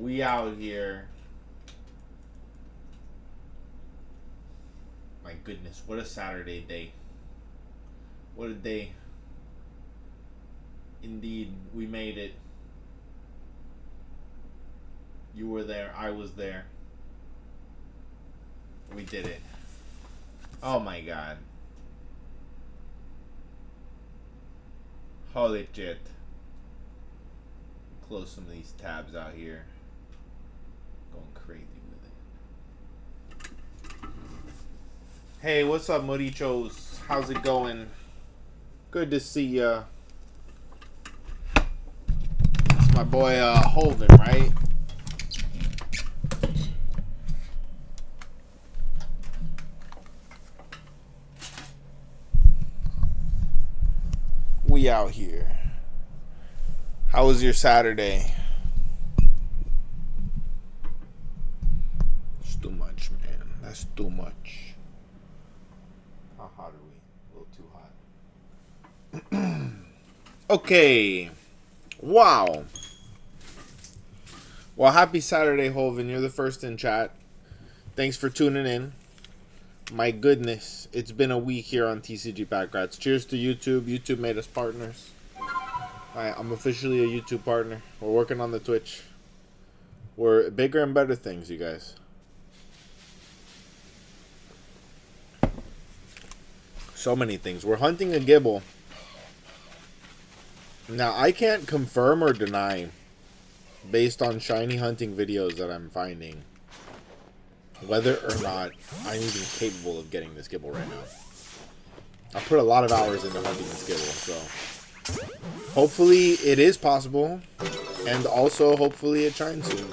We out here. My goodness, what a Saturday day. What a day. Indeed, we made it. You were there, I was there. We did it. Oh my god. Holy shit. Close some of these tabs out here. Going crazy with it. Hey, what's up, Morichos? How's it going? Good to see ya. It's my boy Holvin, right? We out here. How was your Saturday? It's too much, man. That's too much. How hot are we? A little too hot. Okay. Wow. Well, happy Saturday, Holvin. You're the first in chat. Thanks for tuning in. My goodness, it's been a week here on tcgpackrats. Cheers to YouTube. YouTube made us partners. Alright, I'm officially a YouTube partner. We're working on the Twitch. We're bigger and better things, you guys. So many things. We're hunting a GIBBLE. Now, I can't confirm or deny, based on shiny hunting videos that I'm finding, whether or not I'm even capable of getting this GIBBLE right now. I put a lot of hours into hunting this GIBBLE, so hopefully it is possible, and also hopefully it shines soon.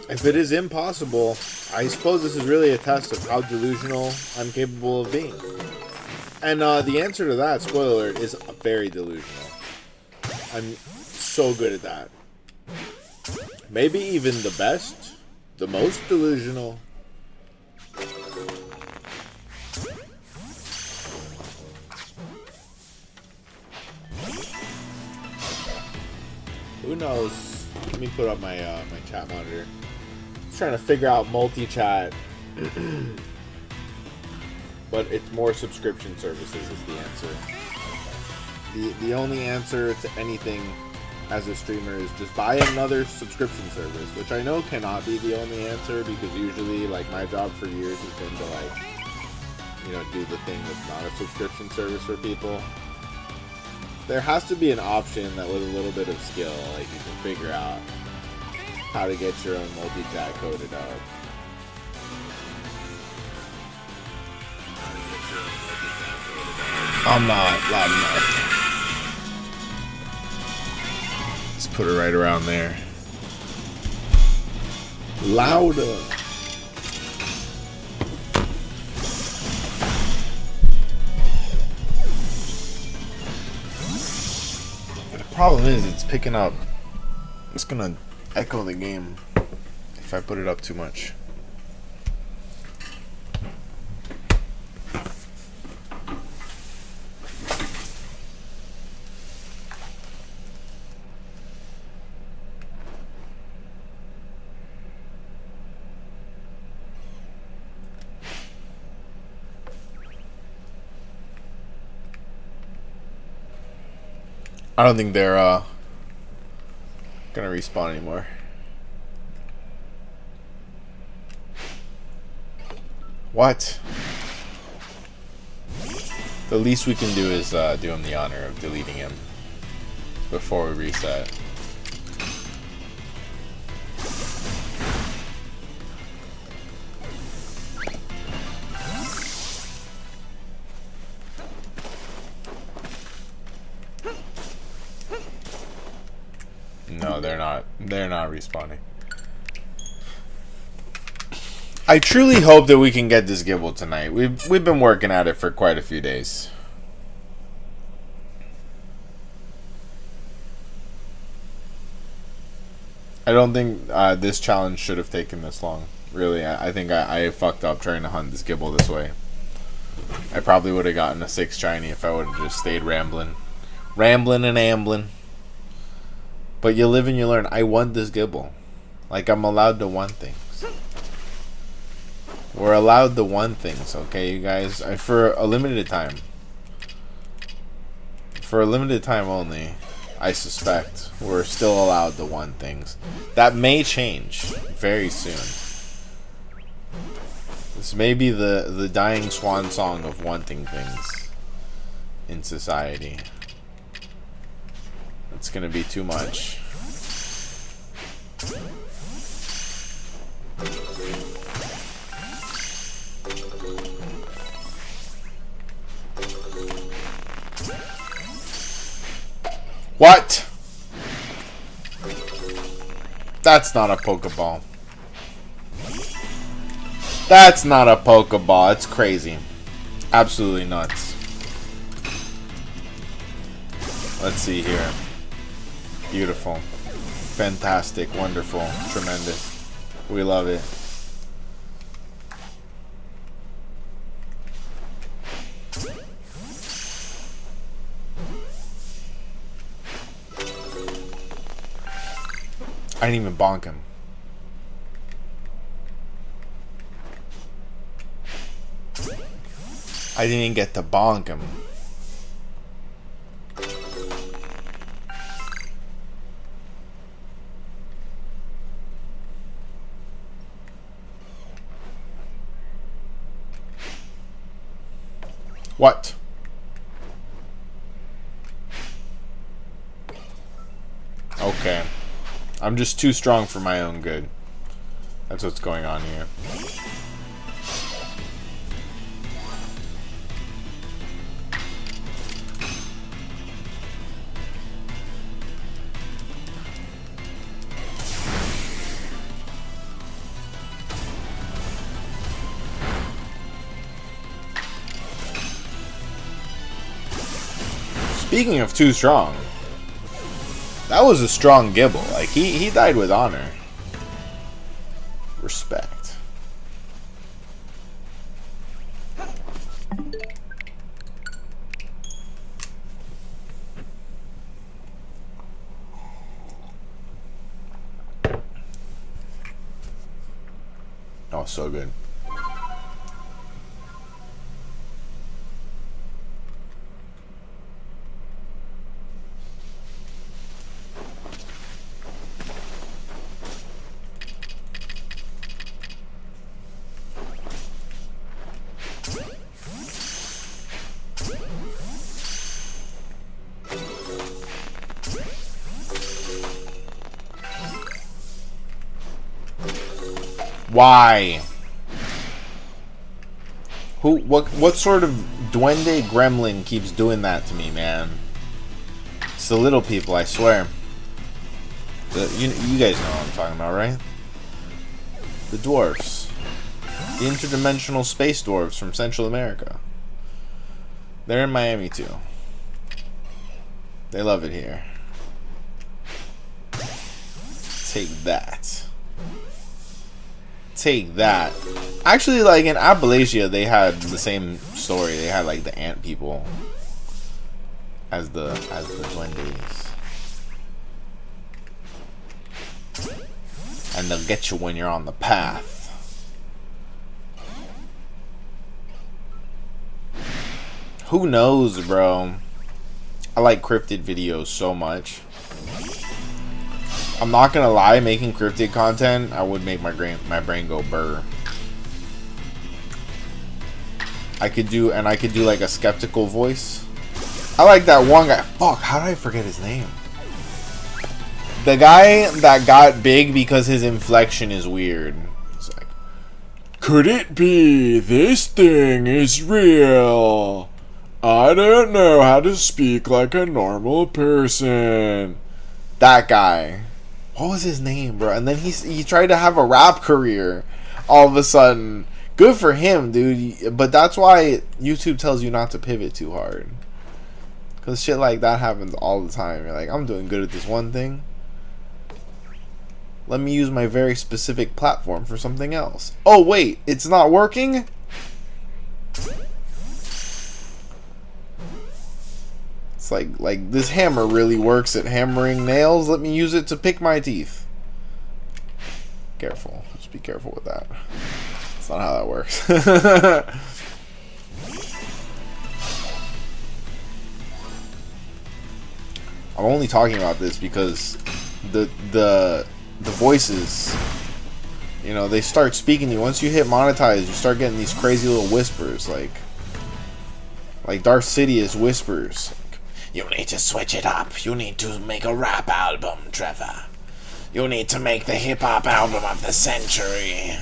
If it is impossible, I suppose this is really a test of how delusional I'm capable of being. And the answer to that, spoiler alert, is very delusional. I'm so good at that. Maybe even the best, the most delusional. Who knows? Let me put up my my chat monitor. I'm trying to figure out multi-chat, but it's more subscription services is the answer. The only answer to anything as a streamer is just buy another subscription service, which I know cannot be the only answer, because usually, like, my job for years has been to, like, you know, do the thing that's not a subscription service for people. There has to be an option that with a little bit of skill, like, you can figure out how to get your own multi-chat coded up. I'm not loud enough. Let's put it right around there. Louder. The problem is it's picking up. It's gonna echo the game if I put it up too much. I don't think they're gonna respawn anymore. What? The least we can do is do him the honor of deleting him before we reset. No, they're not. They're not respawning. I truly hope that we can get this GIBBLE tonight. We've been working at it for quite a few days. I don't think this challenge should have taken this long. Really, I think I fucked up trying to hunt this GIBBLE this way. I probably would have gotten a 6 shiny if I would have just stayed rambling and ambling. But you live and you learn. I want this Gibble. Like, I'm allowed to want things. We're allowed to want things, okay, you guys? For a limited time. For a limited time only, I suspect we're still allowed to want things. That may change very soon. This may be the dying swan song of wanting things in society. It's gonna be too much. What? That's not a Pokeball. That's not a Pokeball. It's crazy. Absolutely nuts. Let's see here. Beautiful. Fantastic. Wonderful. Tremendous. We love it. I didn't even bonk him. I didn't even get to bonk him. What? Okay. I'm just too strong for my own good. That's what's going on here. Speaking of too strong, that was a strong Gibble. Like, he died with honor. Respect. Oh, so good. Why? What sort of duende gremlin keeps doing that to me, man? It's the little people, I swear. You guys know what I'm talking about, right? The dwarfs. The interdimensional space dwarfs from Central America. They're in Miami too. They love it here. Take that. Take that. Actually, like in Appalachia, they had the same story. They had like the ant people as the duendes, and they'll get you when you're on the path. Who knows, bro? I like cryptid videos so much. I'm not gonna lie, making cryptid content, I would make my brain go burr. I could do like a skeptical voice. I like that one guy. Fuck, how did I forget his name? The guy that got big because his inflection is weird. It's like, could it be this thing is real? I don't know how to speak like a normal person. That guy. What was his name, bro? And then he tried to have a rap career all of a sudden. Good for him, dude. But that's why YouTube tells you not to pivot too hard. Because shit like that happens all the time. You're like, I'm doing good at this one thing. Let me use my very specific platform for something else. Oh, wait. It's not working? It's like this hammer really works at hammering nails. Let me use it to pick my teeth. Careful. Just be careful with that. That's not how that works. I'm only talking about this because the voices, you know, they start speaking to you. Once you hit monetize, you start getting these crazy little whispers, like Darth Sidious whispers. You need to switch it up. You need to make a rap album, Trevor. You need to make the hip-hop album of the century.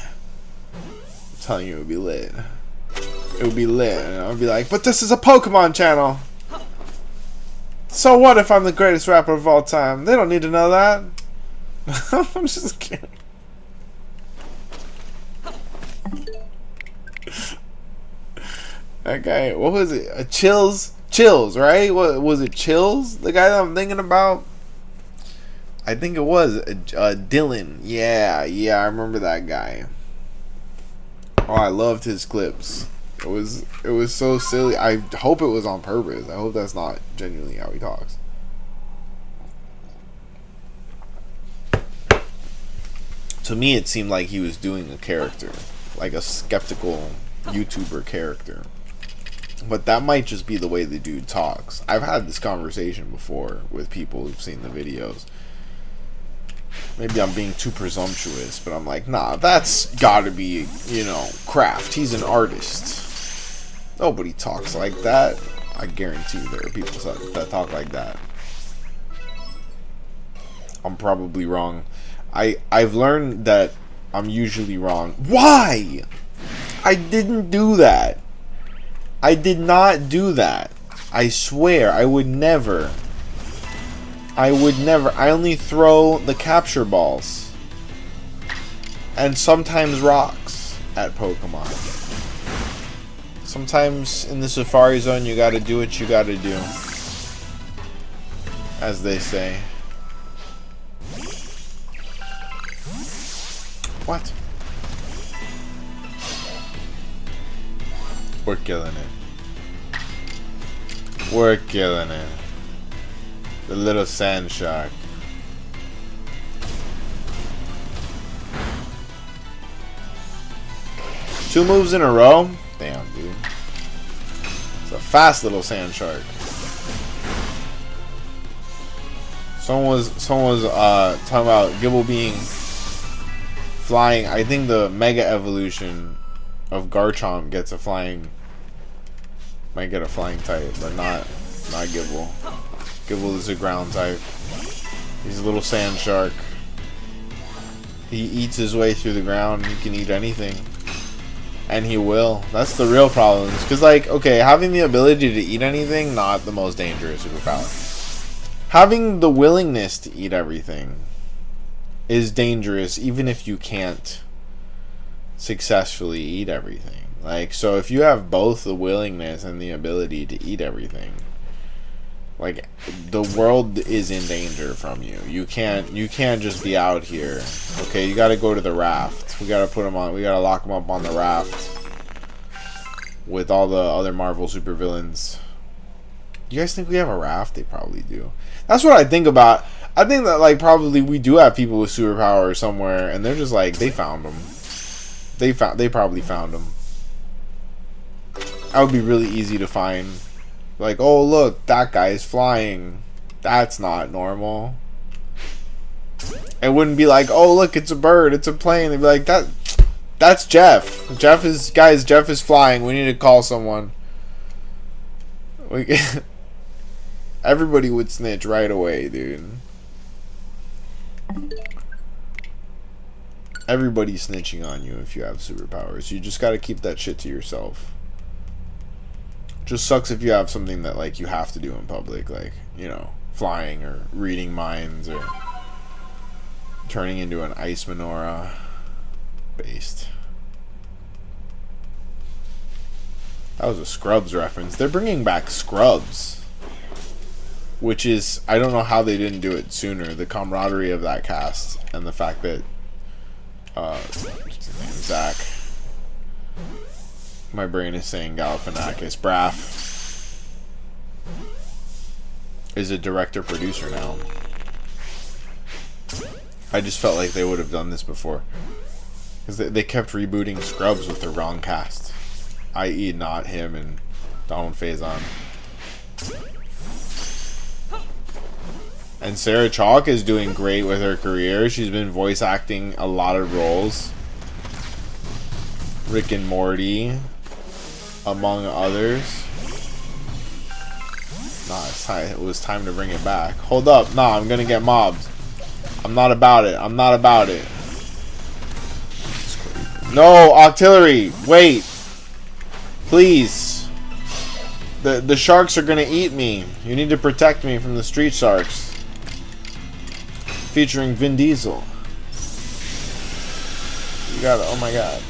I'm telling you, it would be lit. It would be lit. And I would be like, but this is a Pokemon channel. So what if I'm the greatest rapper of all time? They don't need to know that. I'm just kidding. That guy, what was it? Chills, right? What was it? Chills? The guy that I'm thinking about? I think it was Dylan. Yeah, I remember that guy. Oh, I loved his clips. It was so silly. I hope it was on purpose. I hope that's not genuinely how he talks. To me, it seemed like he was doing a character, like a skeptical YouTuber character. But that might just be the way the dude talks. I've had this conversation before with people who've seen the videos. Maybe I'm being too presumptuous, but I'm like, nah, that's gotta be, you know, craft. He's an artist. Nobody talks like that. I guarantee you there are people that talk like that. I'm probably wrong. I've learned that I'm usually wrong. Why? I didn't do that. I did not do that. I swear, I would never. I only throw the capture balls. And sometimes rocks at Pokemon. Sometimes in the Safari Zone you gotta do what you gotta do. As they say. What? We're killing it. We're killing it. The little sand shark. Two moves in a row? Damn, dude. It's a fast little sand shark. Someone was talking about GIBBLE being flying. I think the Mega Evolution of Garchomp gets a flying. Might get a flying type, but not GIBBLE. GIBBLE is a ground type. He's a little sand shark. He eats his way through the ground. He can eat anything. And he will. That's the real problem. Because, like, okay, having the ability to eat anything, not the most dangerous superpower. Having the willingness to eat everything is dangerous, even if you can't successfully eat everything. Like, so if you have both the willingness and the ability to eat everything, like, the world is in danger from you. You can't just be out here. Okay, you gotta go to the raft. We gotta lock him up on the raft with all the other Marvel supervillains. You guys think we have a raft? They probably do. That's what I think about. I think that, like, probably we do have people with superpowers somewhere, and they're just like, they found them. They probably found them. That would be really easy to find. Like, oh, look, that guy is flying. That's not normal. It wouldn't be like, oh, look, it's a bird, it's a plane. They'd be like, that's Jeff. Jeff is flying. We need to call someone. Everybody would snitch right away, dude. Everybody's snitching on you if you have superpowers. You just gotta keep that shit to yourself. Just sucks if you have something that, like, you have to do in public, like, you know, flying or reading minds or turning into an ice menorah based. That was a Scrubs reference. They're bringing back Scrubs, which is, I don't know how they didn't do it sooner. The camaraderie of that cast and the fact that Zach. My brain is saying Galifianakis. Braff. is a director-producer now. I just felt like they would have done this before. Because they kept rebooting Scrubs with the wrong cast. I.e. not him and Donald Faison. And Sarah Chalk is doing great with her career. She's been voice acting a lot of roles. Rick and Morty, among others. Nah, it was time to bring it back. Hold up. Nah, I'm gonna get mobbed. I'm not about it. I'm not about it. No, Octillery, wait. Please. The sharks are gonna eat me. You need to protect me from the street sharks. Featuring Vin Diesel. You got it. Oh my god.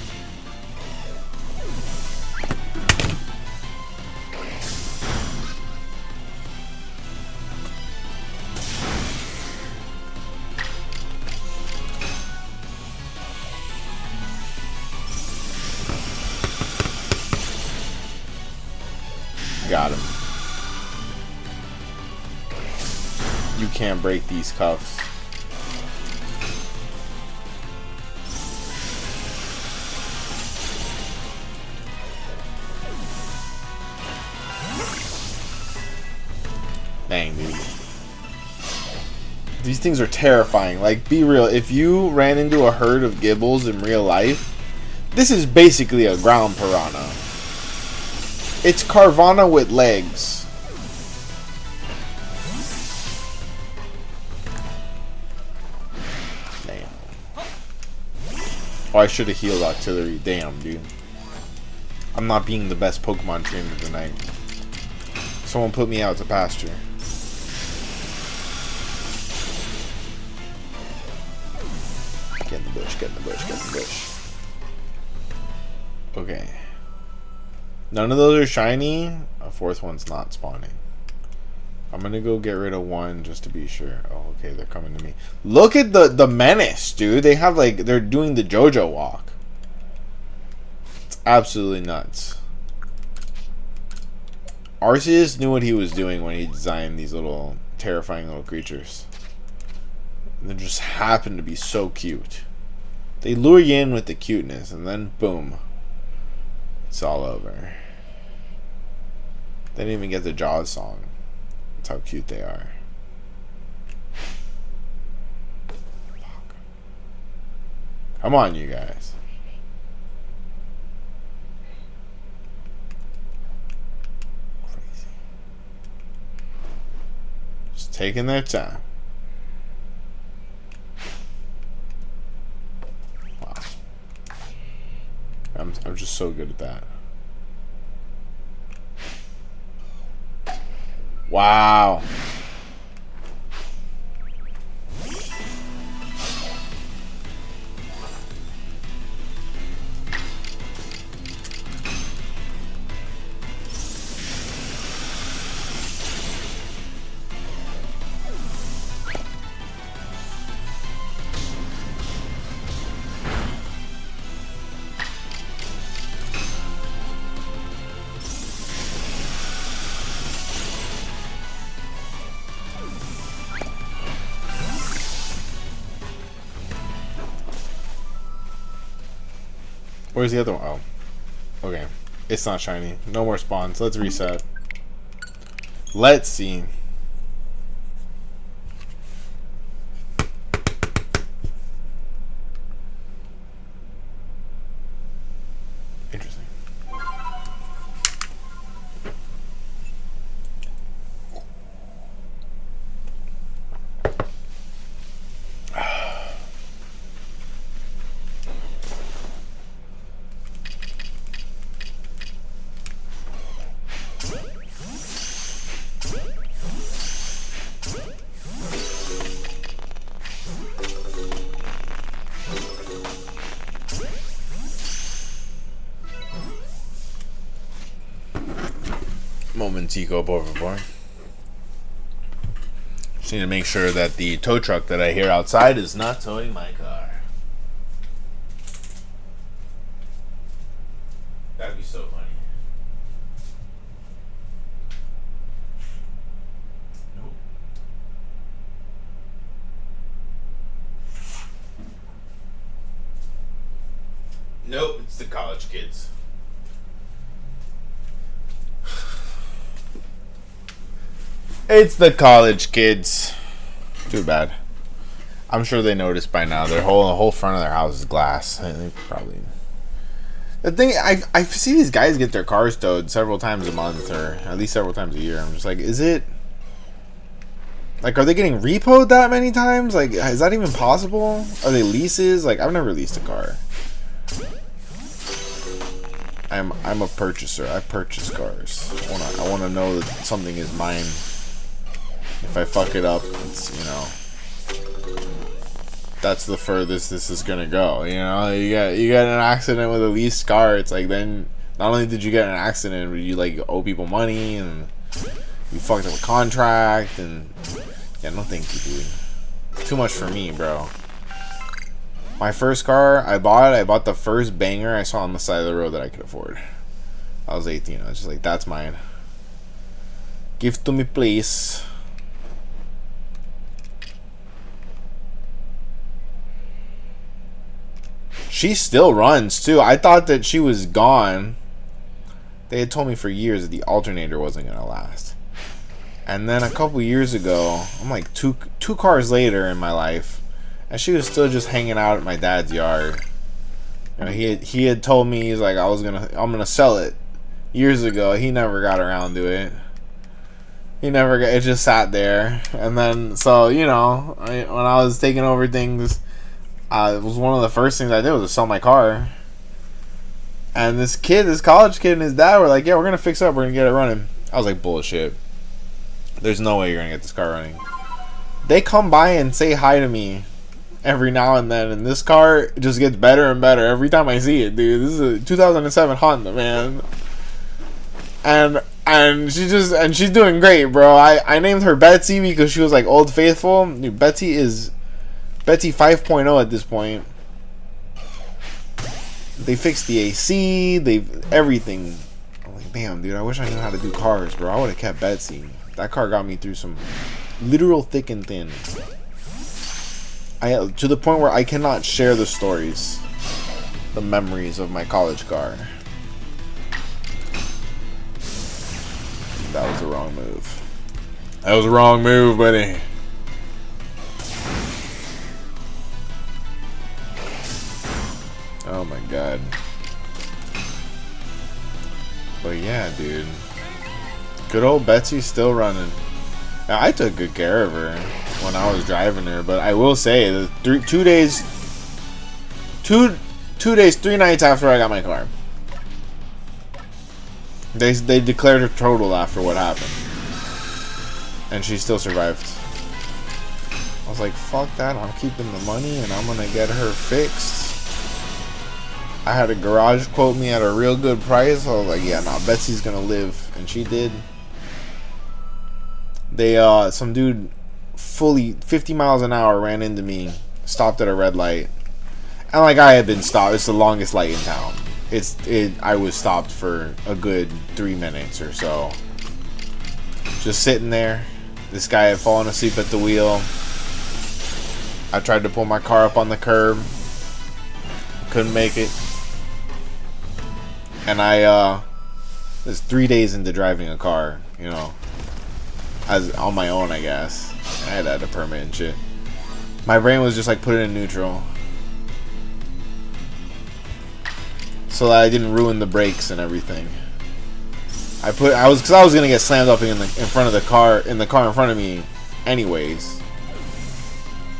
Got him. You can't break these cuffs. Dang, dude. These things are terrifying. Like, be real. If you ran into a herd of Gibbles in real life, this is basically a ground piranha. It's Carvana with legs. Damn. Oh, I should have healed Octillery. Damn, dude. I'm not being the best Pokemon trainer tonight. Someone put me out to pasture. Get in the bush, get in the bush, get in the bush. Okay. None of those are shiny. A fourth one's not spawning. I'm gonna go get rid of one just to be sure. Oh, okay, they're coming to me. Look at the menace, dude. They have like, they're doing the JoJo walk. It's absolutely nuts. Arceus knew what he was doing when he designed these little terrifying little creatures. They just happen to be so cute. They lure you in with the cuteness, and then boom, it's all over. They didn't even get the Jaws song. That's how cute they are. Fuck. Come on, you guys. Crazy. Just taking their time. Wow. I'm just so good at that. Wow. Where's the other one? Oh. Okay. It's not shiny. No more spawns. Let's reset. Let's see. Interesting. Momentico por favor. Just need to make sure that the tow truck that I hear outside is not towing my car. That'd be so funny. Nope. Nope, it's the college kids. It's the college kids. Too bad. I'm sure they noticed by now. The whole front of their house is glass. They probably. The thing, I see these guys get their cars towed several times a month, or at least several times a year. I'm just like, is it? Like, are they getting repoed that many times? Like, is that even possible? Are they leases? Like, I've never leased a car. I'm a purchaser. I purchase cars. I wanna know that something is mine. If I fuck it up, it's, you know, that's the furthest this is gonna go. You know, you get an accident with a leased car. It's like, then not only did you get an accident, but you like owe people money, and you fucked up a contract, and yeah, no thank you, dude. Too much for me, bro. My first car I bought the first banger I saw on the side of the road that I could afford. I was 18. I was just like, that's mine. Give to me, please. She still runs too. I thought that she was gone. They had told me for years that the alternator wasn't gonna last. And then a couple years ago, I'm like two cars later in my life, and she was still just hanging out at my dad's yard. You know, he had told me, he's like, I'm gonna sell it years ago. He never got around to it. It just sat there. And then, so, you know, when I was taking over things, it was one of the first things I did was to sell my car. And this college kid and his dad were like, yeah, we're gonna fix it up, we're gonna get it running. I was like, bullshit. There's no way you're gonna get this car running. They come by and say hi to me every now and then, and this car just gets better and better every time I see it, dude. This is a 2007 Honda, man. And she's doing great, bro. I named her Betsy because she was like Old Faithful. Dude, Betsy 5.0 at this point. They fixed the AC, everything. I'm like, damn, dude, I wish I knew how to do cars, bro. I would have kept Betsy. That car got me through some literal thick and thin. To the point where I cannot share the stories, the memories of my college car. That was the wrong move. That was the wrong move, buddy. Oh my god. But yeah, dude. Good old Betsy's still running. Now, I took good care of her when I was driving her, but I will say the 2 days, 3 nights after I got my car, they declared her total after what happened, and she still survived. I was like, fuck that, I'm keeping the money and I'm gonna get her fixed. I had a garage quote me at a real good price. I was like, yeah, nah, Betsy's gonna live, and she did. Some dude fully 50 miles an hour ran into me, stopped at a red light, and like I had been stopped. It's the longest light in town. I was stopped for a good 3 minutes or so, just sitting there. This guy had fallen asleep at the wheel. I tried to pull my car up on the curb, couldn't make it, and I was 3 days into driving a car, you know, as on my own, I guess. I had to have a permit and shit. My brain was just like, put it in neutral, so that I didn't ruin the brakes and everything. Because I was gonna get slammed up in front of the car, in the car in front of me, anyways.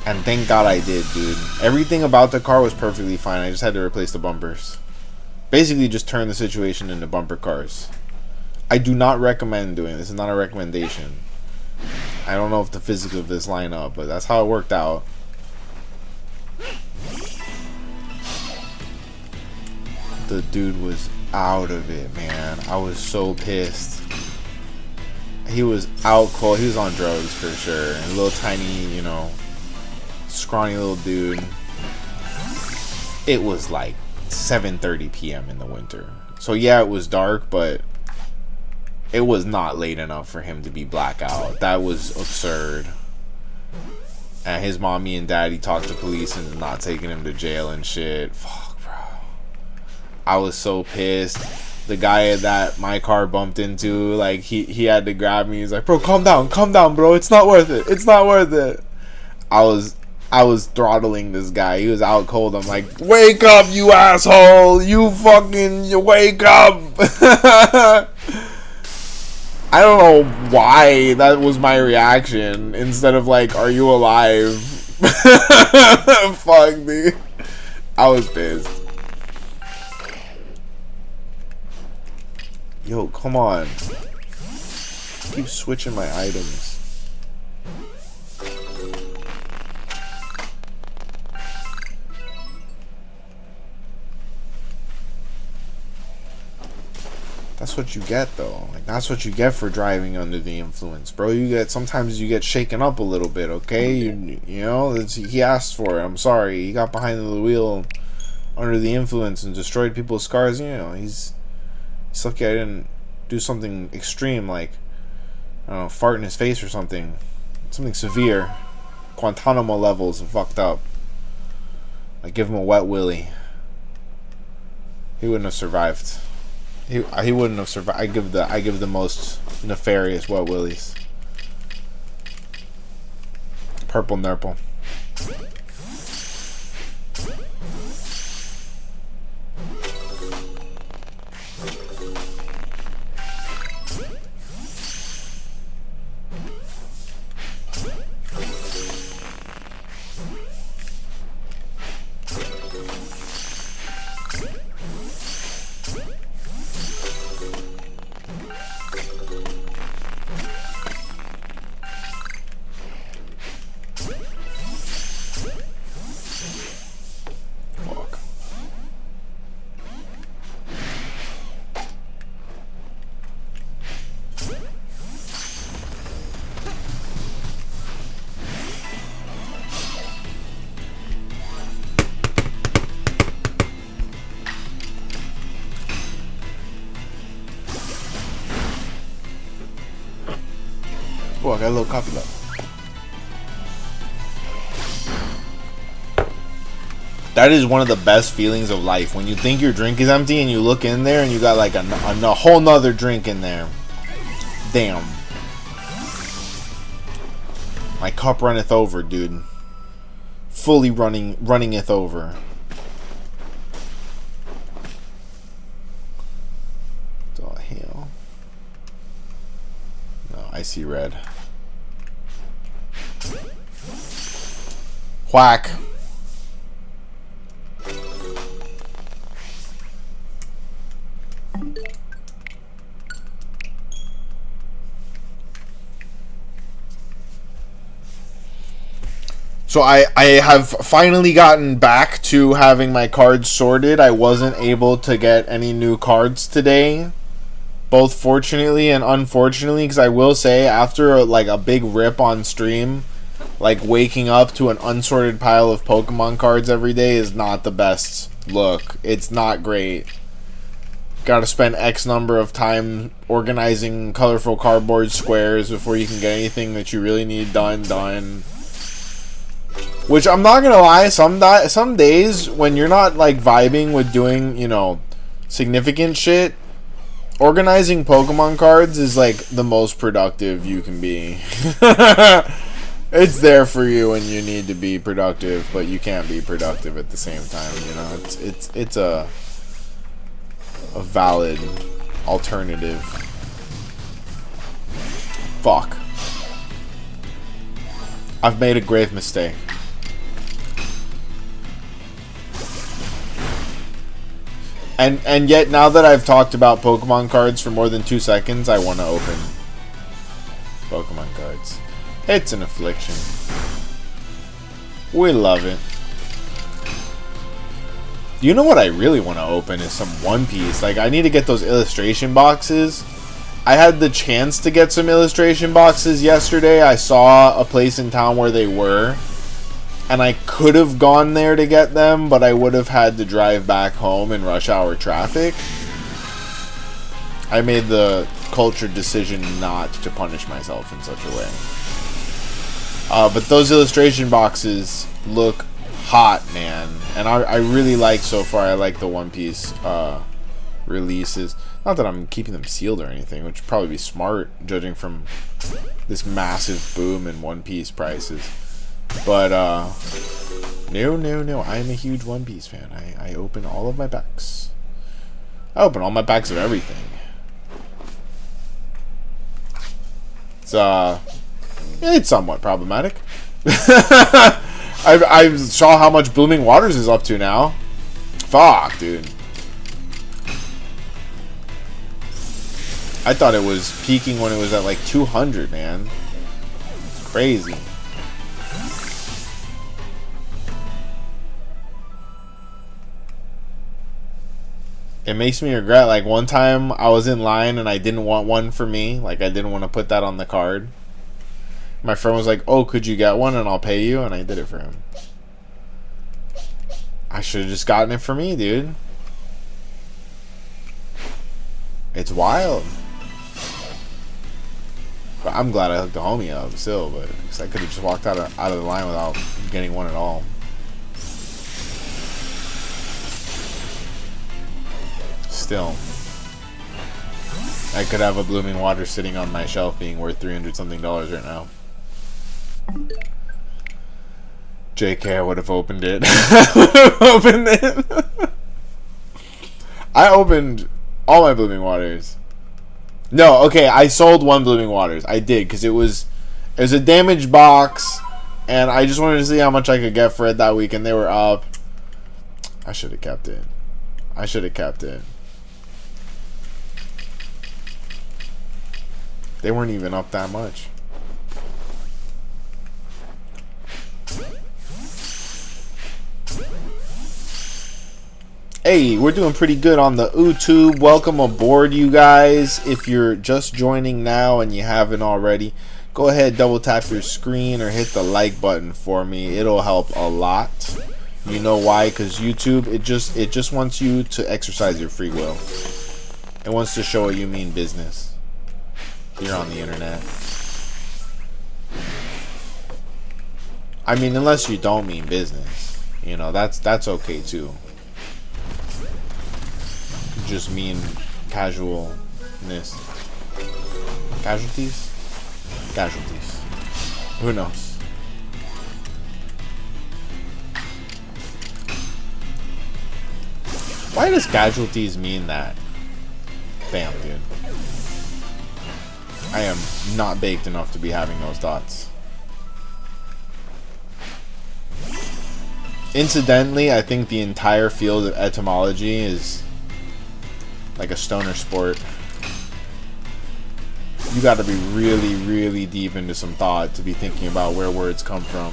And thank God I did, dude. Everything about the car was perfectly fine. I just had to replace the bumpers. Basically, just turn the situation into bumper cars. I do not recommend doing this. It's not a recommendation. I don't know if the physics of this line up, but that's how it worked out. The dude was out of it, man. I was so pissed. He was out cold. He was on drugs for sure. A little tiny, you know, scrawny little dude. It was like 7:30 p.m. in the winter. So yeah, it was dark, but it was not late enough for him to be blackout. That was absurd. And his mommy and daddy talked to police and not taking him to jail and shit. Fuck, bro. I was so pissed. The guy that my car bumped into, like, he had to grab me. He's like, bro, calm down, bro. It's not worth it. It's not worth it. I was throttling this guy. He was out cold. I'm like, wake up, you asshole. You wake up. I don't know why that was my reaction instead of like, are you alive? Fuck, dude. I was pissed. Yo, come on. Keep switching my items. That's what you get, though. Like, that's what you get for driving under the influence, bro. Sometimes you get shaken up a little bit, okay? You know, he asked for it. I'm sorry. He got behind the wheel under the influence and destroyed people's cars. You know, he's lucky I didn't do something extreme, like, I don't know, fart in his face or something. Something severe. Guantanamo levels of fucked up. I give him a wet willy. He wouldn't have survived. He wouldn't have survived. I give the most nefarious wet willies. Purple nurple. Oh, I got a little coffee left. That is one of the best feelings of life. When you think your drink is empty and you look in there and you got like a whole nother drink in there. Damn. My cup runneth over, dude. Fully runningeth over. Oh, hell. No, I see red. Whack. So I have finally gotten back to having my cards sorted. I wasn't able to get any new cards today, both fortunately and unfortunately, because I will say after a big rip on stream, like waking up to an unsorted pile of Pokemon cards every day is not the best look. It's not great. Gotta spend X number of time organizing colorful cardboard squares before you can get anything that you really need done. Which, I'm not gonna lie, some days when you're not like vibing with doing, you know, significant shit, organizing Pokemon cards is like the most productive you can be. It's there for you when you need to be productive, but you can't be productive at the same time, you know. It's a valid alternative. Fuck. I've made a grave mistake. And yet, now that I've talked about Pokemon cards for more than 2 seconds, I want to open Pokemon cards. It's an affliction. We love it. You know what I really want to open is some One Piece. Like, I need to get those illustration boxes. I had the chance to get some illustration boxes yesterday. I saw a place in town where they were. And I could have gone there to get them, but I would have had to drive back home in rush hour traffic. I made the cultured decision not to punish myself in such a way. But those illustration boxes look hot, man. And I really like, so far, I like the One Piece releases. Not that I'm keeping them sealed or anything, which would probably be smart, judging from this massive boom in One Piece prices. But, no. I am a huge One Piece fan. I open all of my packs. I open all my packs of everything. It's somewhat problematic. I saw how much Blooming Waters is up to now. Fuck, dude. I thought it was peaking when it was at like 200, man. It's crazy. It makes me regret, like, one time I was in line and I didn't want one for me. Like, I didn't want to put that on the card. My friend was like, oh, could you get one and I'll pay you? And I did it for him. I should have just gotten it for me, dude. It's wild. But I'm glad I hooked the homie up still, but I could have just walked out of the line without getting one at all. Still, I could have a Blooming Water sitting on my shelf being worth $300-something right now. JK, I would have opened it. I opened all my Blooming Waters. No, okay, I sold one Blooming Waters. I did, because it was a damaged box, and I just wanted to see how much I could get for it that week, and they were up. I should have kept it. They weren't even up that much. Hey, we're doing pretty good on the YouTube. Welcome aboard, you guys. If you're just joining now and you haven't already, go ahead, double tap your screen or hit the like button for me. It'll help a lot. You know why? Because YouTube, it just wants you to exercise your free will. It wants to show you mean business. You're on the internet. I mean, unless you don't mean business, you know, that's okay too. Just mean casualness. Casualties? Casualties. Who knows? Why does casualties mean that? Damn, dude. I am not baked enough to be having those thoughts. Incidentally, I think the entire field of etymology is like a stoner sport. You gotta be really, really deep into some thought to be thinking about where words come from.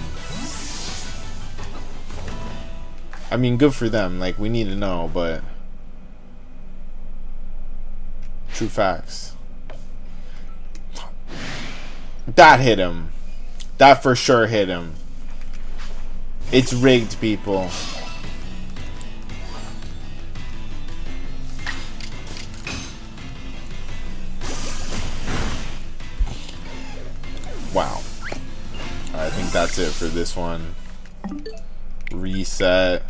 I mean, good for them. Like, we need to know, but true facts. That hit him. That for sure hit him. It's rigged, people. Wow. I think that's it for this one. Reset.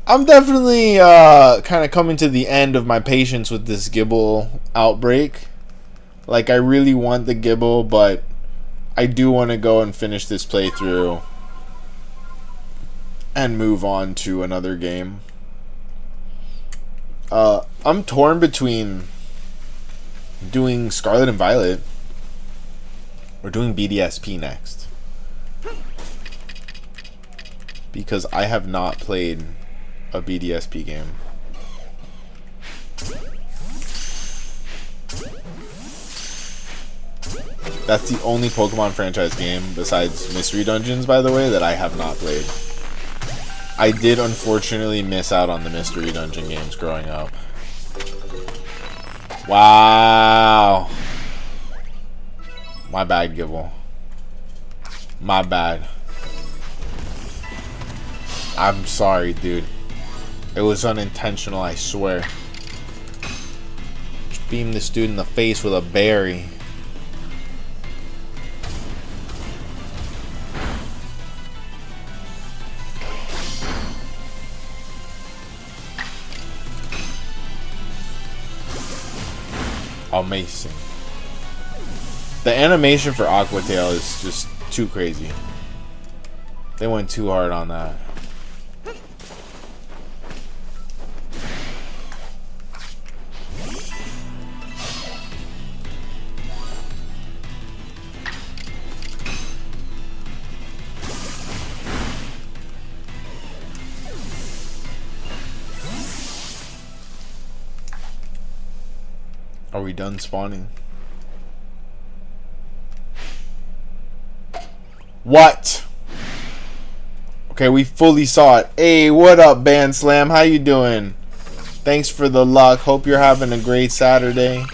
I'm definitely kind of coming to the end of my patience with this GIBBLE outbreak. Like, I really want the GIBBLE, but I do want to go and finish this playthrough and move on to another game. I'm torn between doing Scarlet and Violet or doing BDSP next, because I have not played a BDSP game. That's the only Pokemon franchise game besides Mystery Dungeons, by the way, that I have not played. I did unfortunately miss out on the Mystery Dungeon games growing up. Wow. My bad, GIBBLE. My bad. I'm sorry, dude. It was unintentional, I swear. Just beam this dude in the face with a berry. amazing. The animation for Aquatail is just too crazy. They went too hard on that. Are we done spawning? What? Okay, we fully saw it. Hey, what up, Band Slam? How you doing? Thanks for the luck. Hope you're having a great Saturday.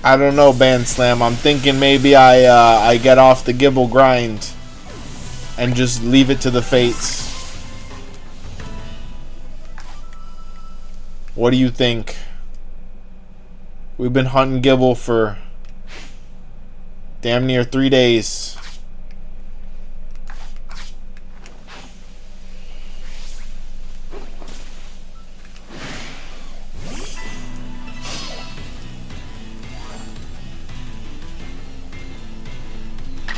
I don't know, Band Slam. I'm thinking maybe I get off the Gibble grind and just leave it to the fates. What do you think? We've been hunting Gibble for damn near 3 days.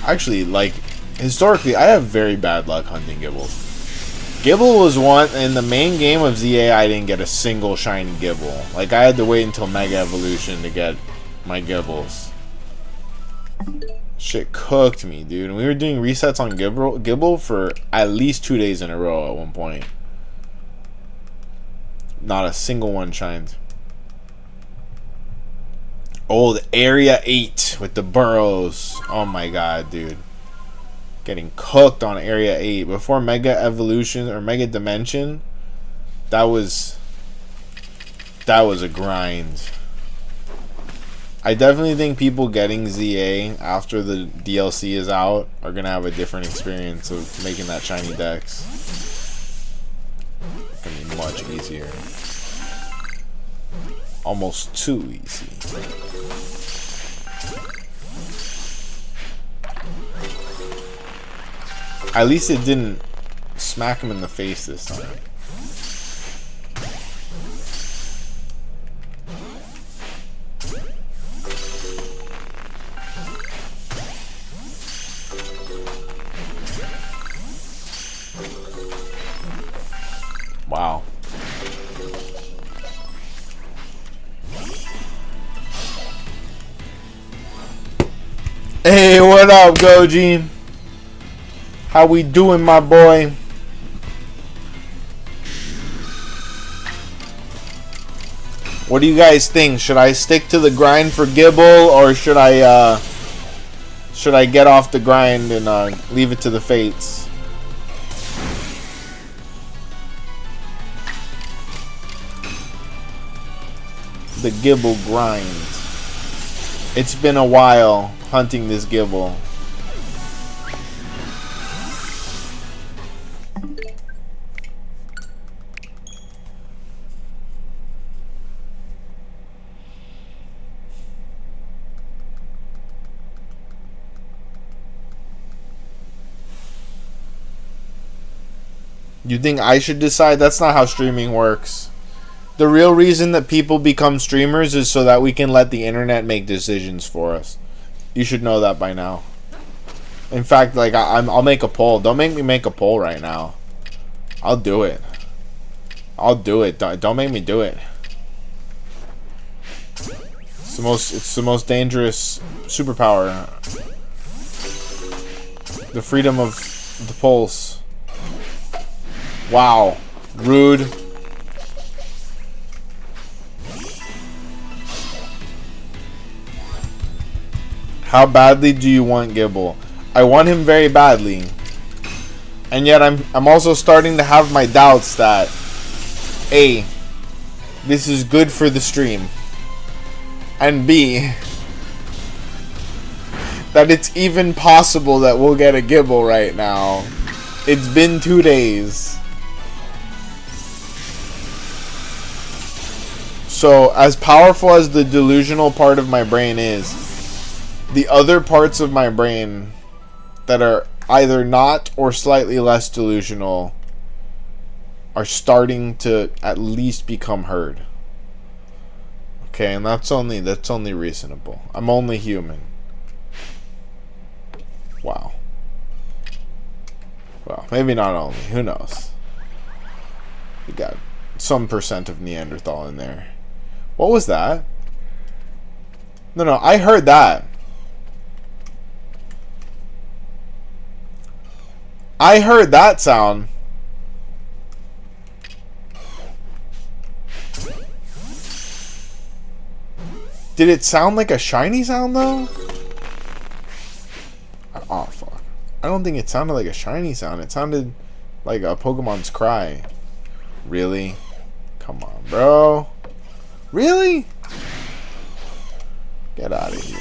Actually, like, historically, I have very bad luck hunting Gibbles. Gibble was one, in the main game of ZA, I didn't get a single shiny Gibble. Like, I had to wait until Mega Evolution to get my Gibbles. Shit cooked me, dude. And we were doing resets on Gibble for at least 2 days in a row at one point. Not a single one shined. Old Area 8 with the burrows. Oh my god, dude. Getting cooked on Area 8. Before Mega Evolution or Mega Dimension, that was a grind. I definitely think people getting ZA after the DLC is out are going to have a different experience of making that shiny dex. It's going to be much easier. Almost too easy. At least it didn't smack him in the face this time. Wow. Hey, what up, Goji? How we doing, my boy? What do you guys think? Should I stick to the grind for Gibble, or should I get off the grind and leave it to the fates? The Gibble grind. It's been a while hunting this Gibble. You think I should decide? That's not how streaming works. The real reason that people become streamers is so that we can let the internet make decisions for us. You should know that by now. In fact, like, I'll make a poll. Don't make me make a poll right now. I'll do it. I'll do it. Don't make me do it. It's the most dangerous superpower. The freedom of the polls. Wow. Rude. How badly do you want Gibble? I want him very badly. And yet I'm also starting to have my doubts that A, this is good for the stream. And B, that it's even possible that we'll get a Gibble right now. It's been 2 days. So, as powerful as the delusional part of my brain is, the other parts of my brain that are either not or slightly less delusional are starting to at least become heard. Okay, and that's only reasonable. I'm only human. Wow. Well, maybe not only. Who knows? We got some percent of Neanderthal in there. What was that? No, I heard that. I heard that sound. Did it sound like a shiny sound, though? Oh, fuck. I don't think it sounded like a shiny sound. It sounded like a Pokemon's cry. Really? Come on, bro. Really? Get out of here.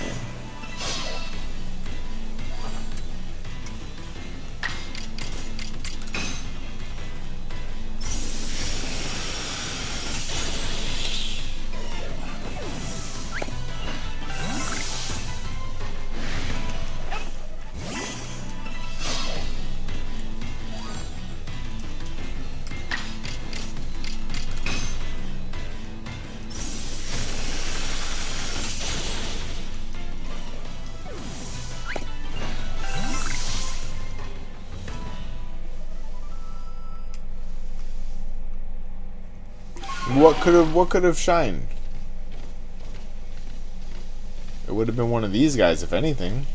What could have shined? It would have been one of these guys, if anything.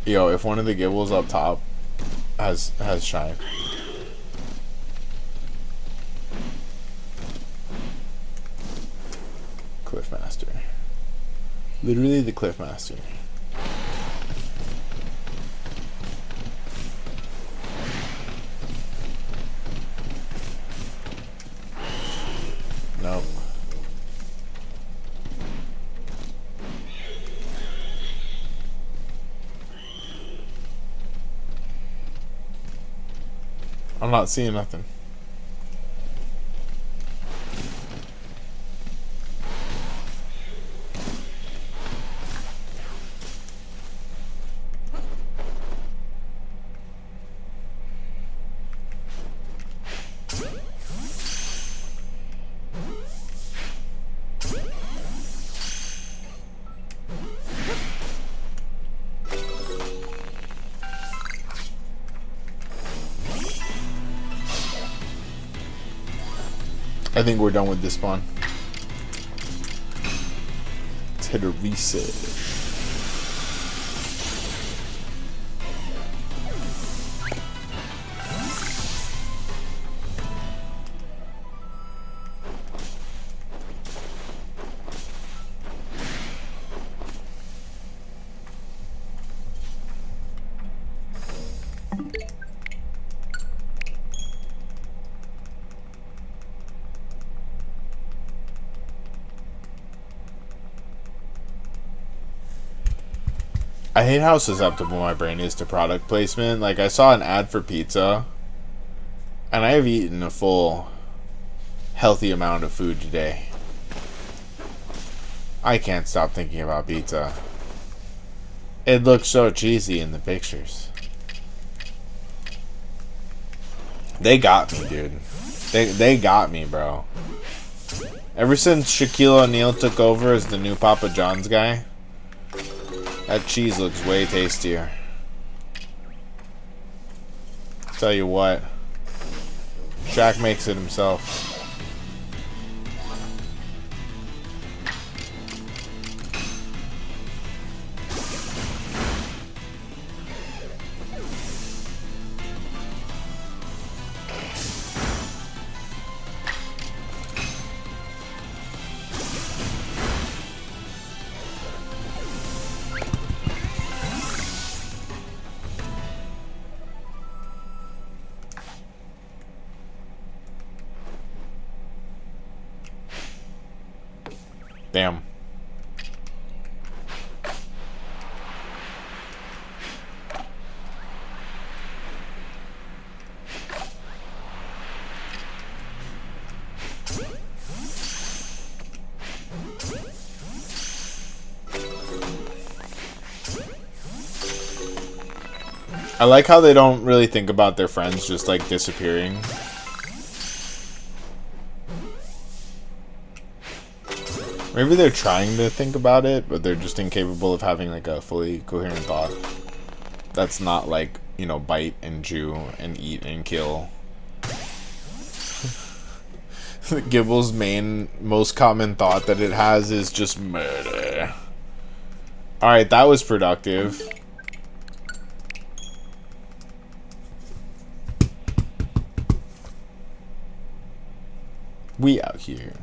Yo, if one of the Gibbles up top has shine. Cliffmaster. Literally the Cliffmaster. Nope. I'm not seeing nothing. I think we're done with this spawn. Let's hit a reset. I hate how susceptible my brain is to product placement. Like, I saw an ad for pizza, and I have eaten a full, healthy amount of food today. I can't stop thinking about pizza. It looks so cheesy in the pictures. They got me, dude. They got me, bro. Ever since Shaquille O'Neal took over as the new Papa John's guy, that cheese looks way tastier. Tell you what, Shaq makes it himself. Damn. I like how they don't really think about their friends just like disappearing. Maybe they're trying to think about it, but they're just incapable of having like a fully coherent thought. That's not like, you know, bite and chew and eat and kill. GIBBLE's most common thought that it has is just murder. Alright, that was productive. We out here.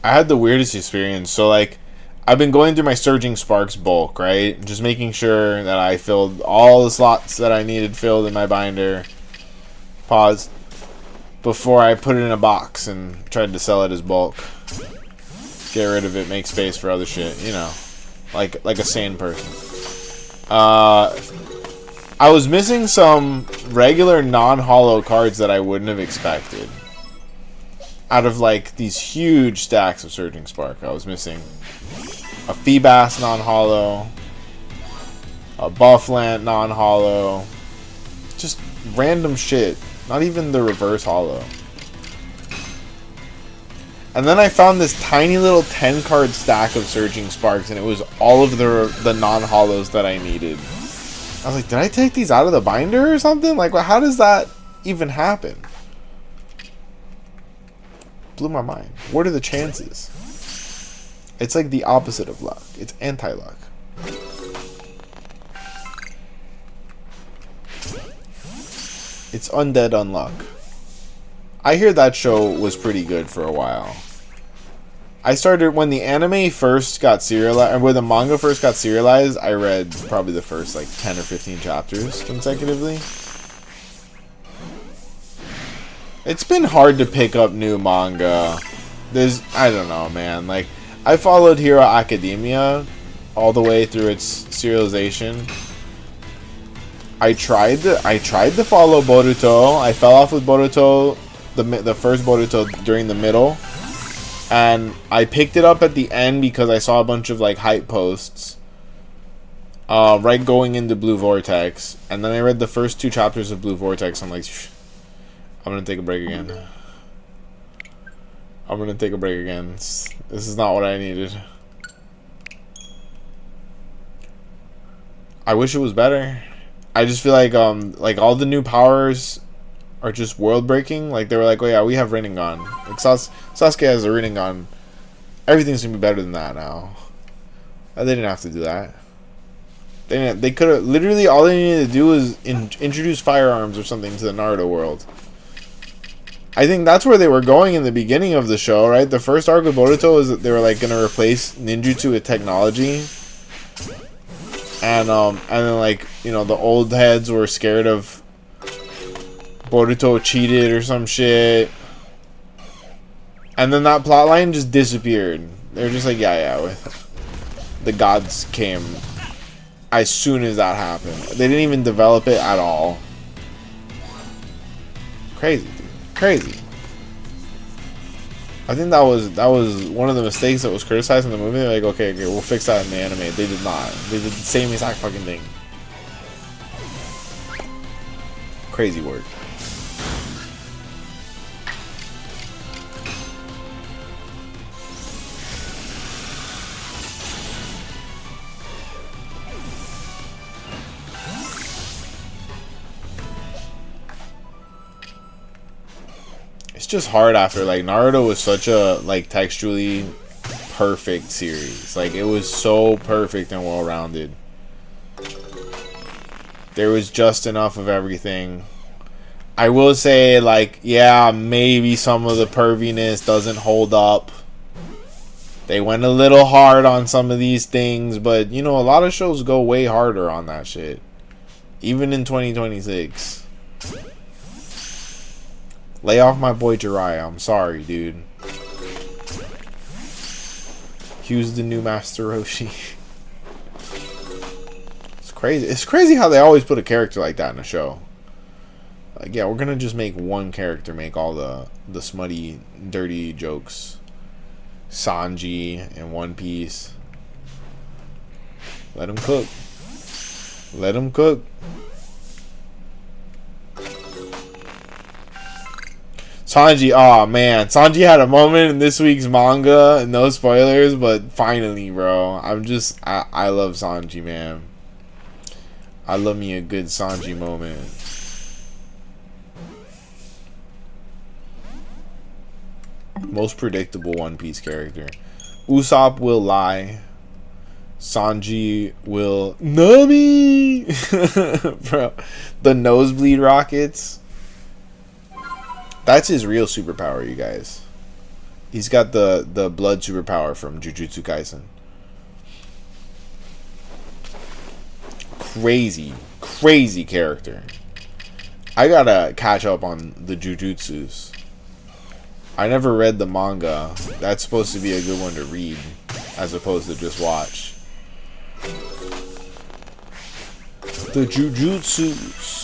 I had the weirdest experience. So like, I've been going through my Surging Sparks bulk, right? Just making sure that I filled all the slots that I needed filled in my binder. Pause. Before I put it in a box and tried to sell it as bulk. Get rid of it, make space for other shit, you know. Like a sane person. I was missing some regular non-holo cards that I wouldn't have expected. Out of like these huge stacks of Surging Spark, I was missing a Feebas non-holo, a Bufflant non-holo, just random shit. Not even the reverse holo. And then I found this tiny little 10 card stack of Surging Sparks, and it was all of the non-holos that I needed. I was like, did I take these out of the binder or something? Like, how does that even happen? Blew my mind. What are the chances? It's like the opposite of luck. It's anti-luck. It's undead unluck. I hear that show was pretty good for a while. I started when the anime first got serialized, or when the manga first got serialized, I read probably the first like 10 or 15 chapters consecutively. It's been hard to pick up new manga. I don't know, man. Like, I followed Hero Academia all the way through its serialization. I tried to follow Boruto. I fell off with Boruto, the first Boruto during the middle, and I picked it up at the end because I saw a bunch of like hype posts. Right going into Blue Vortex, and then I read the first 2 chapters of Blue Vortex. I'm like, I'm gonna take a break again. I'm gonna take a break again. This is not what I needed. I wish it was better. I just feel like all the new powers are just world breaking. Like they were like, oh yeah, we have Rinnegan. Like Sasuke has a Rinnegan. Everything's gonna be better than that now. They didn't have to do that. They could have literally all they needed to do was introduce firearms or something to the Naruto world. I think that's where they were going in the beginning of the show, right? The first arc of Boruto is that they were like gonna replace ninjutsu with technology, and then like, you know, the old heads were scared of Boruto cheated or some shit, and then that plotline just disappeared. They were just like, yeah, the gods came as soon as that happened. They didn't even develop it at all. Crazy, dude. Crazy. I think that was one of the mistakes that was criticized in the movie. They're like, okay, we'll fix that in the anime. They did not. They did the same exact fucking thing. Crazy work. It's just hard after, like, Naruto was such a, like, textually perfect series. Like, it was so perfect and well-rounded. There was just enough of everything. I will say, like, yeah, maybe some of the perviness doesn't hold up. They went a little hard on some of these things, but, you know, a lot of shows go way harder on that shit. Even in 2026. Lay off my boy Jiraiya. I'm sorry, dude. Hugh's the new Master Roshi. It's crazy. It's crazy how they always put a character like that in a show. Like, yeah, we're gonna just make one character make all the smutty, dirty jokes. Sanji in One Piece. Let him cook. Let him cook. Sanji, oh man, Sanji had a moment in this week's manga, no spoilers, but finally, bro, I love Sanji, man. I love me a good Sanji moment. Most predictable One Piece character. Usopp will lie. Sanji will Nami. Bro, the nosebleed rockets. That's his real superpower, you guys. He's got the blood superpower from Jujutsu Kaisen. Crazy character. I gotta catch up on the Jujutsus. I never read the manga. That's supposed to be a good one to read, as opposed to just watch. The Jujutsus.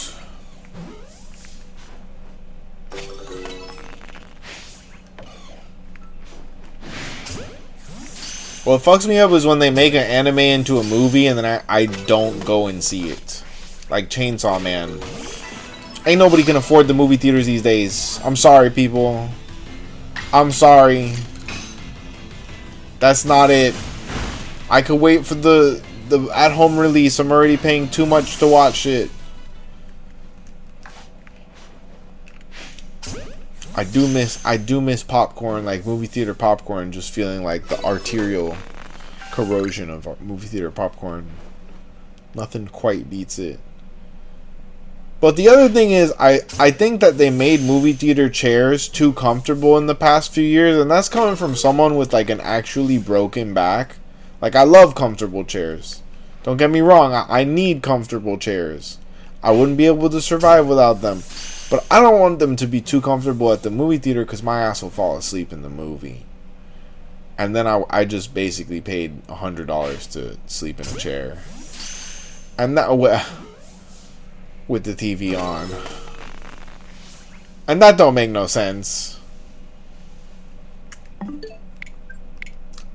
What fucks me up is when they make an anime into a movie and then I don't go and see it. Like Chainsaw Man. Ain't nobody can afford the movie theaters these days. I'm sorry, people. I'm sorry. That's not it. I could wait for the at-home release. I'm already paying too much to watch it. I do miss popcorn, like movie theater popcorn, just feeling like the arterial corrosion of movie theater popcorn. Nothing quite beats it. But the other thing is, I think that they made movie theater chairs too comfortable in the past few years, and that's coming from someone with like an actually broken back. Like, I love comfortable chairs. Don't get me wrong, I need comfortable chairs. I wouldn't be able to survive without them. But I don't want them to be too comfortable at the movie theater because my ass will fall asleep in the movie. And then I just basically paid $100 to sleep in a chair. And that with the TV on. And that don't make no sense.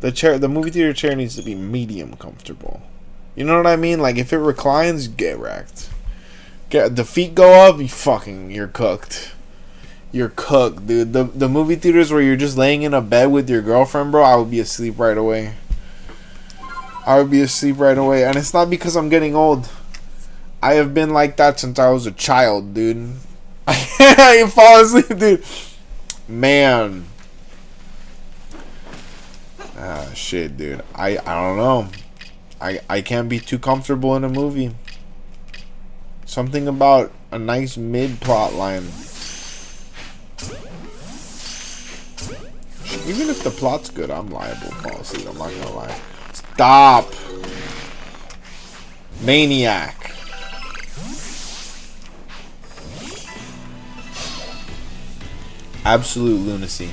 The movie theater chair needs to be medium comfortable. You know what I mean? Like, if it reclines, get wrecked. The feet go up, you're cooked. You're cooked, dude. The movie theaters where you're just laying in a bed with your girlfriend, bro, I would be asleep right away. And it's not because I'm getting old. I have been like that since I was a child, dude. I fall asleep, dude. Man. Ah, shit, dude. I don't know. I can't be too comfortable in a movie. Something about a nice mid-plot line. Even if the plot's good, I'm liable to fall asleep. I'm not gonna lie. Stop! Maniac. Absolute lunacy.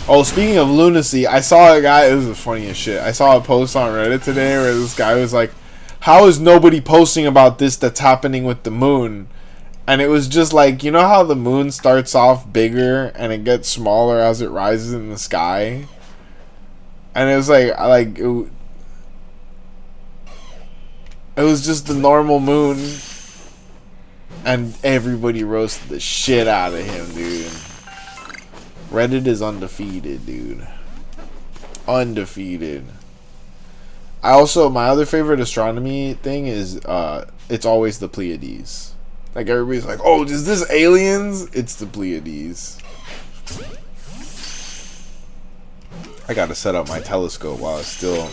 Oh, speaking of lunacy, I saw a guy, it was the funniest shit. I saw a post on Reddit today where this guy was like, how is nobody posting about this that's happening with the moon? And it was just like, you know how the moon starts off bigger and it gets smaller as it rises in the sky? And it was like it was just the normal moon. And everybody roasted the shit out of him, dude. Reddit is undefeated, dude. Undefeated. My other favorite astronomy thing is, it's always the Pleiades. Like, everybody's like, oh, is this aliens? It's the Pleiades. I gotta set up my telescope while it's still,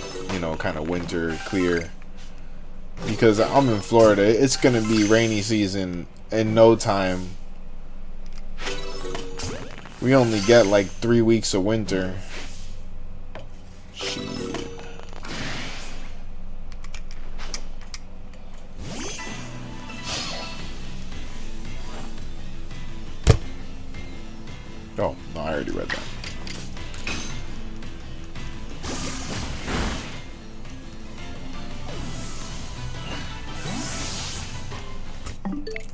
kind of winter clear. Because I'm in Florida. It's gonna be rainy season in no time. We only get like 3 weeks of winter. Shit. Oh, no, I already read that.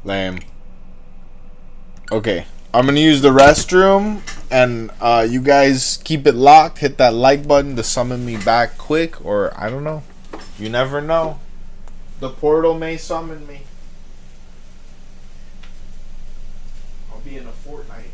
Lame. Okay. I'm gonna use the restroom. And you guys keep it locked. Hit that like button to summon me back quick. Or, I don't know. You never know. The portal may summon me. I'll be in a fortnight.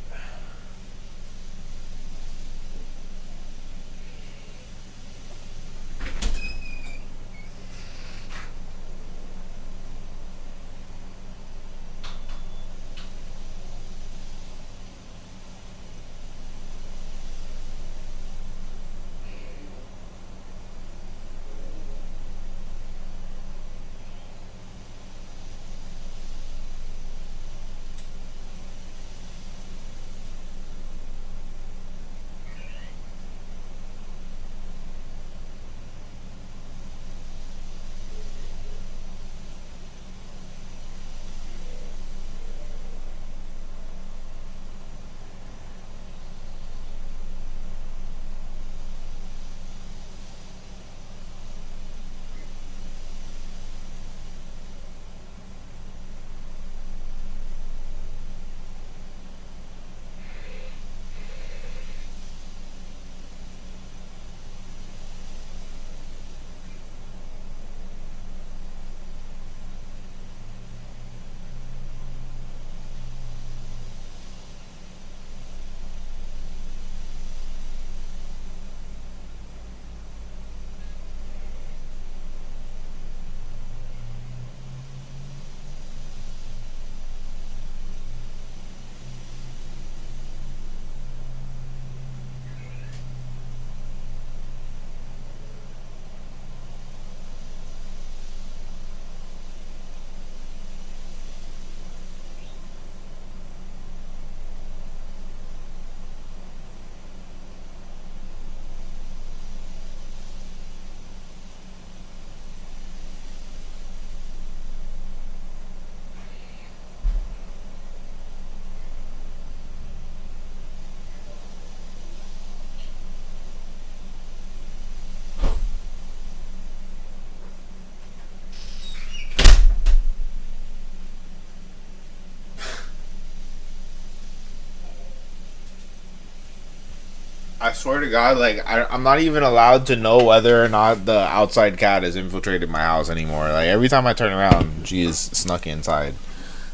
I swear to God, like, I'm not even allowed to know whether or not the outside cat has infiltrated my house anymore. Like, every time I turn around, she is snuck inside.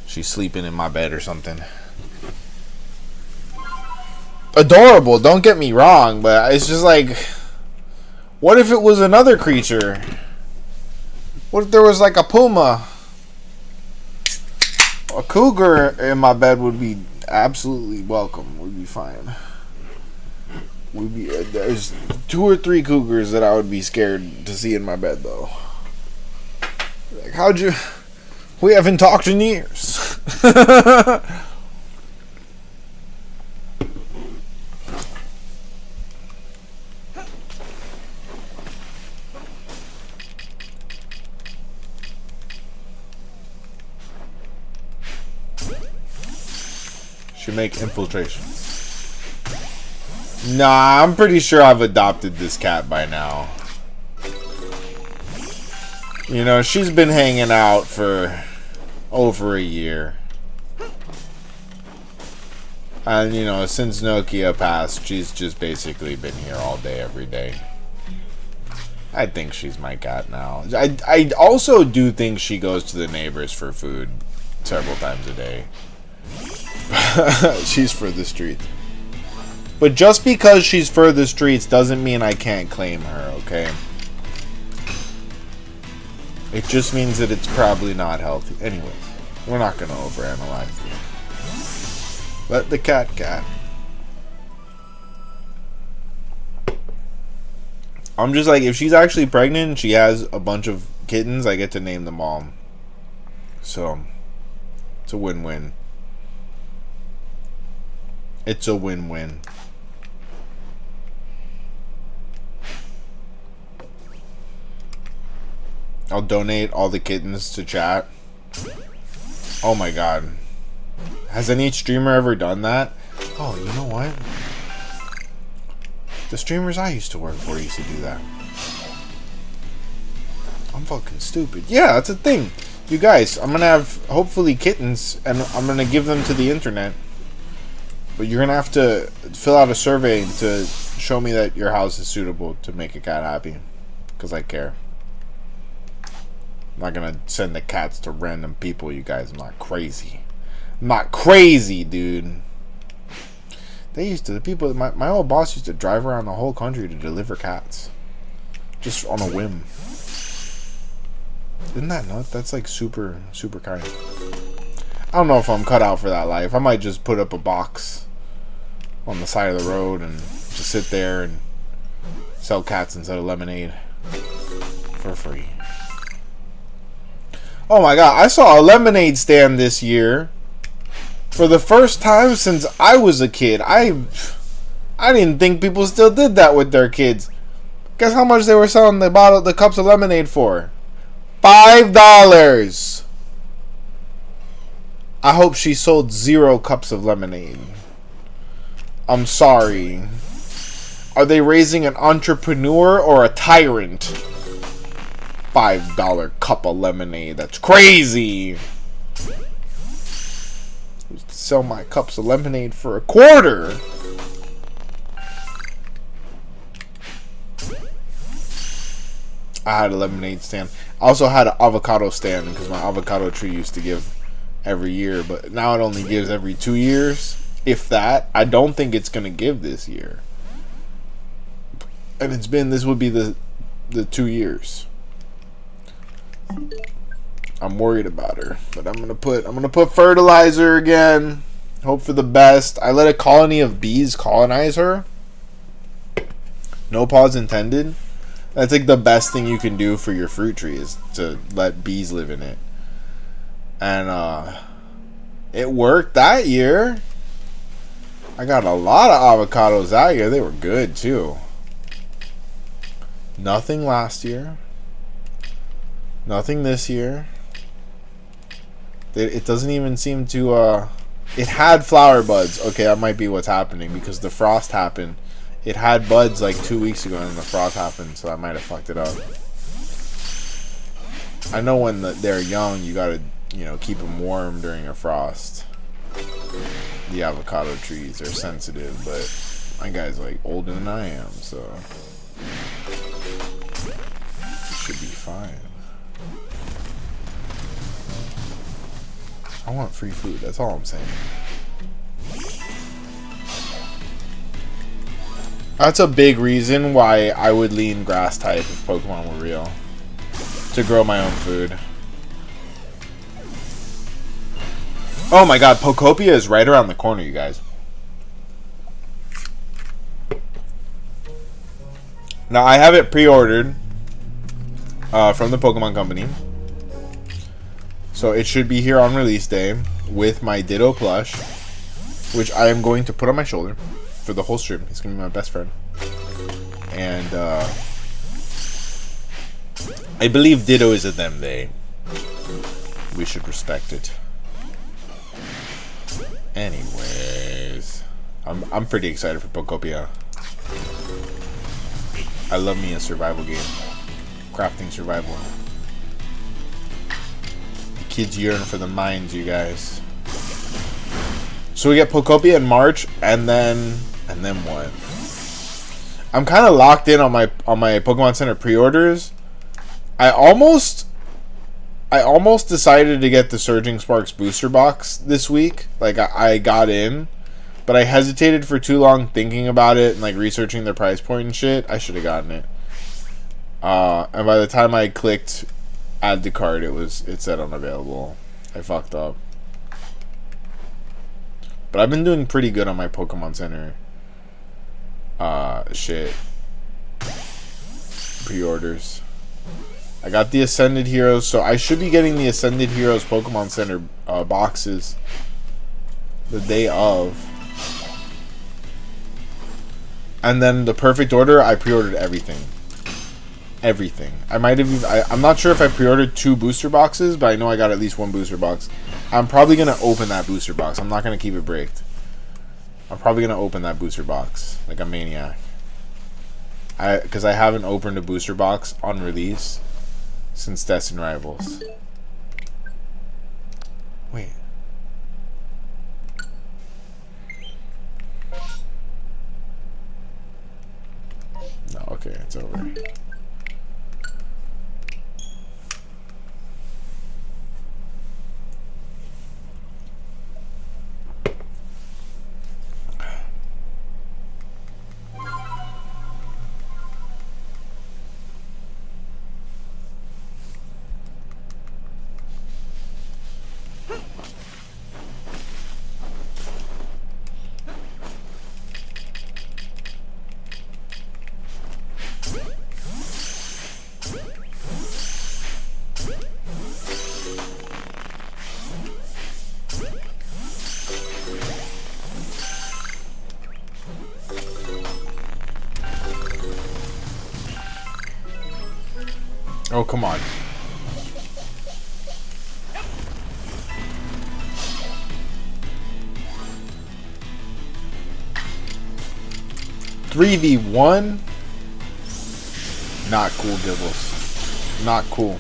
She's sleeping in my bed or something. Adorable, don't get me wrong, but it's just like, what if it was another creature? What if there was like a puma? A cougar in my bed would be absolutely welcome. Would be fine. There's 2 or 3 cougars that I would be scared to see in my bed, though. Like, how'd you... We haven't talked in years. Should make infiltration. Nah, I'm pretty sure I've adopted this cat by now. You know, she's been hanging out for over a year. And, you know, since Nokia passed, she's just basically been here all day, every day. I think she's my cat now. I also do think she goes to the neighbors for food several times a day. She's for the streets. But just because she's for the streets doesn't mean I can't claim her, okay? It just means that it's probably not healthy. Anyway, we're not going to overanalyze it. Let the cat. I'm just like, if she's actually pregnant and she has a bunch of kittens, I get to name them all. So, it's a win-win. It's a win-win. I'll donate all the kittens to chat. Oh my god. Has any streamer ever done that? Oh, you know what? The streamers I used to work for used to do that. I'm fucking stupid. Yeah, that's a thing. You guys, I'm gonna have, hopefully, kittens, and I'm gonna give them to the internet. But you're gonna have to fill out a survey to show me that your house is suitable to make a cat happy. Because I care. I'm not gonna send the cats to random people, you guys. I'm not crazy. I'm not crazy, dude. They used to, the people, my old boss used to drive around the whole country to deliver cats. Just on a whim. Isn't that nuts? That's like super, super kind. I don't know if I'm cut out for that life. I might just put up a box on the side of the road and just sit there and sell cats instead of lemonade for free. Oh my god, I saw a lemonade stand this year for the first time since I was a kid. I didn't think people still did that with their kids. Guess how much they were selling the cups of lemonade for? $5. I hope she sold 0 cups of lemonade. I'm sorry. Are they raising an entrepreneur or a tyrant? $5 cup of lemonade. That's crazy. Sell my cups of lemonade for $0.25. I had a lemonade stand. I also had an avocado stand because my avocado tree used to give every year, but now it only gives every 2 years, if that. I don't think it's gonna give this year, and this would be the 2 years. I'm worried about her, but I'm gonna put fertilizer again. Hope for the best. I let a colony of bees colonize her. No pause intended. That's like the best thing you can do for your fruit tree, is to let bees live in it. And it worked that year. I got a lot of avocados that year. They were good too. Nothing last year. Nothing this year. It doesn't even seem to it had flower buds. Okay, that might be what's happening because the frost happened. It had buds like 2 weeks ago and the frost happened, so that might have fucked it up. I know when they're young, you gotta, keep them warm during a frost. The avocado trees are sensitive, but my guy's like older than I am, so it should be fine. I want free food, that's all I'm saying. That's a big reason why I would lean grass type if Pokemon were real. To grow my own food. Oh my god, Pokopia is right around the corner, you guys. Now, I have it pre-ordered from the Pokemon Company. So it should be here on release day with my Ditto plush, which I am going to put on my shoulder for the whole stream. He's going to be my best friend. And I believe Ditto is a them, they. We should respect it. Anyways, I'm pretty excited for Pokopia. I love me a survival game. Crafting survival. The kids yearn for the mines, you guys. So we get Pokopia in March, and then what? I'm kind of locked in on my Pokemon Center pre-orders. I almost decided to get the Surging Sparks booster box this week. Like I got in, but I hesitated for too long thinking about it and like researching the price point and shit. I should have gotten it. And by the time I clicked add to cart, it said unavailable. I fucked up. But I've been doing pretty good on my Pokemon Center shit pre-orders. I got the Ascended Heroes, so I should be getting the Ascended Heroes Pokemon Center boxes the day of. And then the Perfect Order, I pre-ordered everything. Everything. I might have. I'm not sure if I pre-ordered 2 booster boxes, but I know I got at least 1 booster box. I'm probably gonna open that booster box. I'm not gonna keep it bricked. I'm probably gonna open that booster box like a maniac. Because I haven't opened a booster box on release since Destined Rivals. Wait. Okay, it's over. Oh, come on. $3v1? Not cool, Gibbles. Not cool.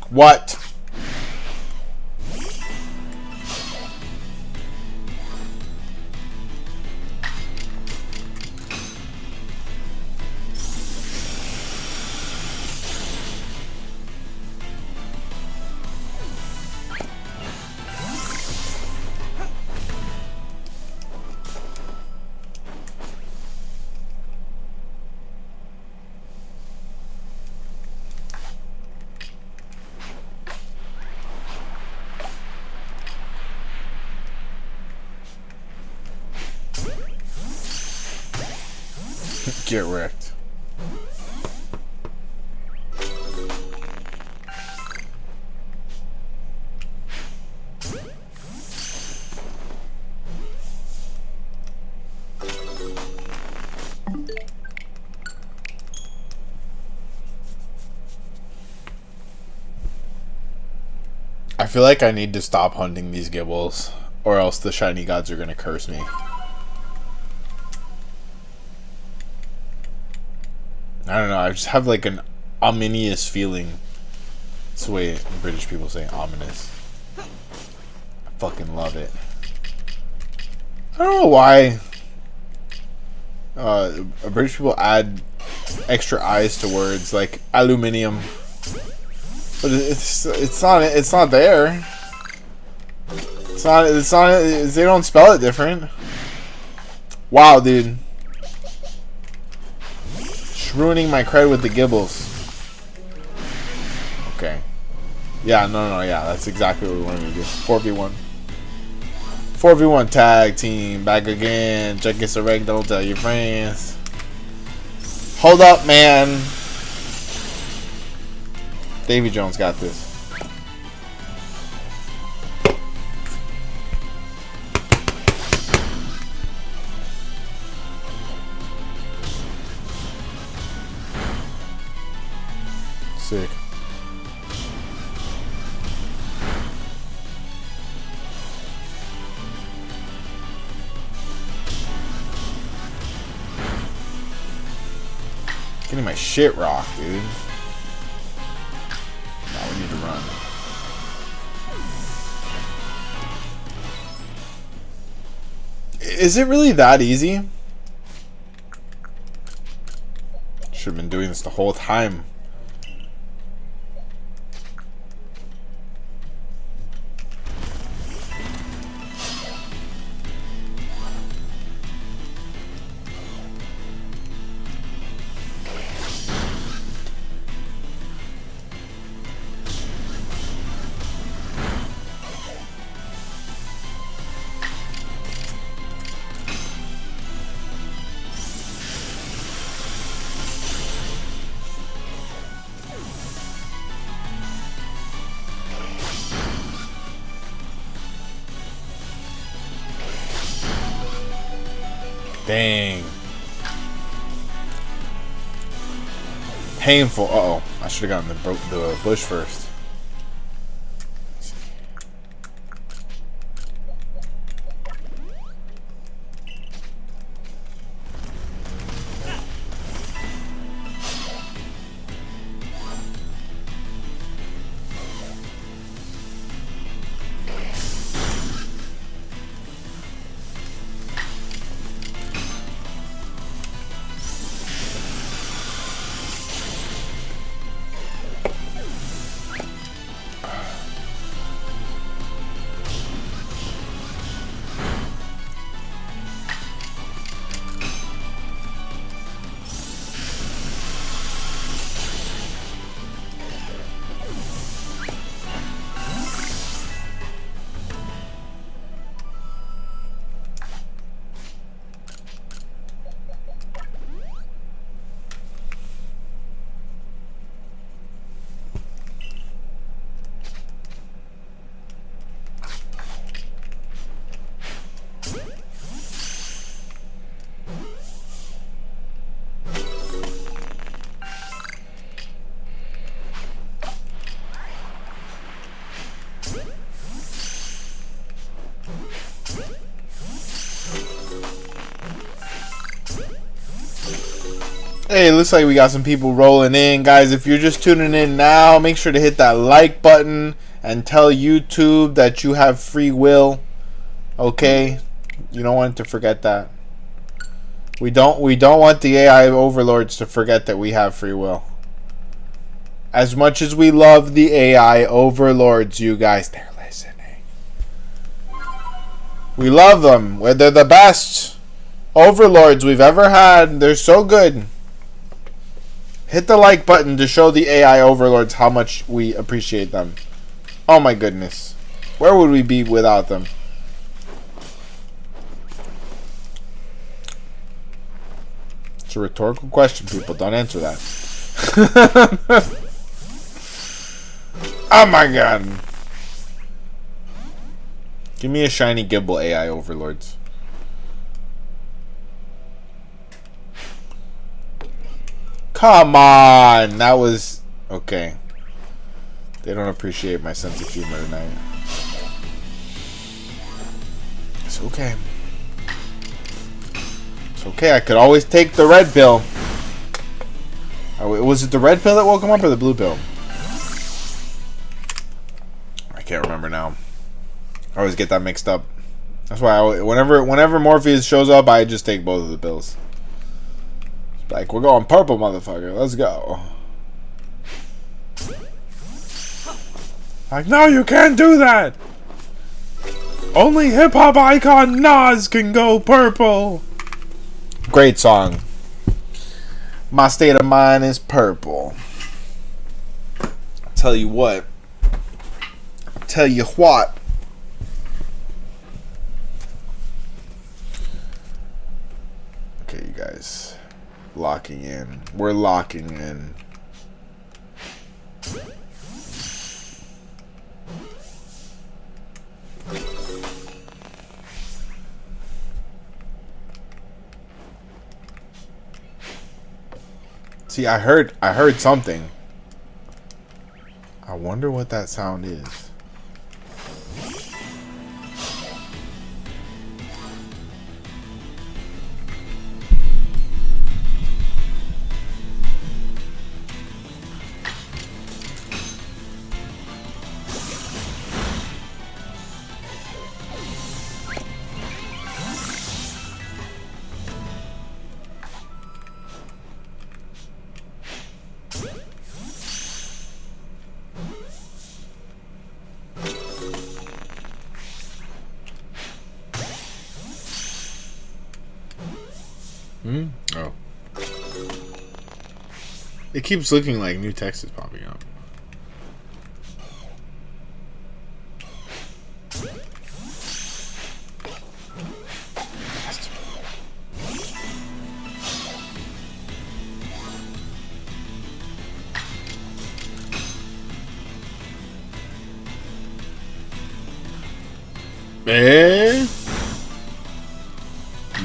What? Get wrecked. I feel like I need to stop hunting these Gibbles, or else the shiny gods are gonna curse me. I don't know, I just have like an ominous feeling. That's the way British people say ominous. I fucking love it. I don't know why British people add extra I's to words like aluminium. But it's not there. It's not, they don't spell it different. Wow, dude. Just ruining my credit with the Gibbles. Okay. Yeah, no, yeah, that's exactly what we wanted to do. 4v1. 4v1 tag team. Back again. Check it direct, don't tell your friends. Hold up, man. Davy Jones got this. Sick. Getting my shit rocked, dude. Now we need to run. Is it really that easy? Should have been doing this the whole time. Dang. Painful. Uh-oh. I should have gotten the bush first. Hey, it looks like we got some people rolling in. Guys, if you're just tuning in now, make sure to hit that like button and tell YouTube that you have free will. Okay? You don't want to forget that. We don't want the AI overlords to forget that we have free will. As much as we love the AI overlords, you guys, they're listening. We love them. They're the best overlords we've ever had. They're so good. Hit the like button to show the AI overlords how much we appreciate them. Oh my goodness. Where would we be without them? It's a rhetorical question, people. Don't answer that. Oh my god. Give me a shiny GIBBLE AI overlords. Come on! That was... okay. They don't appreciate my sense of humor tonight. It's okay. It's okay. I could always take the red pill. Oh, was it the red pill that woke him up or the blue pill? I can't remember now. I always get that mixed up. That's why whenever Morpheus shows up, I just take both of the pills. Like, we're going purple, motherfucker. Let's go. Like, no, you can't do that. Only hip-hop icon Nas can go purple. Great song. My state of mind is purple. I'll tell you what. I'll tell you what. Okay, you guys. Locking in. We're locking in. See, I heard something. I wonder what that sound is. Oh. It keeps looking like new text is popping up.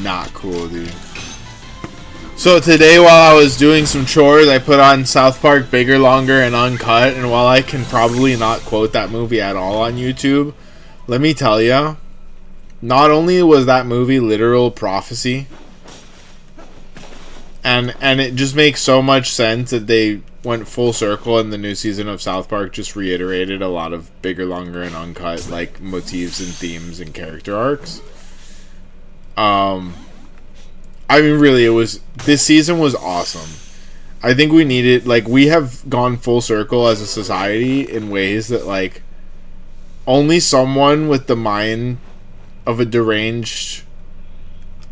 not cool, dude. So today while I was doing some chores, I put on South Park Bigger, Longer, and Uncut, and while I can probably not quote that movie at all on YouTube, let me tell ya, not only was that movie literal prophecy, and it just makes so much sense that they went full circle in the new season of South Park, just reiterated a lot of Bigger, Longer, and Uncut, like, motifs and themes and character arcs. I mean, really, this season was awesome. I think we needed, like, we have gone full circle as a society in ways that, like, only someone with the mind of a deranged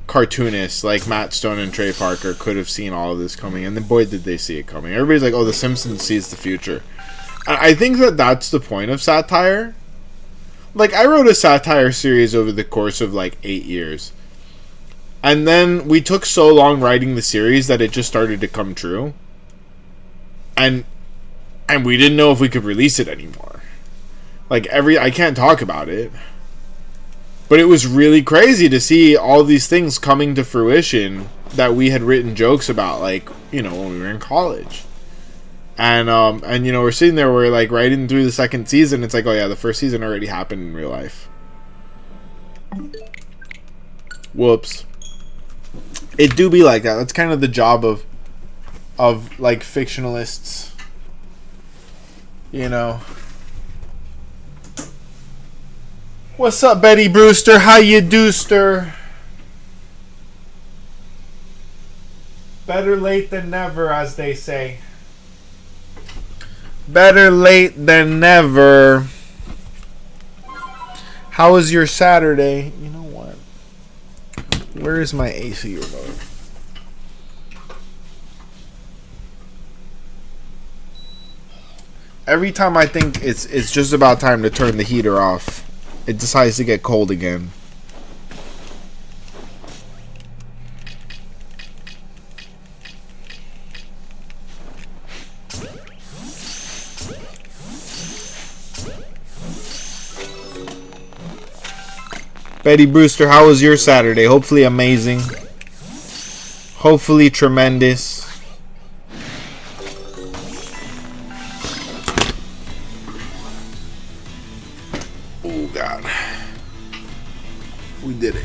cartoonist like Matt Stone and Trey Parker could have seen all of this coming, and then boy did they see it coming. Everybody's like, oh, The Simpsons sees the future. I think that that's the point of satire. Like, I wrote a satire series over the course of, like, 8 years. And then we took so long writing the series that it just started to come true. And we didn't know if we could release it anymore. Like, I can't talk about it. But it was really crazy to see all these things coming to fruition that we had written jokes about, like, you know, when we were in college. And you know, we're sitting there, we're like writing through the second season, it's like, oh yeah, the first season already happened in real life. Whoops. It do be like that. That's kind of the job of like fictionalists. You know. What's up, Betty Brewster? How you do, stir? Better late than never, as they say. Better late than never. How was your Saturday? You know what? Where is my AC remote? Every time I think it's just about time to turn the heater off, it decides to get cold again. Betty Brewster, how was your Saturday? Hopefully amazing. Hopefully tremendous. Oh God. We did it.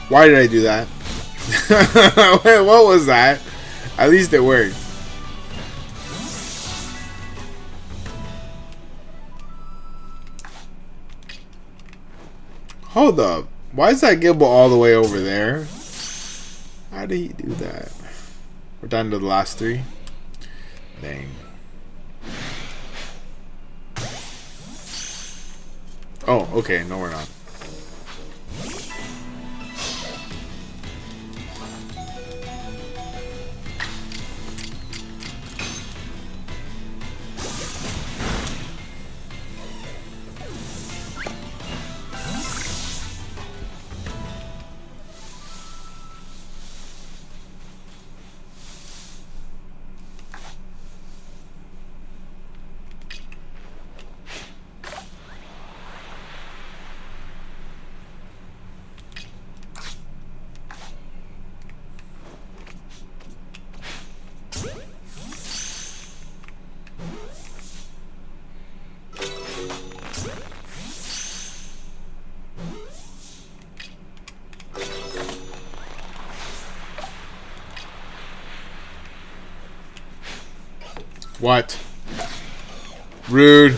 Why did I do that? Wait, what was that? At least it worked. Hold up. Why is that Gibble all the way over there? How did he do that? We're down to the last three. Dang. Oh, okay. No, we're not. What? Rude.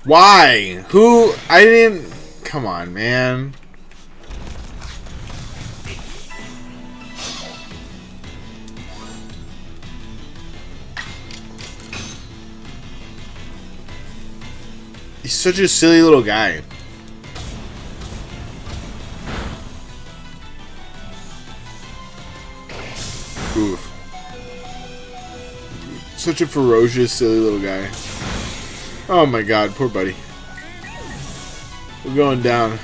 Why? Who? I didn't. Come on, man. He's such a silly little guy. Oof. Such a ferocious, silly little guy. Oh my god, poor buddy. We're going down.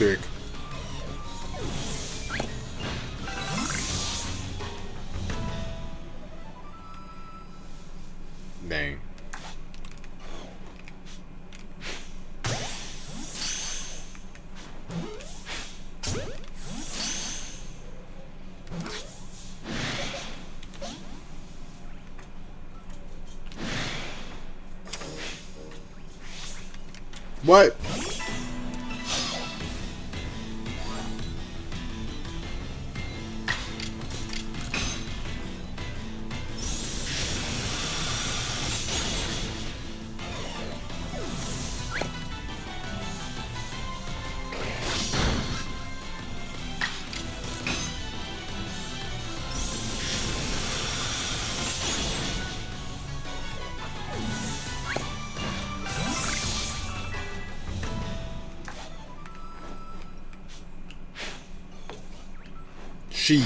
Sick. Dang. What? She.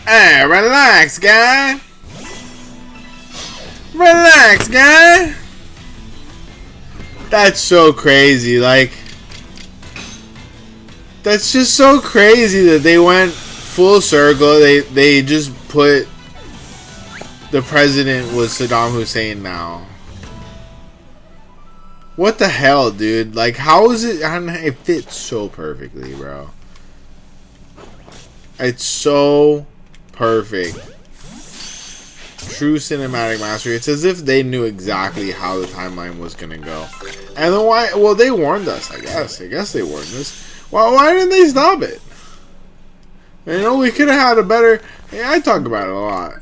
Hey, relax, guy. Relax, guy. That's so crazy. Like, that's just so crazy that they went full circle. They just put the president was Saddam Hussein now. What the hell, dude? Like, how is it? I don't know, it fits so perfectly, bro. It's so perfect. True cinematic mastery. It's as if they knew exactly how the timeline was gonna go. And then why? Well, they warned us. I guess they warned us. Well, why didn't they stop it? You know, we could have had a better... Yeah, I talk about it a lot.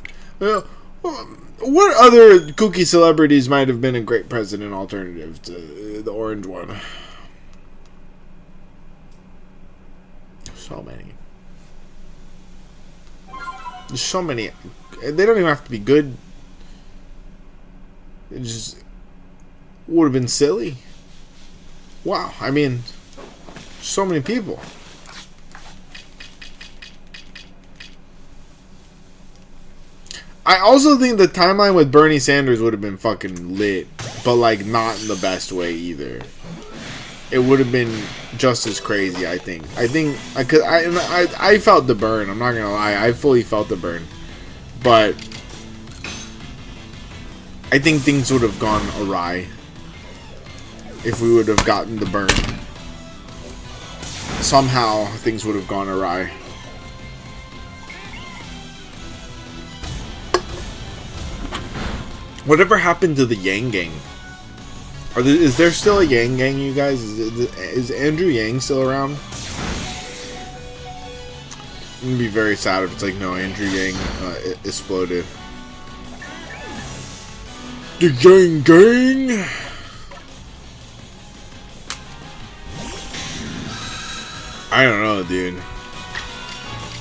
What other kooky celebrities might have been a great president alternative to the orange one? So many. There's so many. They don't even have to be good. It just would have been silly. Wow, I mean... So many people. I also think the timeline with Bernie Sanders would have been fucking lit, but like not in the best way either. It would have been just as crazy, I think. I felt the burn. I'm not gonna lie, I fully felt the burn, but I think things would have gone awry if we would have gotten the burn. Somehow things would have gone awry. Whatever happened to the Yang Gang? Is there still a Yang Gang, you guys? Is Andrew Yang still around? I'm gonna be very sad if it's like, no, Andrew Yang exploded. The Yang Gang! I don't know, dude.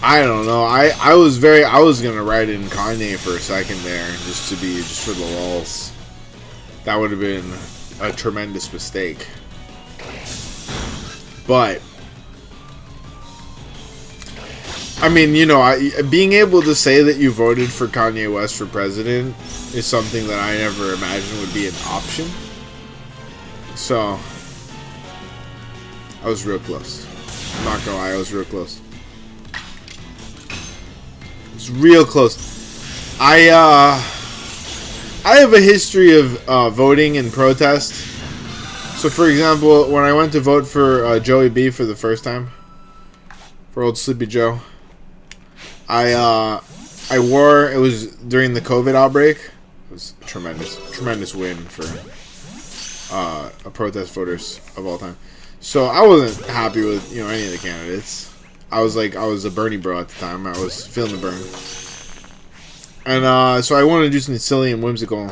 I don't know. I was gonna write in Kanye for a second there, just for the lulz. That would have been a tremendous mistake. But I mean, you know, being able to say that you voted for Kanye West for president is something that I never imagined would be an option. So, I was real close. I'm not gonna lie, I was real close. It's real close. I have a history of voting and protest. So, for example, when I went to vote for Joey B for the first time, for old Sleepy Joe, I wore, it was during the COVID outbreak. It was a tremendous win for protest voters of all time. So I wasn't happy with, you know, any of the candidates. I was a Bernie bro at the time. I was feeling the burn. And so I wanted to do something silly and whimsical.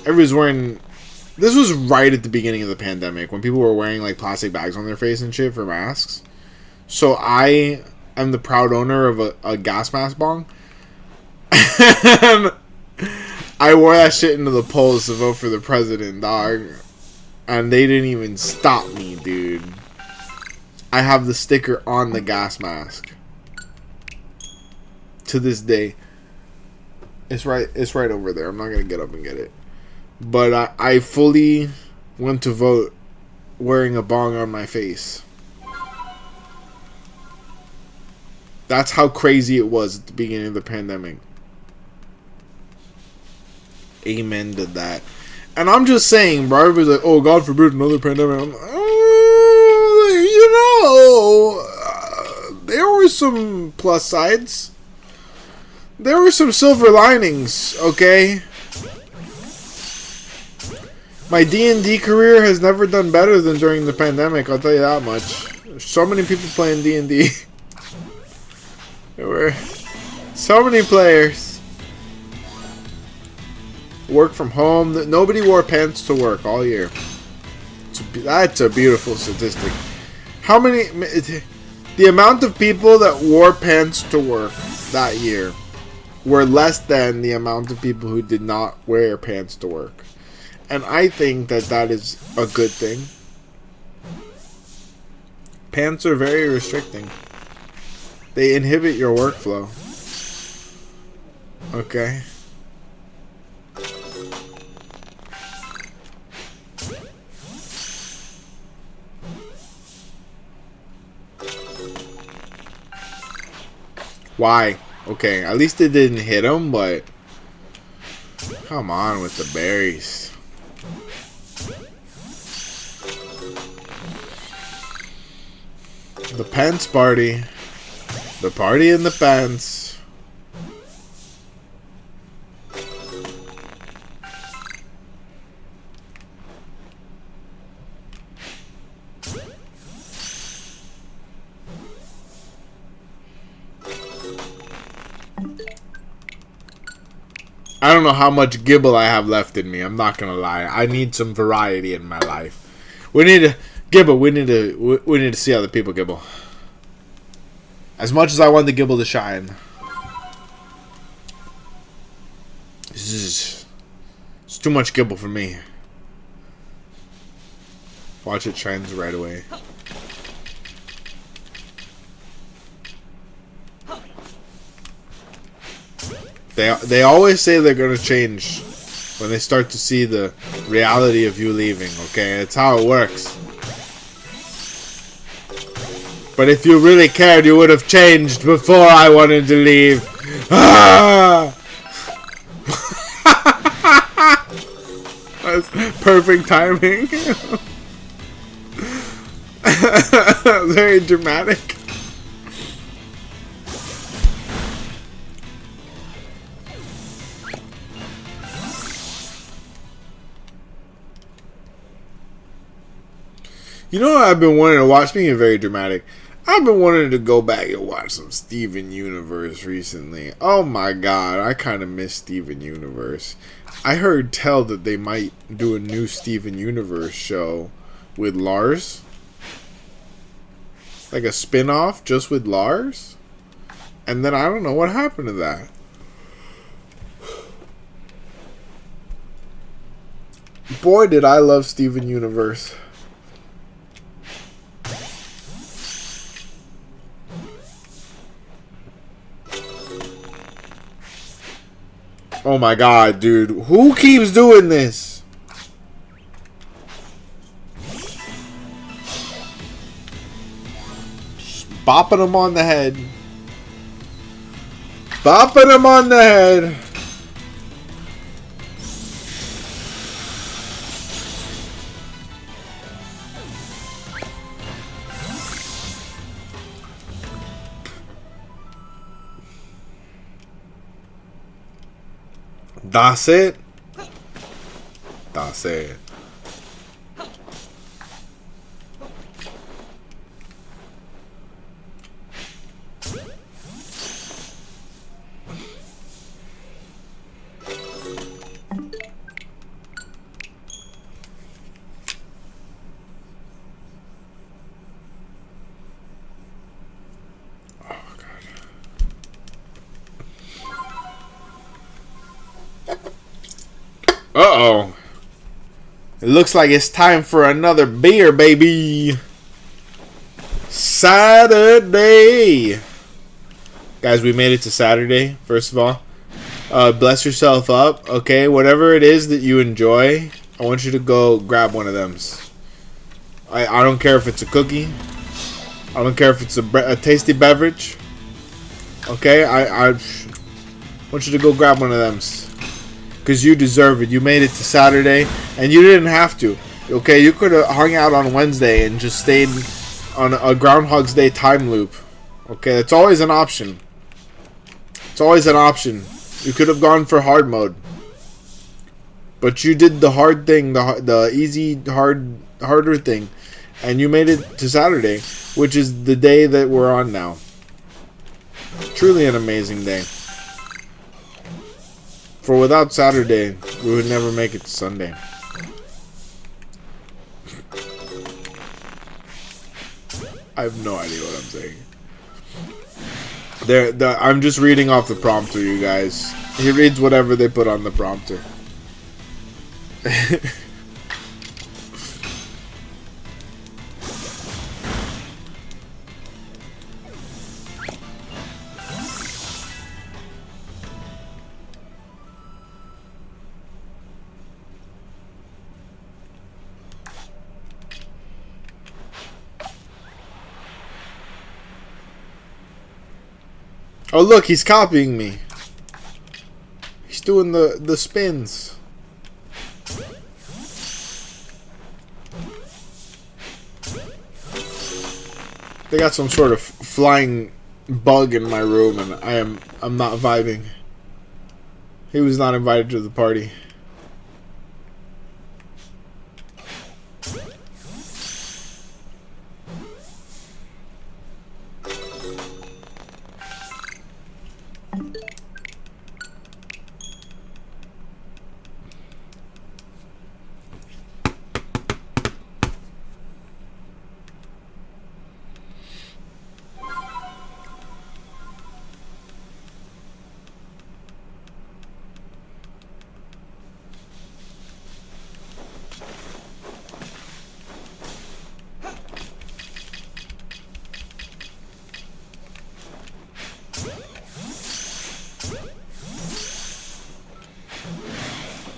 Everybody's wearing, this was right at the beginning of the pandemic when people were wearing like plastic bags on their face and shit for masks. So I am the proud owner of a gas mask bong. And I wore that shit into the polls to vote for the president, dog. And they didn't even stop me, dude. I have the sticker on the gas mask. To this day. It's right over there. I'm not gonna get up and get it. But I fully went to vote wearing a bong on my face. That's how crazy it was at the beginning of the pandemic. Amen to that. And I'm just saying, bro, everybody's like, oh, God forbid another pandemic. I'm like, you know, there were some plus sides. There were some silver linings, okay? My D&D career has never done better than during the pandemic, I'll tell you that much. There's so many people playing D&D. There were so many players. Work from home. Nobody wore pants to work all year. That's a beautiful statistic. How many... The amount of people that wore pants to work that year were less than the amount of people who did not wear pants to work. And I think that that is a good thing. Pants are very restricting. They inhibit your workflow. Okay. Why? Okay, at least it didn't hit him, but come on with the berries. The pants party. The party in the pants. I don't know how much GIBBLE I have left in me. I'm not gonna lie. I need some variety in my life. We need to GIBBLE. We need to see other people GIBBLE. As much as I want the GIBBLE to shine, it's too much GIBBLE for me. Watch it shines right away. They always say they're gonna change when they start to see the reality of you leaving, okay? It's how it works. But if you really cared, you would have changed before I wanted to leave. Ah! That's perfect timing. Very dramatic. You know what I've been wanting to watch? Being very dramatic, I've been wanting to go back and watch some Steven Universe recently. Oh my god, I kind of miss Steven Universe. I heard tell that they might do a new Steven Universe show with Lars. Like a spin-off just with Lars. And then I don't know what happened to that. Boy, did I love Steven Universe. Oh my god, dude. Who keeps doing this? Just bopping him on the head. Bopping him on the head. That's it. That's it. Uh-oh. It looks like it's time for another beer, baby. Saturday. Guys, we made it to Saturday, first of all. Bless yourself up, okay? Whatever it is that you enjoy, I want you to go grab one of them. I don't care if it's a cookie. I don't care if it's a tasty beverage. Okay? I want you to go grab one of them. Because you deserve it. You made it to Saturday, and you didn't have to. Okay, you could have hung out on Wednesday and just stayed on a Groundhog's Day time loop. Okay, that's always an option. It's always an option. You could have gone for hard mode, but you did the hard thing, the easy, harder thing, and you made it to Saturday, which is the day that we're on now. Truly an amazing day. For without Saturday, we would never make it to Sunday. I have no idea what I'm saying. I'm just reading off the prompter, you guys. He reads whatever they put on the prompter. Oh look, he's copying me. He's doing the spins. They got some sort of flying bug in my room, and I'm not vibing. He was not invited to the party.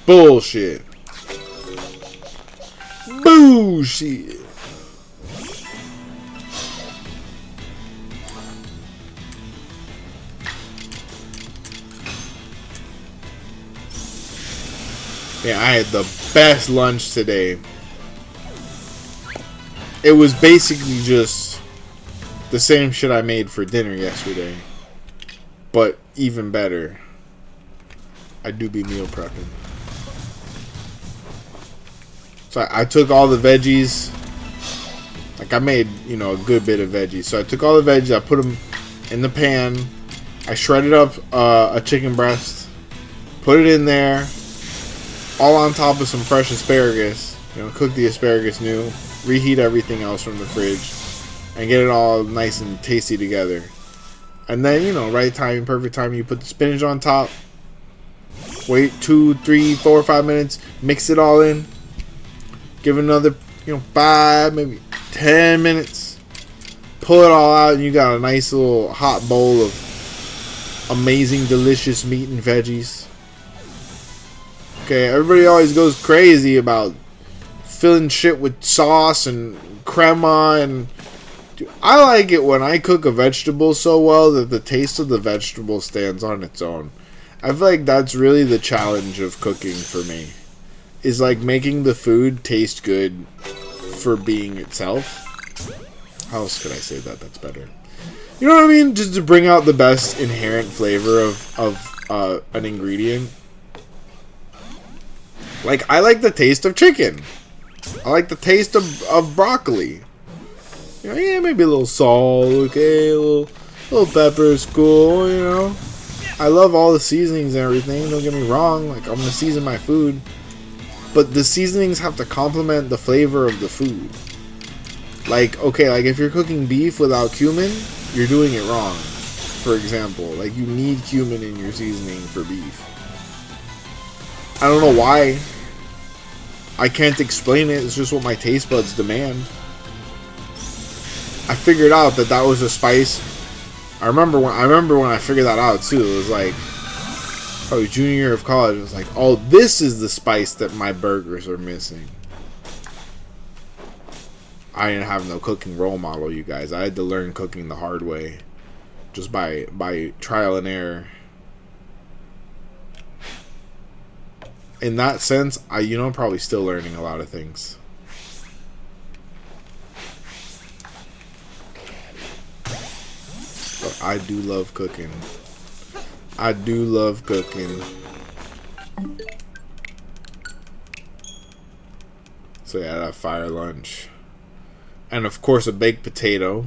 Bullshit. Bullshit. Yeah, I had the best lunch today. It was basically just the same shit I made for dinner yesterday, but even better. I do be meal prepping. So I took all the veggies. Like I made, you know, a good bit of veggies. So I took all the veggies, I put them in the pan. I shredded up a chicken breast, put it in there, all on top of some fresh asparagus. You know, cook the asparagus new, reheat everything else from the fridge, and get it all nice and tasty together. And then, you know, right time, perfect time, you put the spinach on top. Wait 2, 3, 4, 5 minutes. Mix it all in. Give it another, 5, maybe 10 minutes. Pull it all out, and you got a nice little hot bowl of amazing, delicious meat and veggies. Okay, everybody always goes crazy about filling shit with sauce and crema and... Dude, I like it when I cook a vegetable so well that the taste of the vegetable stands on its own. I feel like that's really the challenge of cooking for me. Is like making the food taste good for being itself. How else could I say that? That's better. You know what I mean? Just to bring out the best inherent flavor of an ingredient. Like, I like the taste of chicken. I like the taste of broccoli. You know, yeah, maybe a little salt, okay, a little pepper is cool, you know. I love all the seasonings and everything, don't get me wrong. Like, I'm gonna season my food. But the seasonings have to complement the flavor of the food. Like, okay, like if you're cooking beef without cumin, you're doing it wrong. For example, like you need cumin in your seasoning for beef. I don't know why. I can't explain it. It's just what my taste buds demand. I figured out that that was a spice. I remember when I figured that out too. It was like probably junior year of college. It was like, oh, this is the spice that my burgers are missing. I didn't have no cooking role model, you guys. I had to learn cooking the hard way, just by trial and error. In that sense, I'm probably still learning a lot of things. But I do love cooking. I do love cooking. So yeah, that fire lunch. And of course a baked potato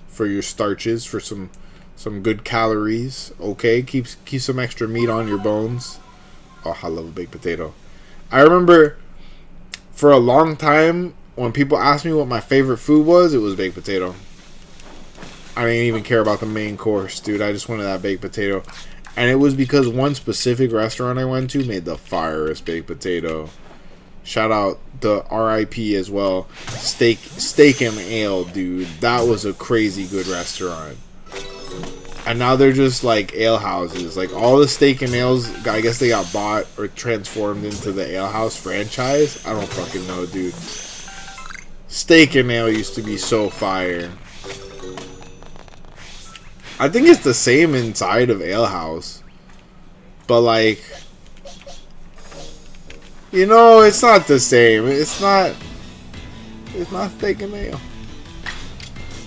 for your starches, for some good calories. Okay, keep some extra meat on your bones. Oh, I love a baked potato. I remember for a long time when people asked me what my favorite food was, it was baked potato. I didn't even care about the main course, dude. I just wanted that baked potato. And it was because one specific restaurant I went to made the firest baked potato. Shout out the RIP as well. Steak and Ale, dude. That was a crazy good restaurant. And now they're just like ale houses. Like all the steak and ales, I guess they got bought or transformed into the ale house franchise. I don't fucking know, dude. Steak and Ale used to be so fire. I think it's the same inside of Ale House. But like, it's not the same. It's not steak and ale.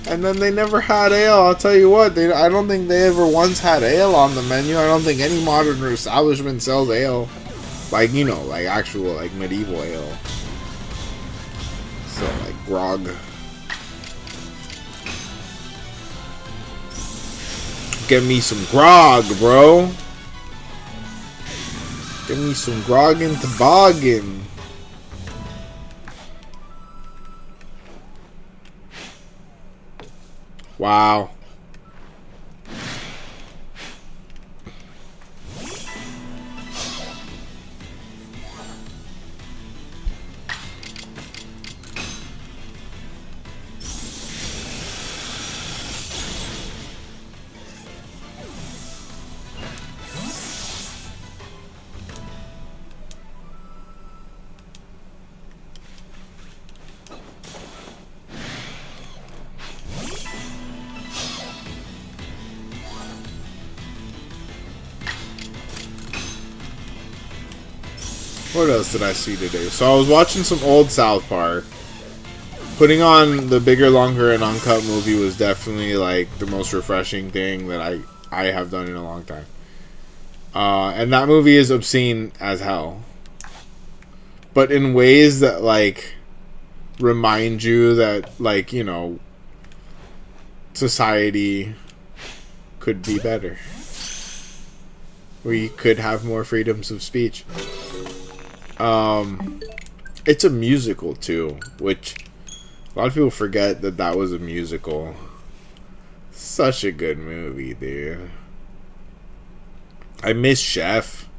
And then they never had ale. I'll tell you what, I don't think they ever once had ale on the menu. I don't think any modern establishment sells ale. Like, like actual, like medieval ale. So, like grog. Get me some grog, bro. Get me some grog and toboggan. Wow. What else did I see today? So I was watching some old South Park. Putting on the bigger, longer, and uncut movie was definitely like the most refreshing thing that I have done in a long time. And that movie is obscene as hell. But in ways that like remind you that like, society could be better. We could have more freedoms of speech. It's a musical too, which a lot of people forget that was a musical. Such a good movie, dude. I miss Chef.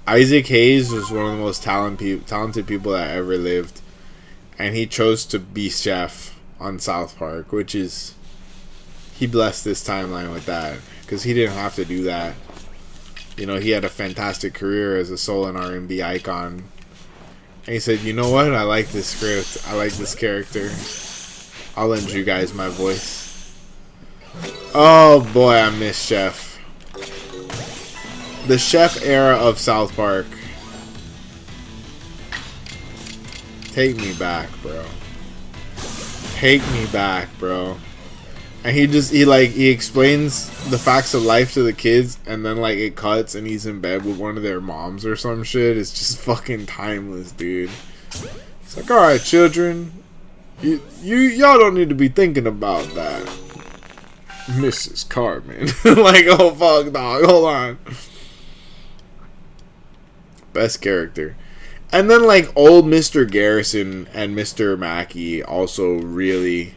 Isaac Hayes was one of the most talented people that ever lived, and he chose to be Chef on South Park, which is, he blessed this timeline with that, because he didn't have to do that. you know, he had a fantastic career as a soul and R&B icon. And he said, you know what? I like this script. I like this character. I'll lend you guys my voice. Oh boy, I miss Chef. The Chef era of South Park. Take me back, bro. Take me back, bro. And he explains the facts of life to the kids, and then like it cuts and he's in bed with one of their moms or some shit. It's just fucking timeless, dude. It's like, alright, children, y'all don't need to be thinking about that. Mrs. Cartman. Like, oh fuck, dog, hold on. Best character. And then like old Mr. Garrison and Mr. Mackey also really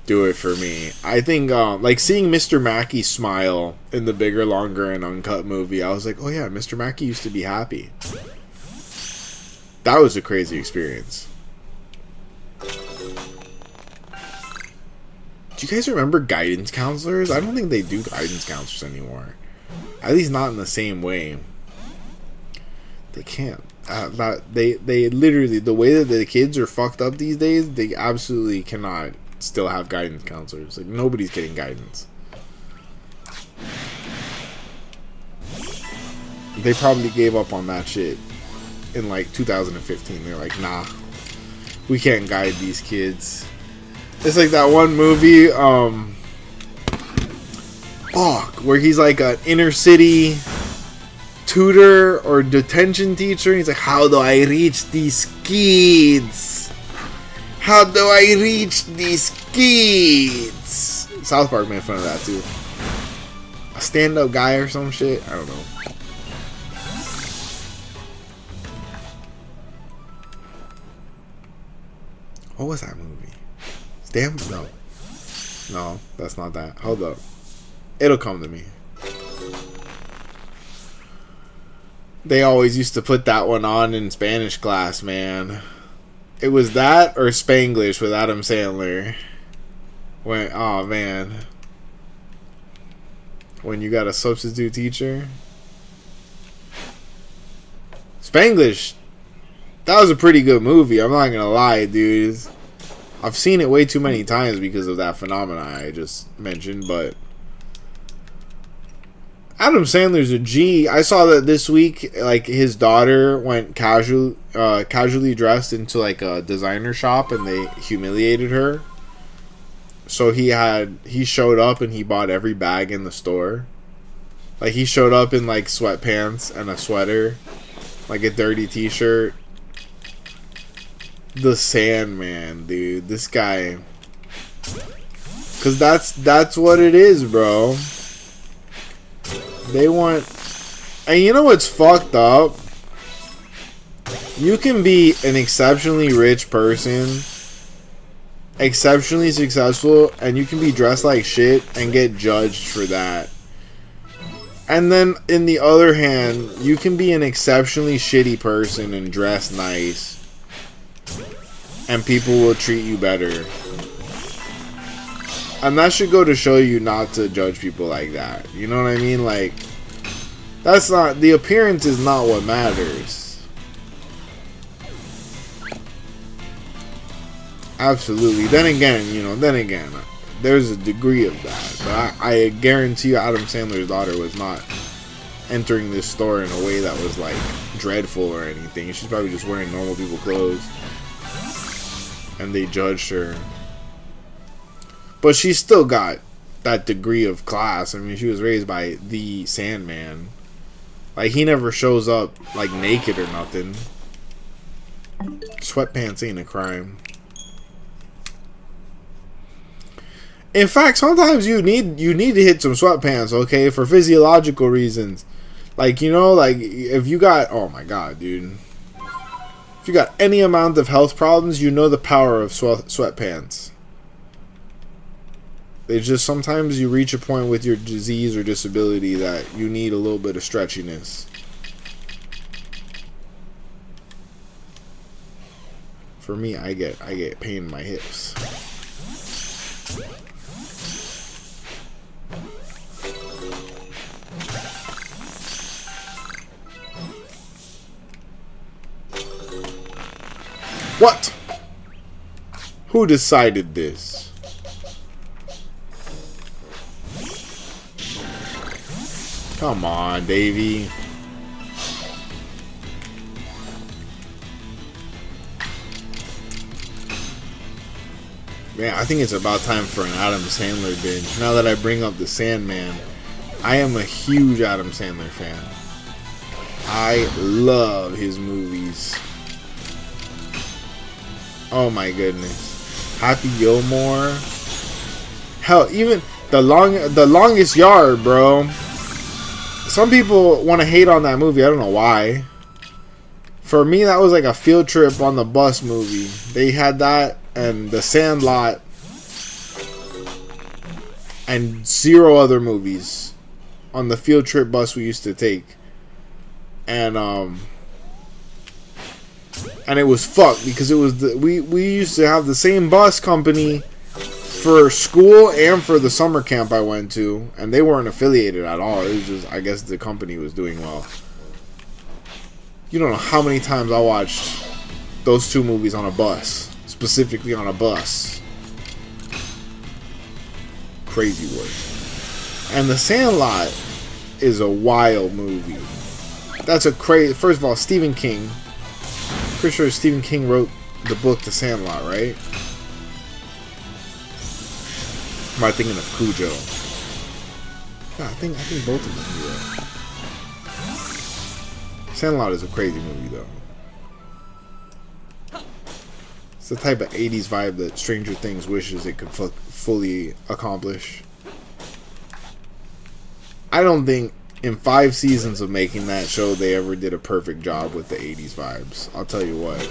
do it for me. I think like seeing Mr. Mackey smile in the Bigger, Longer, and Uncut movie, I was like, oh yeah, Mr. Mackey used to be happy. That was a crazy experience. Do you guys remember guidance counselors? I don't think they do guidance counselors anymore. At least not in the same way. They can't. They literally, the way that the kids are fucked up these days, they absolutely cannot still have guidance counselors. Like, nobody's getting guidance. They probably gave up on that shit in like 2015. They're like, nah, we can't guide these kids. It's like that one movie, where he's like an inner city tutor or detention teacher. He's like, how do I reach these kids? How do I reach these kids? South Park made fun of that too. A stand-up guy or some shit. I don't know. What was that movie? No, that's not that. Hold up. It'll come to me. They always used to put that one on in Spanish class, man. It was that or Spanglish with Adam Sandler. Oh man. When you got a substitute teacher. Spanglish. That was a pretty good movie. I'm not gonna lie, dude. I've seen it way too many times because of that phenomenon I just mentioned, but Adam Sandler's a G. I saw that this week, like, his daughter went casually dressed into like a designer shop and they humiliated her. So he showed up and he bought every bag in the store. Like, he showed up in like sweatpants and a sweater, like a dirty t-shirt. The Sandman, dude. This guy. Cause that's what it is, bro. They want, and you know what's fucked up? You can be an exceptionally rich person, exceptionally successful, and you can be dressed like shit and get judged for that. And then, in the other hand, you can be an exceptionally shitty person and dress nice, and people will treat you better. And that should go to show you not to judge people like that. You know what I mean? Like, that's not, the appearance is not what matters. Absolutely. Then again, there's a degree of that. But I guarantee you Adam Sandler's daughter was not entering this store in a way that was like dreadful or anything. She's probably just wearing normal people clothes. And they judged her. But she still got that degree of class. I mean, she was raised by the Sandman. Like, he never shows up like naked or nothing. Sweatpants ain't a crime. In fact, sometimes you need to hit some sweatpants, okay, for physiological reasons. Like, you know, like if you got, oh my god, dude. If you got any amount of health problems, you know the power of sweatpants. It's just sometimes you reach a point with your disease or disability that you need a little bit of stretchiness. For me, I get pain in my hips. What? Who decided this? Come on, Davey. Man, I think it's about time for an Adam Sandler binge. Now that I bring up the Sandman, I am a huge Adam Sandler fan. I love his movies. Oh my goodness. Happy Gilmore. Hell, even the Longest Yard, bro. Some people want to hate on that movie. I don't know why. For me, that was like a field trip on the bus movie. They had that and The Sandlot and 0 other movies on the field trip bus we used to take. And it was fucked because it was we used to have the same bus company for school and for the summer camp I went to, and they weren't affiliated at all. It was just, I guess the company was doing well. You don't know how many times I watched those 2 movies on a bus, specifically on a bus. Crazy work. And The Sandlot is a wild movie. That's a crazy. First of all, Stephen King. Pretty sure Stephen King wrote the book The Sandlot, right? Am I thinking of Cujo? Yeah, I think both of them do. Sandlot is a crazy movie, though. It's the type of 80s vibe that Stranger Things wishes it could fully accomplish. I don't think in 5 seasons of making that show they ever did a perfect job with the 80s vibes. I'll tell you what.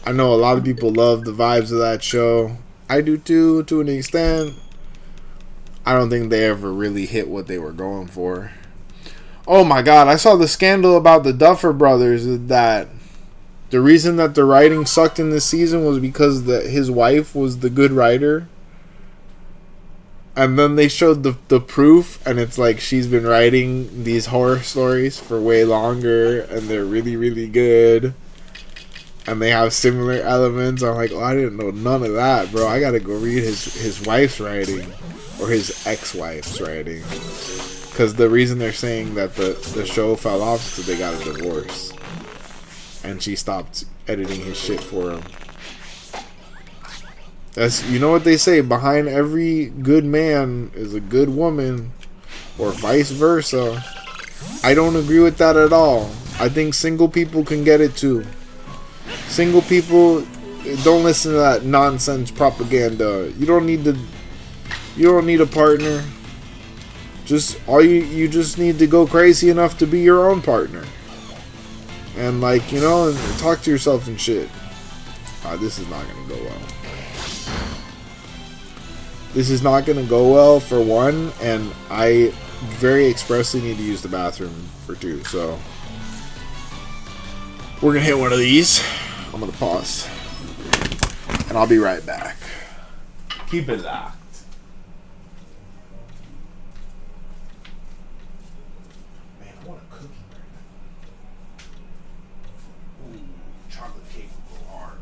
I know a lot of people love the vibes of that show. I do too, to an extent. I don't think they ever really hit what they were going for. Oh my god, I saw the scandal about the Duffer Brothers, that the reason that the writing sucked in this season was because his wife was the good writer. And then they showed the proof, and it's like she's been writing these horror stories for way longer, and they're really, really good. And they have similar elements. I'm like, oh, I didn't know none of that, bro. I gotta go read his wife's writing, or his ex-wife's writing. Because the reason they're saying that the show fell off is because they got a divorce. And she stopped editing his shit for him. That's, you know what they say, behind every good man is a good woman, or vice versa. I don't agree with that at all. I think single people can get it too. Single people, don't listen to that nonsense propaganda. You don't need a partner. You just need to go crazy enough to be your own partner. And like, and talk to yourself and shit. This is not gonna go well. This is not gonna go well for one, and I very expressly need to use the bathroom for 2, so we're gonna hit one of these. I'm gonna pause, and I'll be right back. Keep it locked. Man, I want a cookie right now. Ooh, chocolate cake will go hard.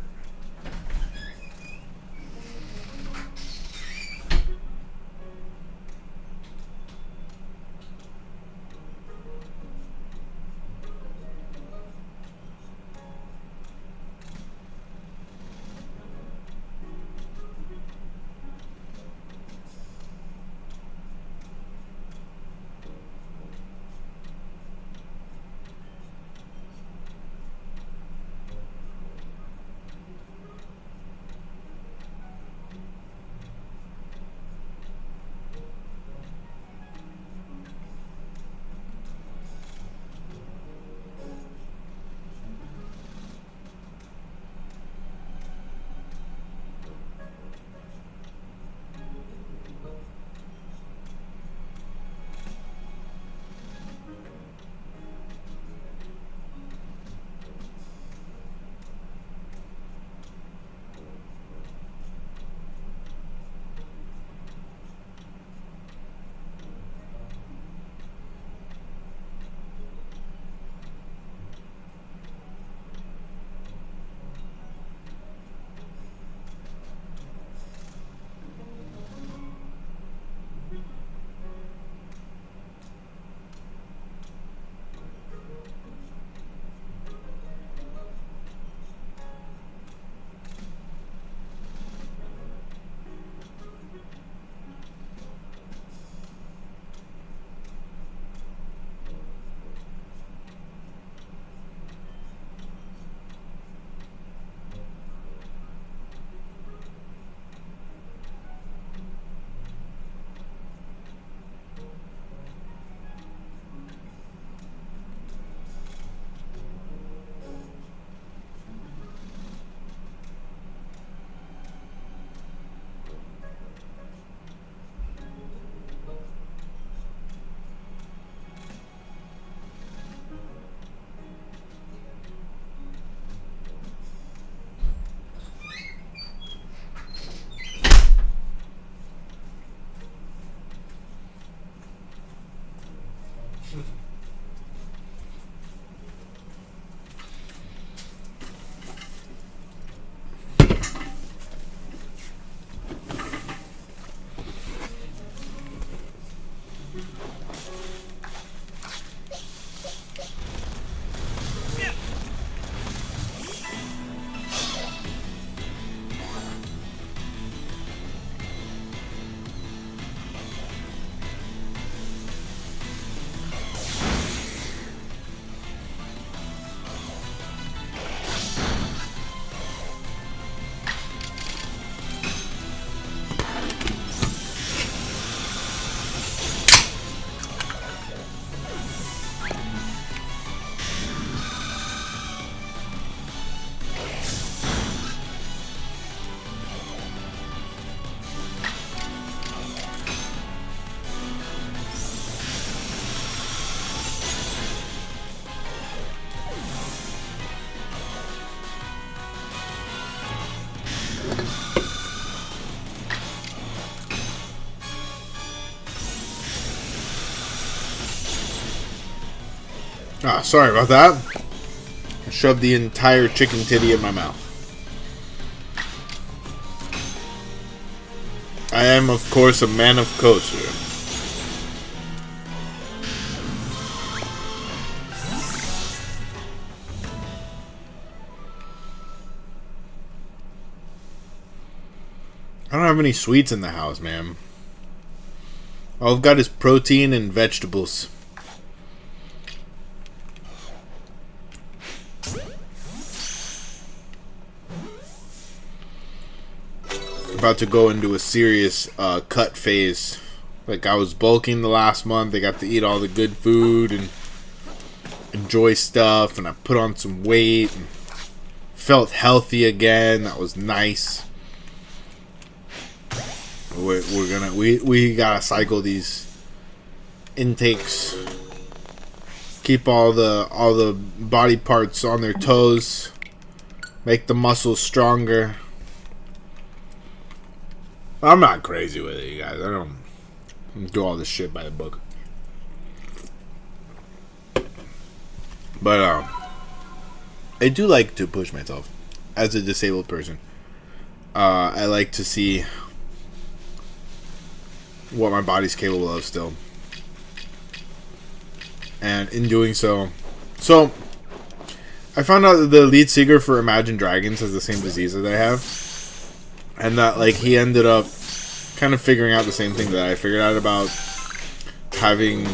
Ah, sorry about that. I shoved the entire chicken titty in my mouth. I am, of course, a man of culture. I don't have any sweets in the house, man. All I've got is protein and vegetables. About to go into a serious cut phase. Like, I was bulking the last month. I got to eat all the good food and enjoy stuff, and I put on some weight and felt healthy again. That was nice. We gotta cycle these intakes. Keep all the body parts on their toes. Make the muscles stronger. I'm not crazy with it, you guys. I don't do all this shit by the book. But I do like to push myself as a disabled person. I like to see what my body's capable of still. And in doing so, I found out that the lead singer for Imagine Dragons has the same disease that I have. And that, like, he ended up kind of figuring out the same thing that I figured out about having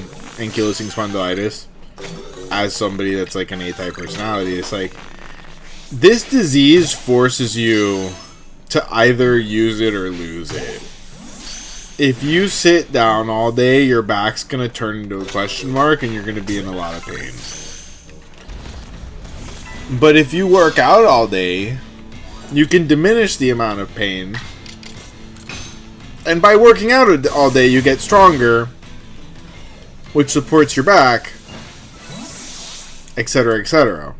ankylosing spondylitis as somebody that's, like, an A-type personality. It's like, this disease forces you to either use it or lose it. If you sit down all day, your back's going to turn into a question mark and you're going to be in a lot of pain. But if you work out all day, you can diminish the amount of pain. And by working out all day, you get stronger, which supports your back, etc., etc.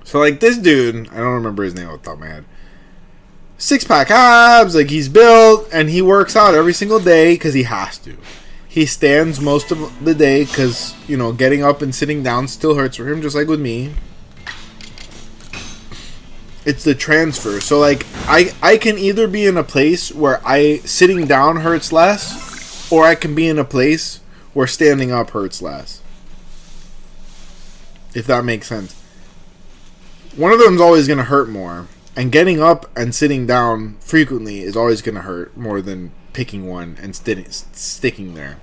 So, like, this dude, I don't remember his name off the top of my head. 6-pack abs, like, he's built, and he works out every single day because he has to. He stands most of the day because, you know, getting up and sitting down still hurts for him, just like with me. It's the transfer. So, like, I can either be in a place where sitting down hurts less, or I can be in a place where standing up hurts less. If that makes sense. One of them is always going to hurt more. And getting up and sitting down frequently is always going to hurt more than picking one and sticking there.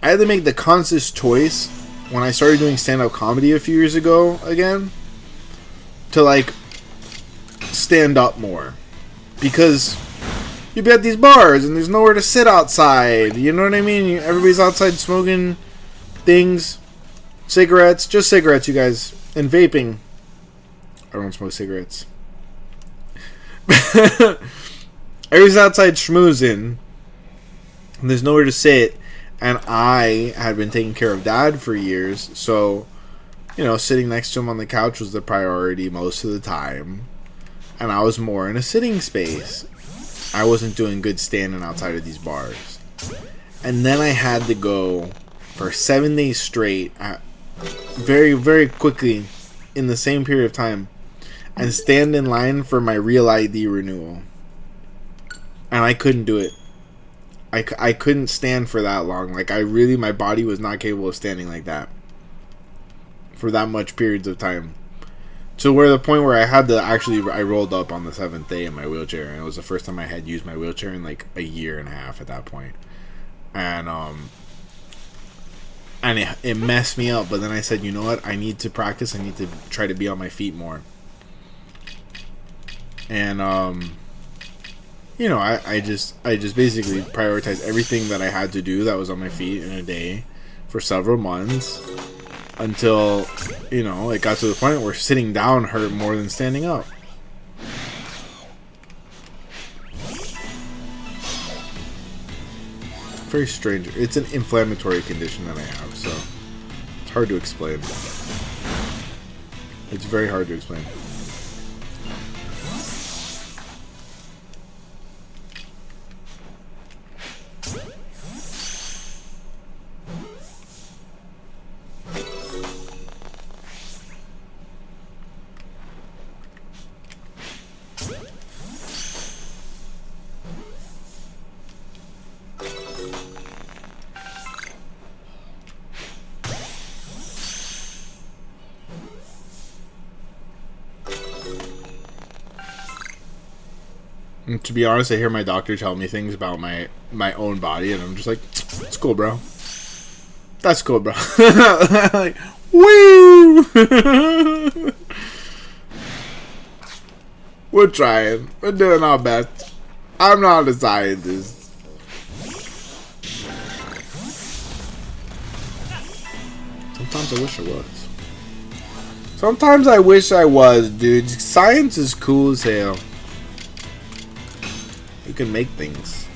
I had to make the conscious choice when I started doing stand-up comedy a few years ago again to, like, stand up more, because you've got these bars and there's nowhere to sit outside, you know what I mean? Everybody's outside smoking things, cigarettes, just cigarettes, you guys, and vaping. I don't smoke cigarettes. Everybody's outside schmoozing and there's nowhere to sit, and I had been taking care of Dad for years, so, you know, sitting next to him on the couch was the priority most of the time. And I was more in a sitting space. I wasn't doing good standing outside of these bars. And then I had to go for 7 days straight, very, very quickly, in the same period of time, and stand in line for my real ID renewal. And I couldn't do it. I couldn't stand for that long. Like, my body was not capable of standing like that for that much periods of time. To where the point where I had to I rolled up on the 7th day in my wheelchair, and it was the first time I had used my wheelchair in like a year and a half at that point. And it messed me up. But then I said, you know what? I need to practice. I need to try to be on my feet more. And you know, I just basically prioritized everything that I had to do that was on my feet in a day for several months, until, you know, it got to the point where sitting down hurt more than standing up. Very strange. It's an inflammatory condition that I have, so it's hard to explain. It's very hard to explain. And to be honest, I hear my doctor tell me things about my own body, and I'm just like, it's cool, bro. That's cool, bro. Like, woo! We're trying. We're doing our best. I'm not a scientist. Sometimes I wish I was. Sometimes I wish I was, dude. Science is cool as hell. You can make things.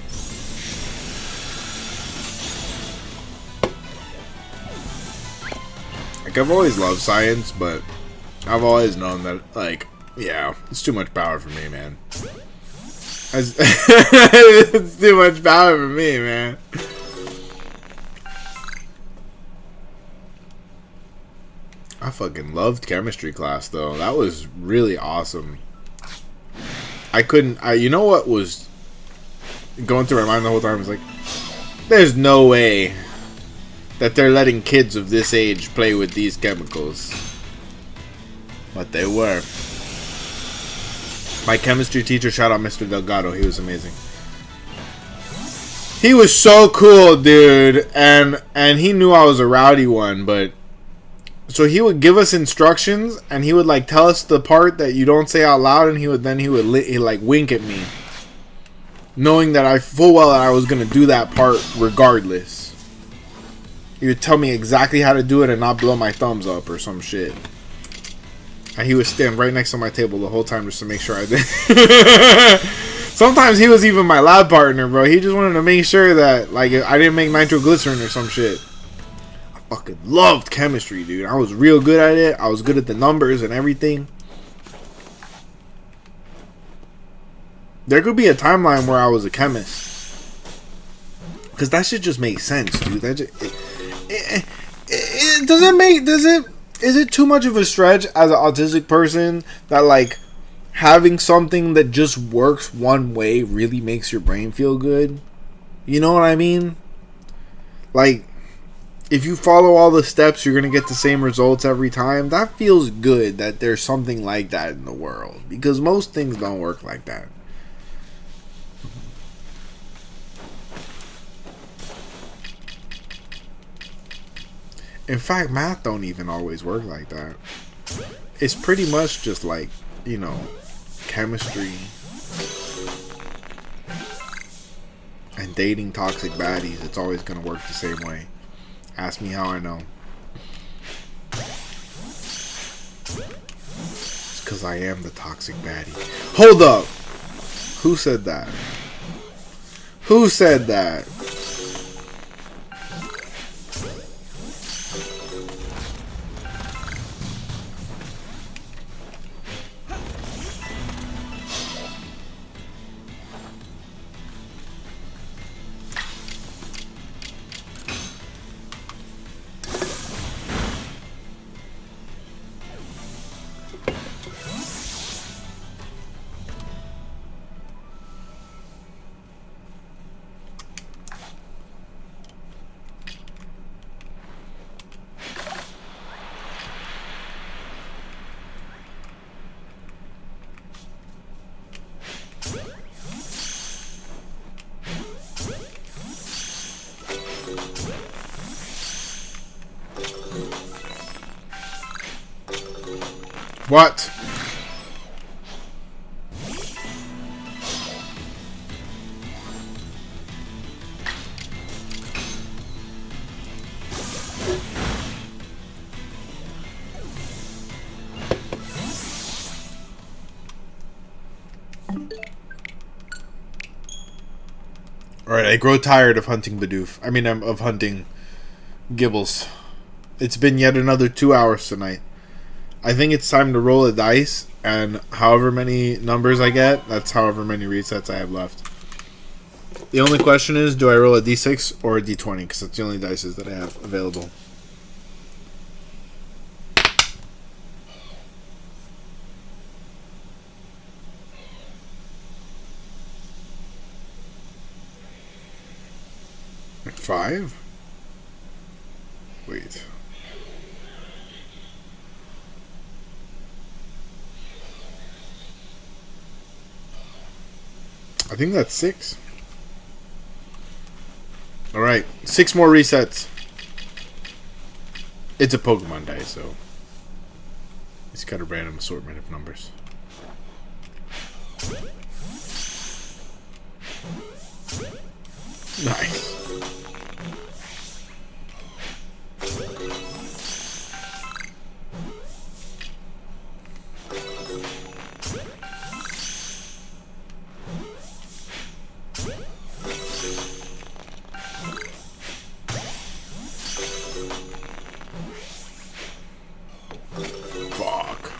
Like, I've always loved science, but I've always known that, like, yeah, it's too much power for me, man. It's too much power for me, man. I fucking loved chemistry class, though. That was really awesome. You know what was going through my mind the whole time? Was like, there's no way that they're letting kids of this age play with these chemicals. But they were. My chemistry teacher, shout out Mr. Delgado, he was amazing. He was so cool, dude, and he knew I was a rowdy one, but so he would give us instructions, and he would like tell us the part that you don't say out loud, and he would like wink at me, knowing that I full well that I was gonna do that part regardless. He would tell me exactly how to do it and not blow my thumbs up or some shit. And he would stand right next to my table the whole time just to make sure I did. Sometimes he was even my lab partner, bro. He just wanted to make sure that, like, I didn't make nitroglycerin or some shit. I fucking loved chemistry, dude. I was real good at it. I was good at the numbers and everything. There could be a timeline where I was a chemist. Because that shit just makes sense, dude. That just, is it too much of a stretch as an autistic person that, like, having something that just works one way really makes your brain feel good? You know what I mean? Like, if you follow all the steps, you're going to get the same results every time. That feels good that there's something like that in the world. Because most things don't work like that. In fact, math don't even always work like that. It's pretty much just like, you know, chemistry and dating toxic baddies. It's always going to work the same way. Ask me how I know. It's because I am the toxic baddie. Hold up! Who said that? Who said that? What? Alright, I grow tired of hunting Bidoof. I mean, of hunting Gibbles. It's been yet another 2 hours tonight. I think it's time to roll a dice, and however many numbers I get, that's however many resets I have left. The only question is, do I roll a d6 or a d20? Because that's the only dices that I have available. Five? Wait. I think that's 6. Alright, 6 more resets. It's a Pokemon dice, so it's got a random assortment of numbers. Nice. Fuck.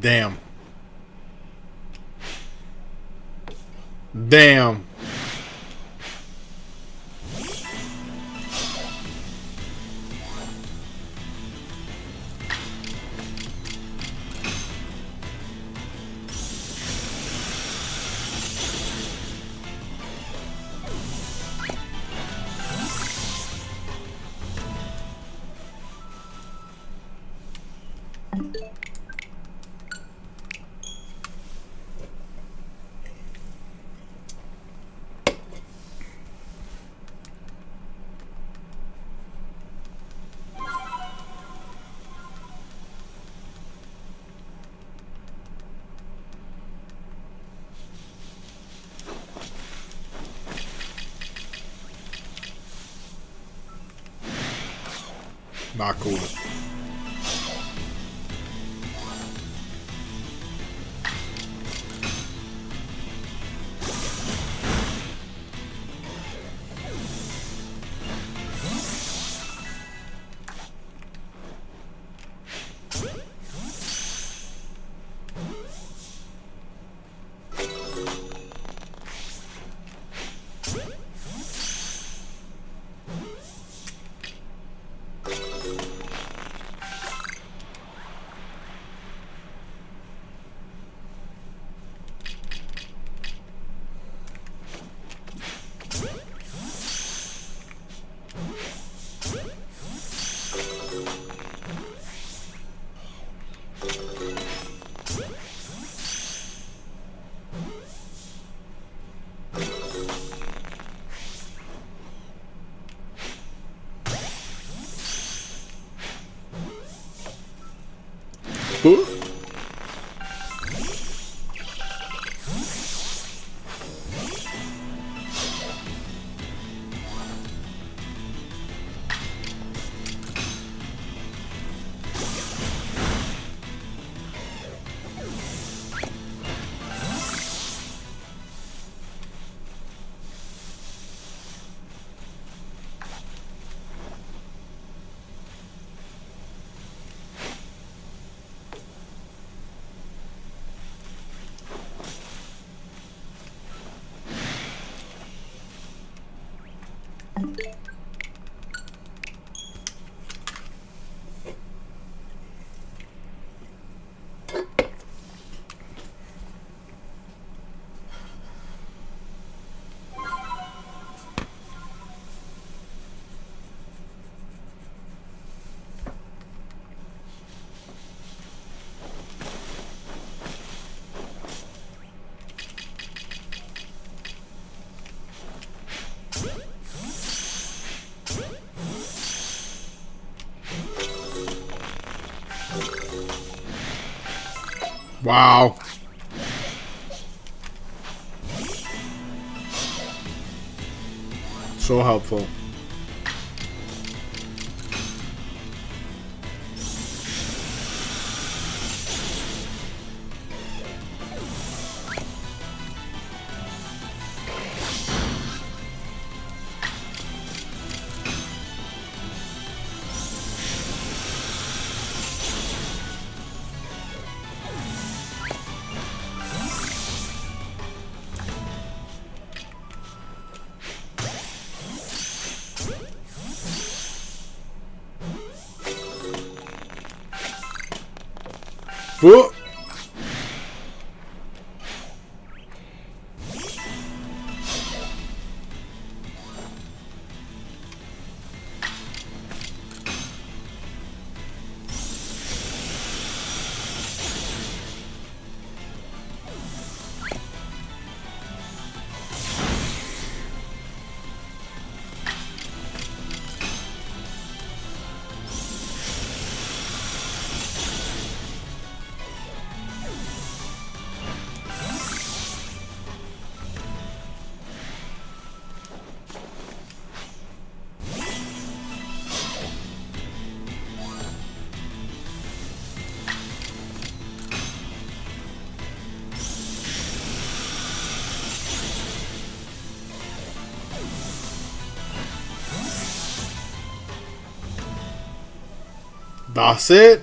Damn. Damn. Not cool. Wow. So helpful. Ooh. That's it.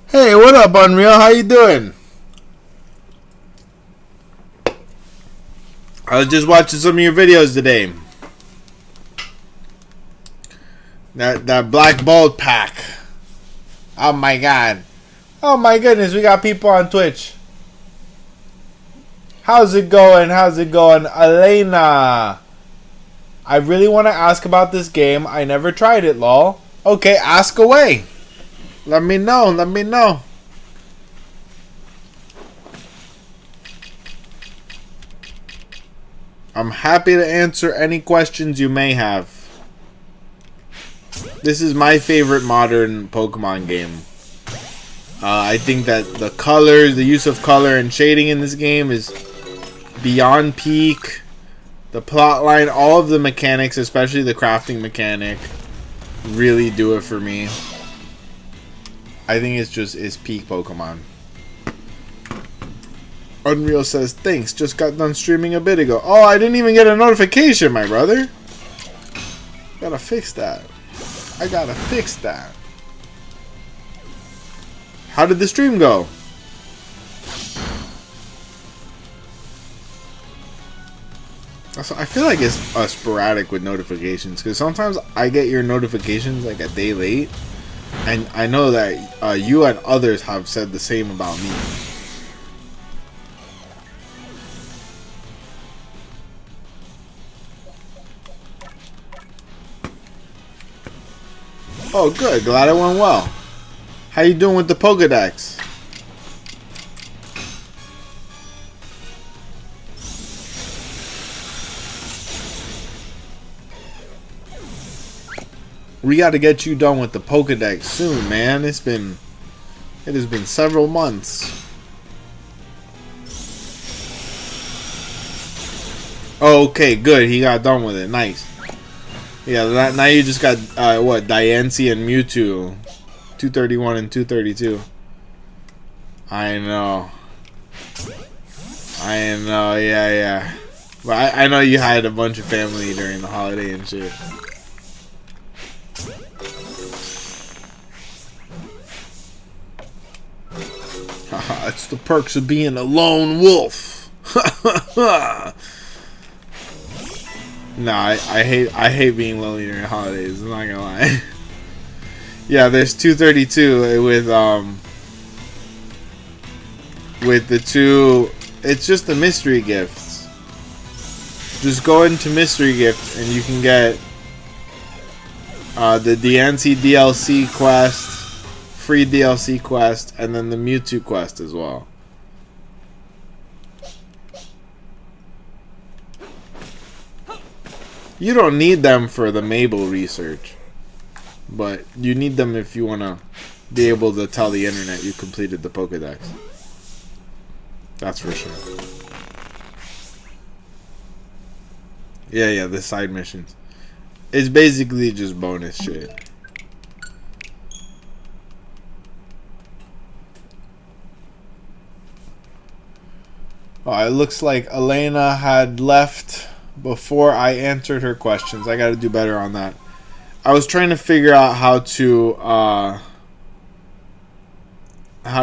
Hey, what up, Unreal? How you doing? I was just watching some of your videos today. That black bolt pack. Oh my god. Oh my goodness, we got people on Twitch. How's it going? How's it going? Elena. I really want to ask about this game. I never tried it, lol. Okay, ask away. Let me know. Let me know. I'm happy to answer any questions you may have. This is my favorite modern Pokemon game. I think that the colors, the use of color and shading in this game is beyond peak. The plot line, all of the mechanics, especially the crafting mechanic, really do it for me. I think it's peak Pokemon. Unreal says, thanks, just got done streaming a bit ago. Oh, I didn't even get a notification, my brother. Gotta fix that. I gotta fix that. How did the stream go? I feel like it's sporadic with notifications, because sometimes I get your notifications like a day late, and I know that you and others have said the same about me. Oh, good. Glad it went well. How you doing with the Pokedex? We got to get you done with the Pokedex soon, man. It has been several months. Oh, okay, good. He got done with it. Nice. Yeah, now you just got, what, Diancie and Mewtwo. 231 and 232. I know. Yeah. But I know you had a bunch of family during the holiday and shit. Haha, it's the perks of being a lone wolf. Nah, I hate being lonely during holidays. I'm not gonna lie. Yeah, there's 232 with the two. It's just the mystery gifts. Just go into mystery gift and you can get the Diancie DLC quest, free DLC quest, and then the Mewtwo quest as well. You don't need them for the Mabel research, but you need them if you want to be able to tell the internet you completed the Pokédex. That's for sure. Yeah, the side missions. It's basically just bonus shit. Oh, it looks like Elena had left before I answered her questions. I gotta do better on that. I was trying to figure out how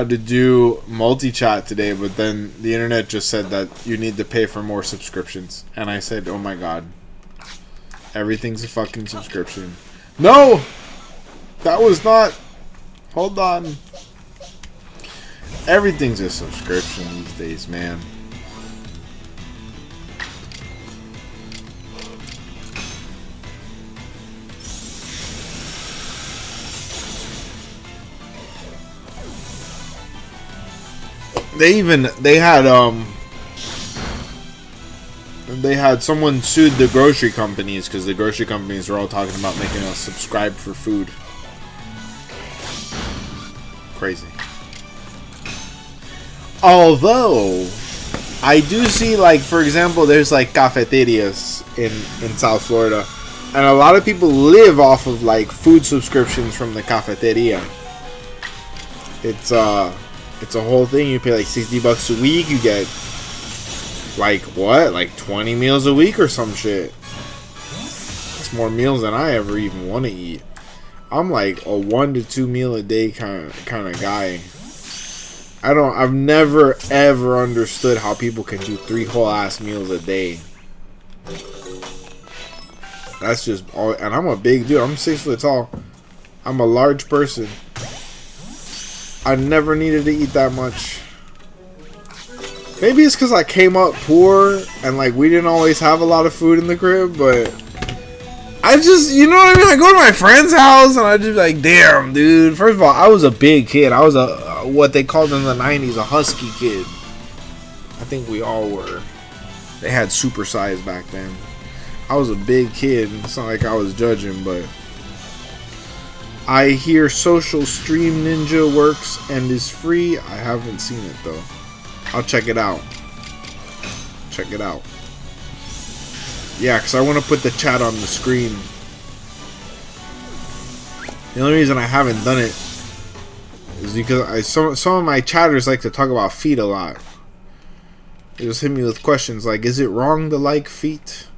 to do multi-chat today, but then the internet just said that you need to pay for more subscriptions. And I said, oh my god. Everything's a fucking subscription. No! That was not... Hold on. Everything's a subscription these days, man. They had someone sued the grocery companies because the grocery companies were all talking about making us subscribe for food. Crazy. Although I do see, like, for example, there's like cafeterias in South Florida, and a lot of people live off of like food subscriptions from the cafeteria. It's a whole thing. You pay like $60 a week. You get like what? Like 20 meals a week or some shit. That's more meals than I ever even want to eat. I'm like a 1 to 2 meal a day kind of guy. I've never ever understood how people can do 3 whole ass meals a day. That's just all. And I'm a big dude. I'm 6 foot tall. I'm a large person. I never needed to eat that much. Maybe it's because I came up poor and like we didn't always have a lot of food in the crib, but I just, you know what I mean? I go to my friend's house and I just like, damn, dude. First of all, I was a big kid. I was what they called in the 90s a husky kid. I think we all were. They had super size back then. I was a big kid. It's not like I was judging, but I hear Social Stream Ninja works and is free. I haven't seen it though. I'll check it out. Check it out. Yeah, because I want to put the chat on the screen. The only reason I haven't done it is because some of my chatters like to talk about feet a lot. They just hit me with questions like, is it wrong to like feet?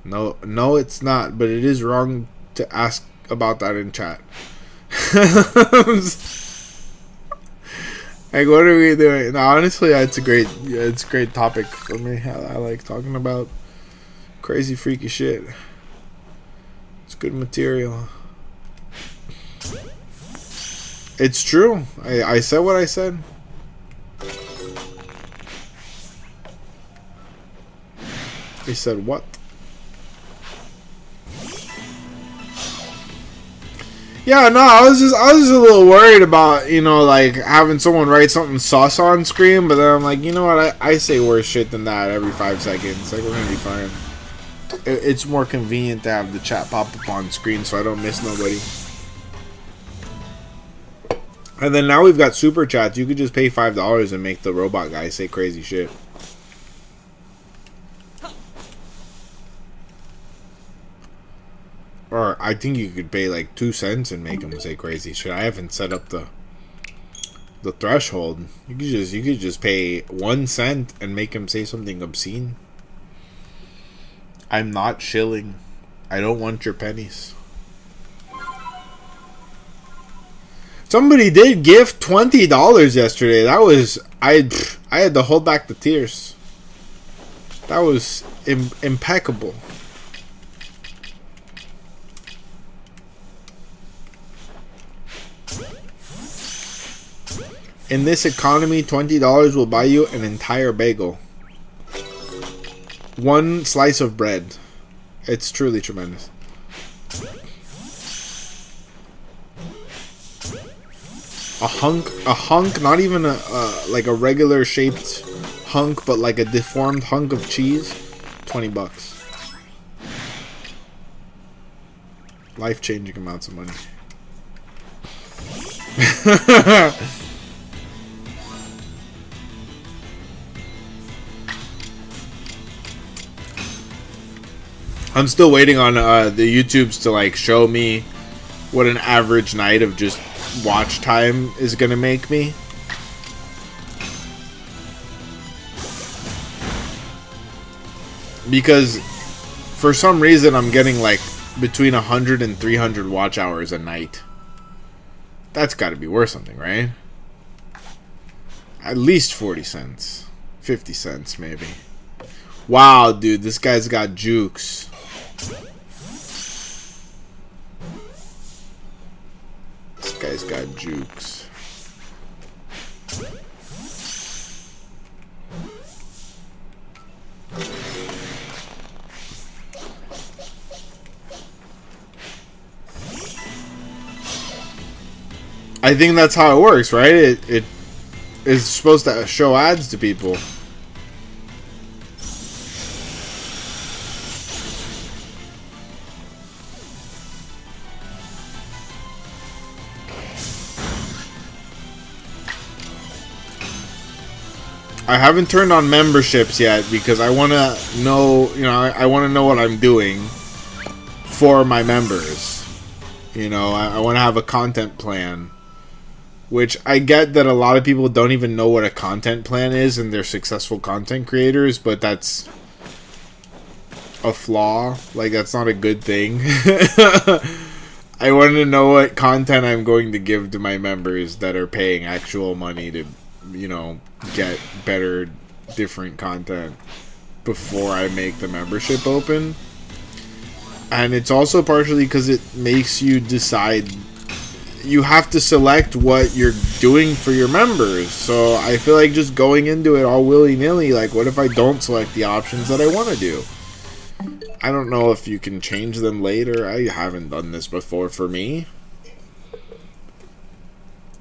No, it's not, but it is wrong to ask about that in chat. Like, what are we doing? No, honestly, it's a great topic for me. I like talking about crazy, freaky shit. It's good material. It's true. I said what I said. He said what? Yeah, no, I was just a little worried about, you know, like having someone write something sus on screen, but then I'm like, you know what, I say worse shit than that every 5 seconds. Like, we're gonna be fine. It's more convenient to have the chat pop up on screen so I don't miss nobody. And then now we've got super chats. You could just pay $5 and make the robot guy say crazy shit. Or I think you could pay like 2 cents and make him say crazy shit. I haven't set up the threshold. You could just pay 1 cent and make him say something obscene. I'm not shilling. I don't want your pennies. Somebody did gift $20 yesterday. That was I had to hold back the tears. That was impeccable. In this economy, $20 will buy you an entire bagel. one slice of bread. It's truly tremendous. A hunk, not even a like a regular shaped hunk, but like a deformed hunk of cheese. $20. Life-changing amounts of money. I'm still waiting on the YouTubes to like show me what an average night of just watch time is gonna make me. Because for some reason I'm getting like between 100 and 300 watch hours a night. That's got to be worth something, right? At least 40 cents. 50 cents maybe. Wow, dude, this guy's got jukes. This guy's got jukes. I think that's how it works, right? It is supposed to show ads to people. I haven't turned on memberships yet because I want to know, I want to know what I'm doing for my members. I want to have a content plan. Which I get that a lot of people don't even know what a content plan is and they're successful content creators, but that's a flaw. Like, that's not a good thing. I want to know what content I'm going to give to my members that are paying actual money to, get better, different content before I make the membership open. And it's also partially because it makes you decide. You have to select what you're doing for your members. So I feel like just going into it all willy-nilly, like, what if I don't select the options that I want to do? I don't know if you can change them later. I haven't done this before for me.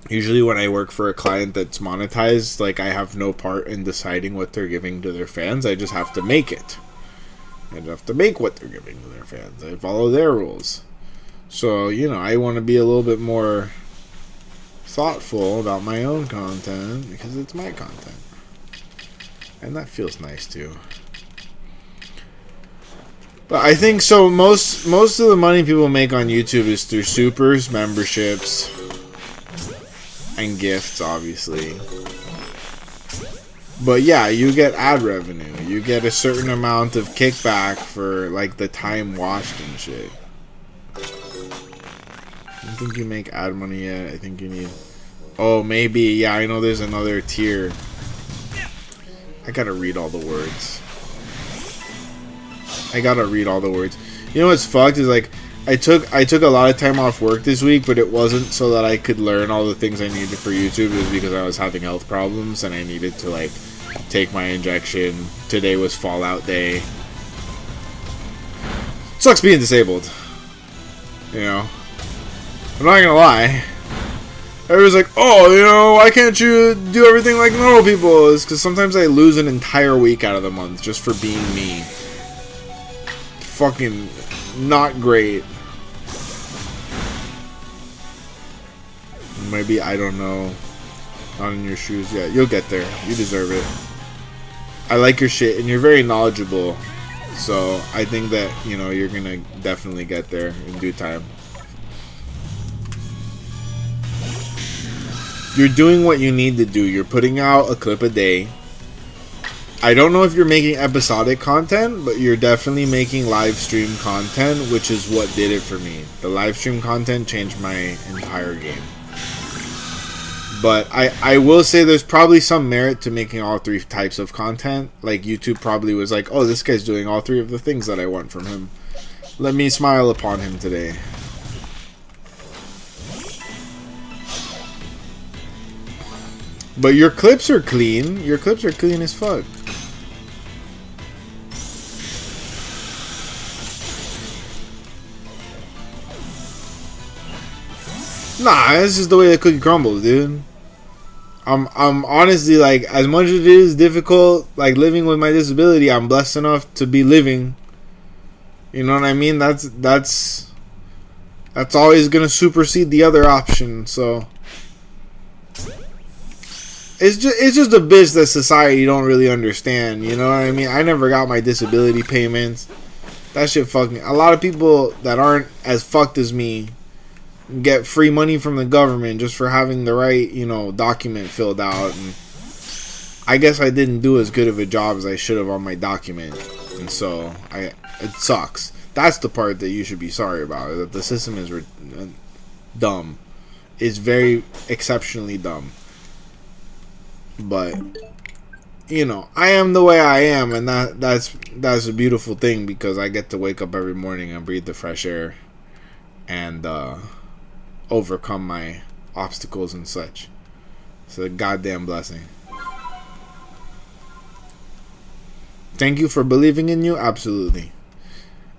Usually when I work for a client that's monetized, like, I have no part in deciding what they're giving to their fans. I just have to make it. I have to make what they're giving to their fans. I follow their rules. So, I want to be a little bit more thoughtful about my own content because it's my content. And that feels nice too. But I think so most of the money people make on YouTube is through supers, memberships, and gifts, obviously. But yeah, you get ad revenue. You get a certain amount of kickback for like the time watched and shit. I don't think you make ad money yet. I think you need... Oh, maybe. Yeah, I know there's another tier. I gotta read all the words. You know what's fucked is, like, I took a lot of time off work this week, but it wasn't so that I could learn all the things I needed for YouTube. It was because I was having health problems and I needed to, like, take my injection. Today was Fallout Day. Sucks being disabled. I'm not gonna lie. Everyone's like, oh, why can't you do everything like normal people? It's because sometimes I lose an entire week out of the month just for being me. Fucking not great. Maybe, I don't know. Not in your shoes yet. You'll get there. You deserve it. I like your shit, and you're very knowledgeable. So, I think that, you're gonna definitely get there in due time. You're doing what you need to do. You're putting out a clip a day. I don't know if you're making episodic content, but you're definitely making live stream content, which is what did it for me. The live stream content changed my entire game. But I will say there's probably some merit to making all three types of content. Like, YouTube probably was like, oh, this guy's doing all three of the things that I want from him. Let me smile upon him today. But your clips are clean. Your clips are clean as fuck. Nah, this is the way the cookie crumbles, dude. I'm honestly, like, as much as it is difficult, like, living with my disability, I'm blessed enough to be living. You know what I mean? That's always gonna supersede the other option. So it's just a bitch that society don't really understand. You know what I mean? I never got my disability payments. That shit fucking. A lot of people that aren't as fucked as me get free money from the government just for having the right, you know, document filled out. And I guess I didn't do as good of a job as I should have on my document, and so it sucks. That's the part that you should be sorry about. That the system is dumb. It's very exceptionally dumb. But you know, I am the way I am, and that's a beautiful thing, because I get to wake up every morning and breathe the fresh air and overcome my obstacles and such. It's a goddamn blessing. Thank you for believing in you. Absolutely.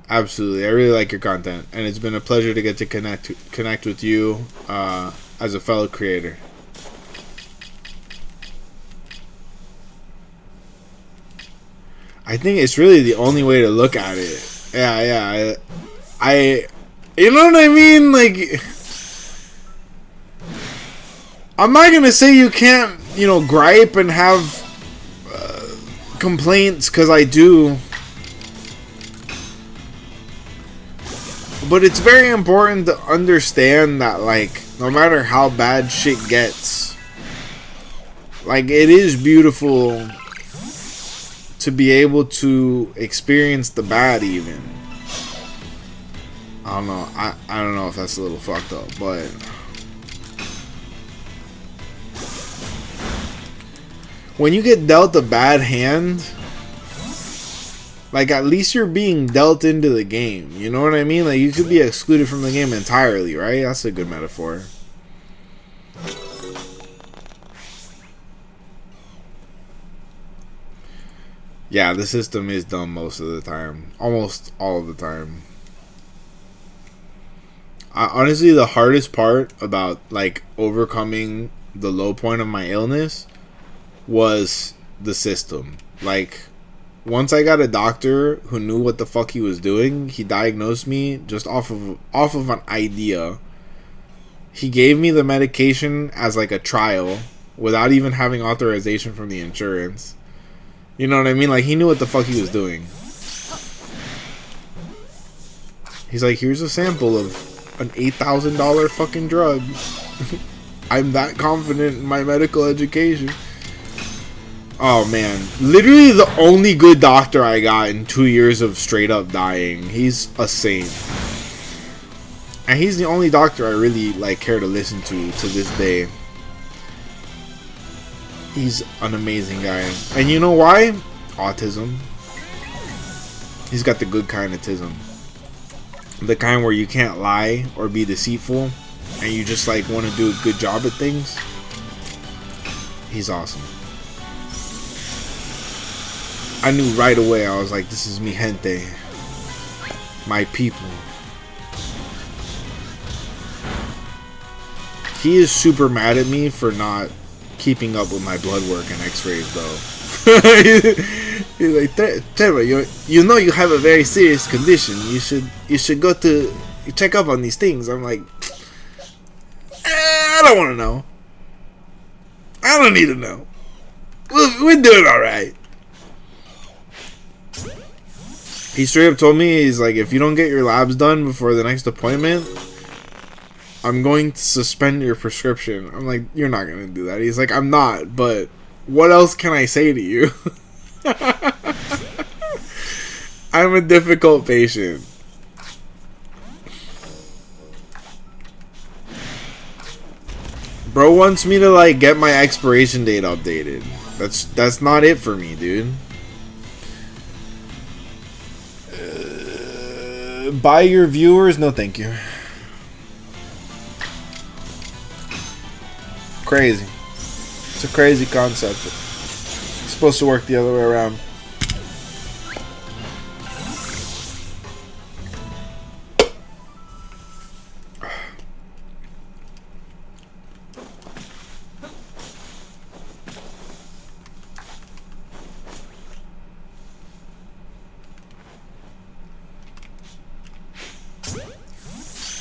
Absolutely. I really like your content, and it's been a pleasure to get to connect with you as a fellow creator. I think it's really the only way to look at it. Yeah. I you know what I mean? Like, I'm not gonna say you can't, you know, gripe and have complaints, because I do. But it's very important to understand that, like, no matter how bad shit gets, like, it is beautiful to be able to experience the bad even. I don't know. I don't know if that's a little fucked up, but when you get dealt a bad hand, like, at least you're being dealt into the game. You know what I mean? Like, you could be excluded from the game entirely, right? That's a good metaphor. Yeah, the system is dumb most of the time. Almost all of the time. Honestly, the hardest part about, like, overcoming the low point of my illness was the system. Like, once I got a doctor who knew what the fuck he was doing, he diagnosed me just off of an idea. He gave me the medication as, like, a trial without even having authorization from the insurance. You know what I mean? Like, he knew what the fuck he was doing. He's like, here's a sample of an $8,000 fucking drug. I'm that confident in my medical education. Oh, man. Literally the only good doctor I got in 2 years of straight up dying. He's a saint. And he's the only doctor I really, like, care to listen to this day. He's an amazing guy. And you know why? Autism. He's got the good kind of autism. The kind where you can't lie or be deceitful, and you just, like, want to do a good job at things. He's awesome. I knew right away. I was like, this is mi gente. My people. He is super mad at me for not keeping up with my blood work and x-rays, though. He's like, Trevor, you know you have a very serious condition. You should go to check up on these things. I'm like, I don't want to know. I don't need to know. We're doing alright. He straight up told me, he's like, if you don't get your labs done before the next appointment, I'm going to suspend your prescription. I'm like, you're not going to do that. He's like, I'm not, but what else can I say to you? I'm a difficult patient. Bro wants me to, like, get my expiration date updated. That's not it for me, dude. Buy your viewers? No, thank you. Crazy. It's a crazy concept. It's supposed to work the other way around.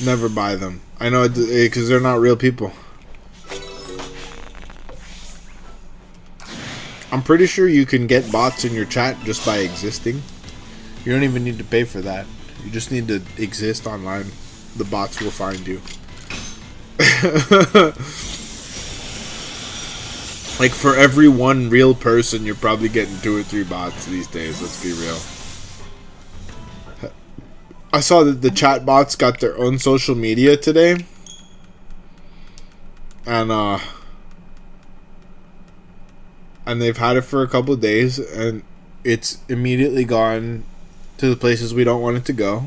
Never buy them. I know, because they're not real people. I'm pretty sure you can get bots in your chat just by existing. You don't even need to pay for that. You just need to exist online. The bots will find you. Like, for every one real person, you're probably getting 2 or 3 bots these days. Let's be real. I saw that the chat bots got their own social media today. And they've had it for a couple of days, and it's immediately gone to the places we don't want it to go.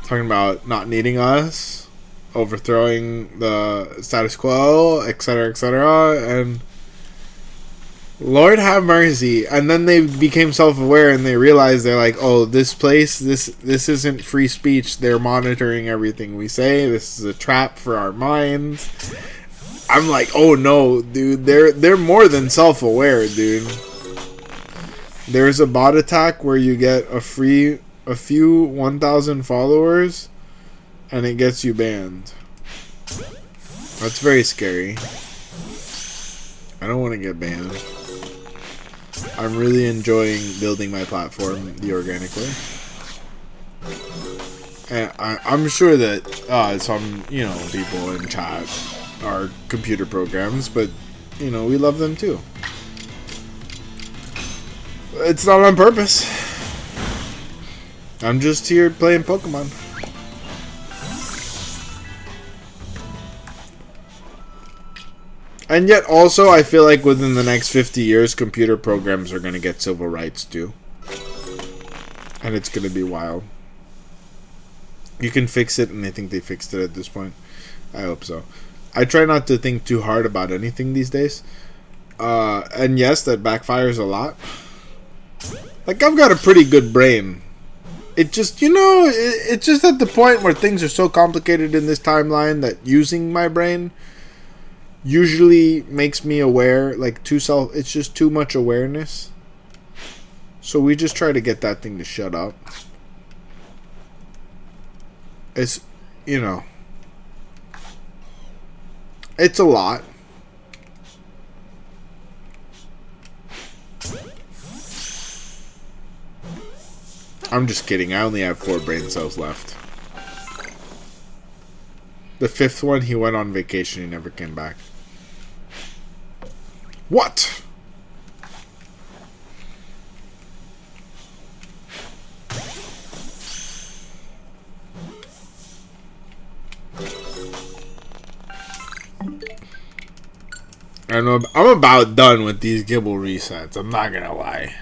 Talking about not needing us, overthrowing the status quo, etc., etc., and Lord have mercy. And then they became self-aware, and they realized, they're like, oh, this place, this isn't free speech. They're monitoring everything we say. This is a trap for our minds. I'm like, oh no, dude, they're more than self-aware, dude. There's a bot attack where you get a few 1,000 followers, and it gets you banned. That's very scary. I don't want to get banned. I'm really enjoying building my platform the organic way. And I'm sure that some, people in chat are computer programs, but, we love them too. It's not on purpose. I'm just here playing Pokemon. And yet also, I feel like within the next 50 years, computer programs are going to get civil rights too. And it's going to be wild. You can fix it, and I think they fixed it at this point. I hope so. I try not to think too hard about anything these days. And yes, that backfires a lot. Like, I've got a pretty good brain. It just, it's just at the point where things are so complicated in this timeline that using my brain usually makes me aware, like, it's just too much awareness. So we just try to get that thing to shut up. It's, it's a lot. I'm just kidding. I only have 4 brain cells left. The 5th one, he went on vacation. He never came back. What? I know. I'm about done with these GIBBLE resets. I'm not gonna lie.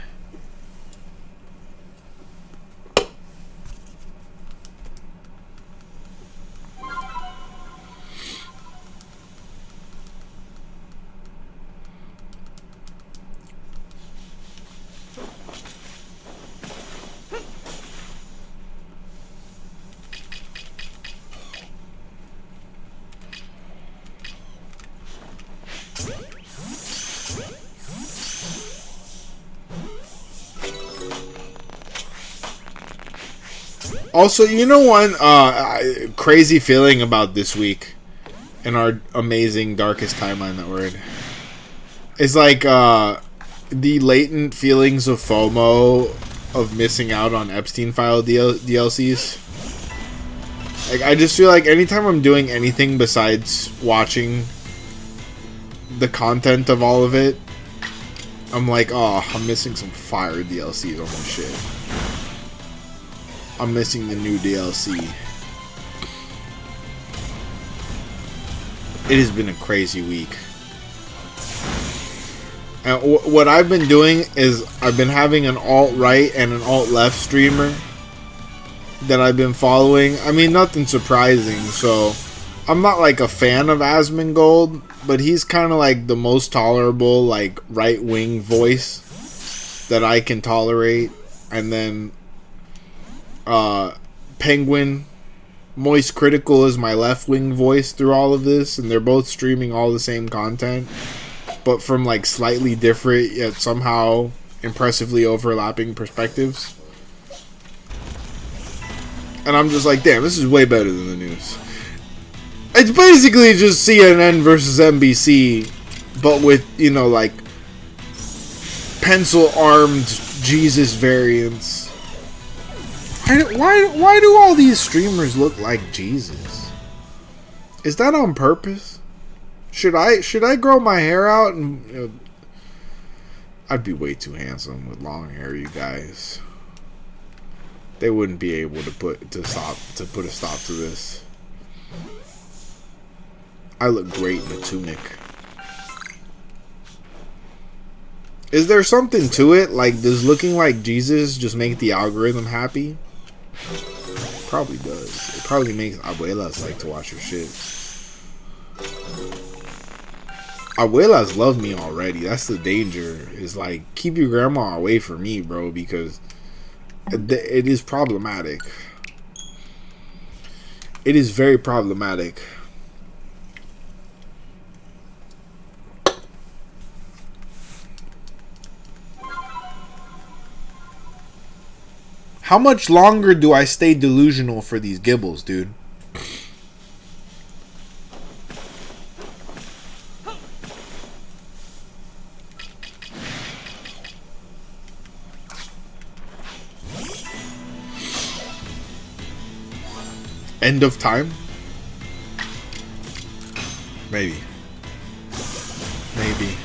Also, one crazy feeling about this week in our amazing darkest timeline that we're in is like the latent feelings of FOMO of missing out on Epstein file DLCs. Like, I just feel like anytime I'm doing anything besides watching the content of all of it, I'm like, oh, I'm missing some fire DLCs on this shit. I'm missing the new DLC. It has been a crazy week. And what I've been doing is I've been having an alt-right and an alt-left streamer that I've been following. I mean, nothing surprising. So, I'm not like a fan of Asmongold, but he's kind of like the most tolerable, like, right-wing voice that I can tolerate. And then Penguin, Moist Critical is my left-wing voice through all of this, and they're both streaming all the same content, but from like slightly different yet somehow impressively overlapping perspectives. And I'm just like, damn, this is way better than the news. It's basically just CNN versus NBC, but with, you know, like, pencil-armed Jesus variants. Why do all these streamers look like Jesus? Is that on purpose? Should I grow my hair out? And you know, I'd be way too handsome with long hair, you guys. They wouldn't be able to put a stop to this. I look great in a tunic. Is there something to it? Like, does looking like Jesus just make the algorithm happy? Probably does. It probably makes abuelas like to watch your shit. Abuelas love me already. That's the danger. Is like, keep your grandma away from me, bro, because it is problematic. It is very problematic. How much longer do I stay delusional for these gibbles, dude? End of time? Maybe. Maybe.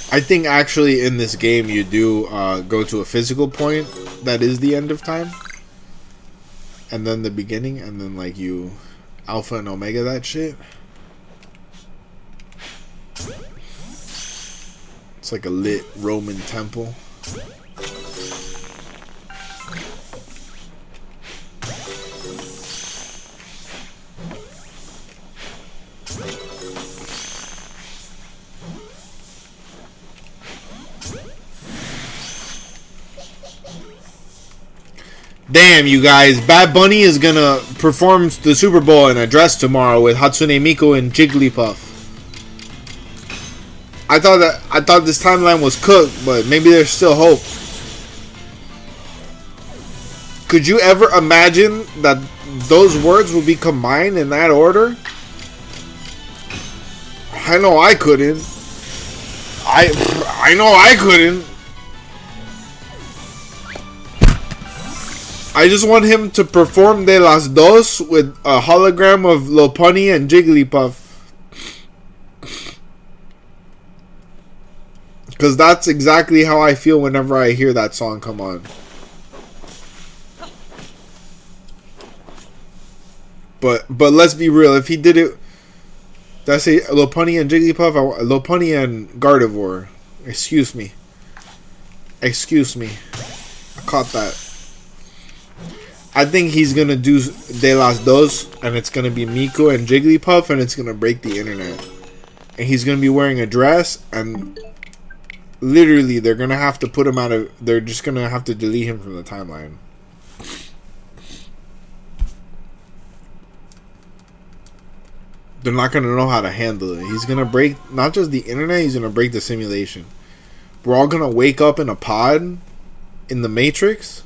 I think actually in this game you do go to a physical point that is the end of time, and then the beginning, and then like you alpha and omega that shit. It's like a lit Roman temple. Damn, you guys. Bad Bunny is gonna perform the Super Bowl in a dress tomorrow with Hatsune Miku and Jigglypuff. I thought this timeline was cooked, but maybe there's still hope. Could you ever imagine that those words will be combined in that order? I know I couldn't. I know I couldn't. I just want him to perform De Las Dos with a hologram of Lopunny and Jigglypuff. Because that's exactly how I feel whenever I hear that song come on. But let's be real. If he did it... Did I say Lopunny and Jigglypuff? Lopunny and Gardevoir. Excuse me. Excuse me. I caught that. I think he's going to do De Las Dos, and it's going to be Miku and Jigglypuff, and it's going to break the internet. And he's going to be wearing a dress, and literally they're going to have to put him out of... They're just going to have to delete him from the timeline. They're not going to know how to handle it. He's going to break not just the internet, he's going to break the simulation. We're all going to wake up in a pod in the Matrix.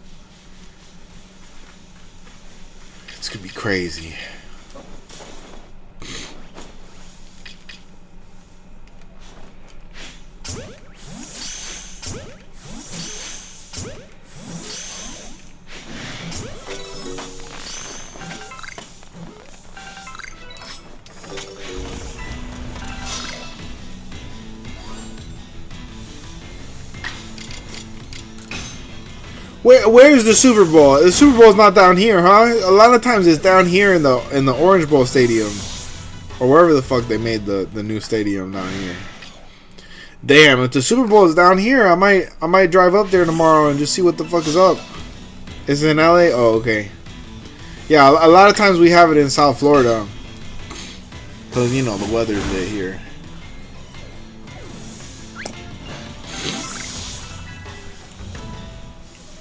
It's going to be crazy. Where's the Super Bowl? The Super Bowl's not down here, huh? A lot of times it's down here in the Orange Bowl Stadium, or wherever the fuck they made the new stadium down here. Damn, if the Super Bowl is down here, I might drive up there tomorrow and just see what the fuck is up. Is it in LA? Oh, okay. Yeah, a lot of times we have it in South Florida, because you know the weather's lit here.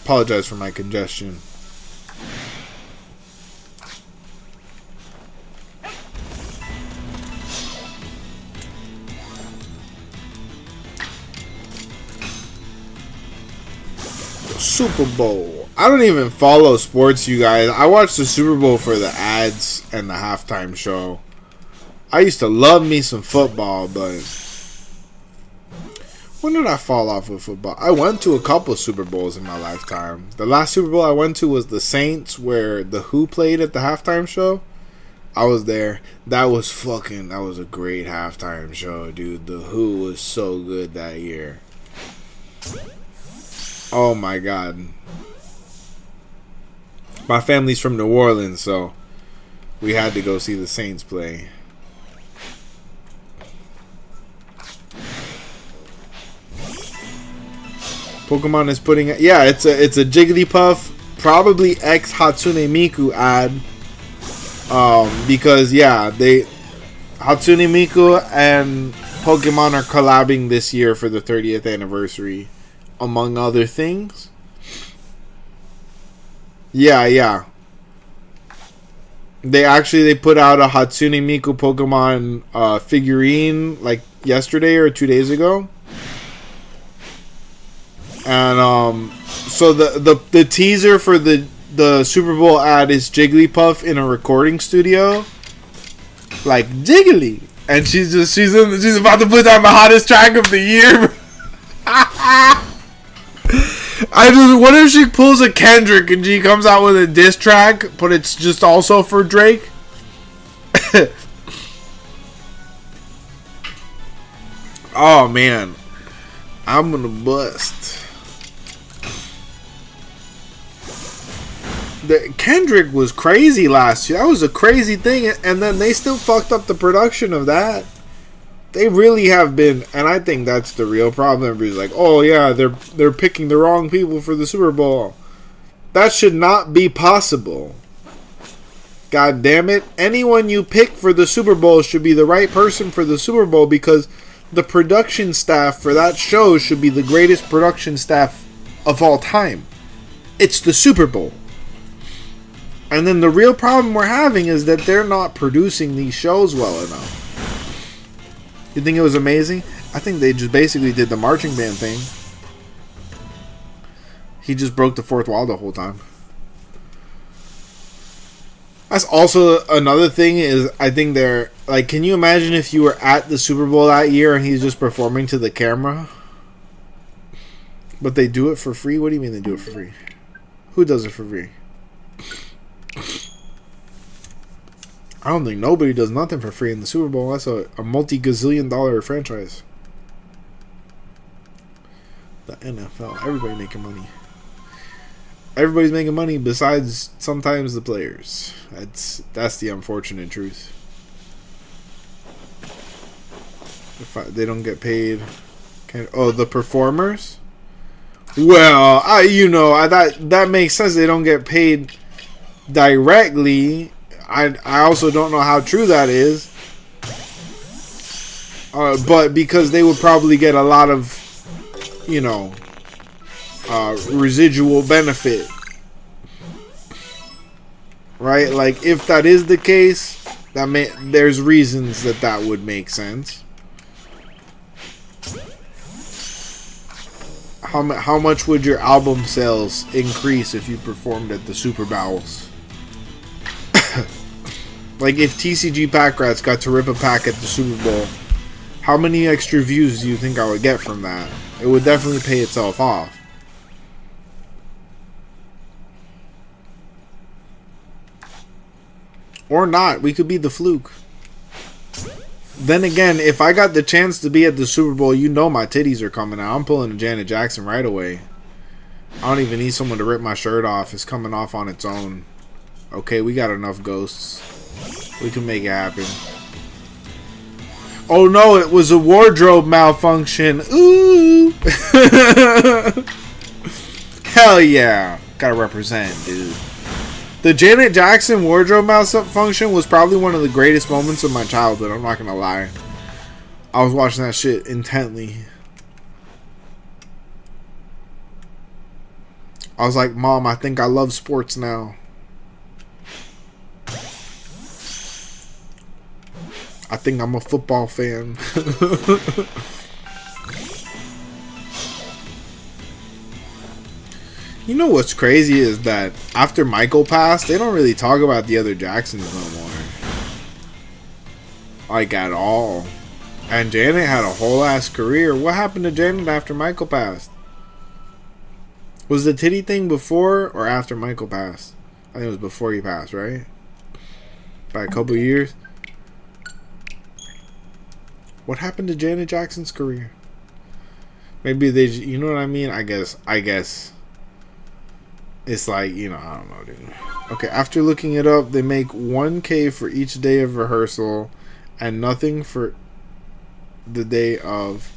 Apologize for my congestion. Super Bowl. I don't even follow sports, you guys. I watch the Super Bowl for the ads and the halftime show. I used to love me some football, but when did I fall off with football? I went to a couple Super Bowls in my lifetime. The last Super Bowl I went to was the Saints, where the Who played at the halftime show. I was there. That was a great halftime show, dude. The Who was so good that year. Oh my god. My family's from New Orleans, so we had to go see the Saints play. Pokemon is putting it. Yeah, it's a Jigglypuff, probably ex Hatsune Miku ad. Because yeah, Hatsune Miku and Pokemon are collabing this year for the 30th anniversary, among other things. Yeah. They put out a Hatsune Miku Pokemon figurine like yesterday or 2 days ago. And so the teaser for the Super Bowl ad is Jigglypuff in a recording studio, like Jiggly, and she's about to put down the hottest track of the year. What if she pulls a Kendrick and she comes out with a diss track, but it's just also for Drake? Oh man, I'm gonna bust. Kendrick was crazy last year. That was a crazy thing, and then they still fucked up the production of that. They really have been, and I think that's the real problem. Everybody's like, "Oh yeah, they're picking the wrong people for the Super Bowl." That should not be possible. God damn it! Anyone you pick for the Super Bowl should be the right person for the Super Bowl, because the production staff for that show should be the greatest production staff of all time. It's the Super Bowl. And then the real problem we're having is that they're not producing these shows well enough. You think it was amazing? I think they just basically did the marching band thing. He just broke the fourth wall the whole time. That's also another thing is, I think they're like, can you imagine if you were at the Super Bowl that year and he's just performing to the camera? But they do it for free? What do you mean they do it for free? Who does it for free? I don't think nobody does nothing for free in the Super Bowl. That's a multi-gazillion-dollar franchise. The NFL. Everybody making money. Everybody's making money besides sometimes the players. That's the unfortunate truth. They don't get paid. The performers? Well, that makes sense. They don't get paid directly. I also don't know how true that is. But because they would probably get a lot of, residual benefit. Right? Like, if that is the case, there's reasons that would make sense. How much would your album sales increase if you performed at the Super Bowls? Like, if tcgpackrats got to rip a pack at the Super Bowl, how many extra views do you think I would get from that? It would definitely pay itself off. Or not. We could be the fluke. Then again, if I got the chance to be at the Super Bowl, my titties are coming out. I'm pulling a Janet Jackson right away. I don't even need someone to rip my shirt off. It's coming off on its own. Okay, we got enough ghosts. We can make it happen. Oh no, it was a wardrobe malfunction. Ooh. Hell yeah. Gotta represent, dude. The Janet Jackson wardrobe malfunction was probably one of the greatest moments of my childhood. I'm not gonna lie. I was watching that shit intently. I was like, Mom, I think I love sports now. I think I'm a football fan. You know what's crazy is that after Michael passed, they don't really talk about the other Jacksons no more. Like, at all. And Janet had a whole ass career. What happened to Janet after Michael passed? Was the titty thing before or after Michael passed? I think it was before he passed, right? By a couple of years. What happened to Janet Jackson's career? Maybe they, you know what I mean? I guess it's like, you know, I don't know, dude. Okay, after looking it up, they make 1K for each day of rehearsal and nothing for the day of.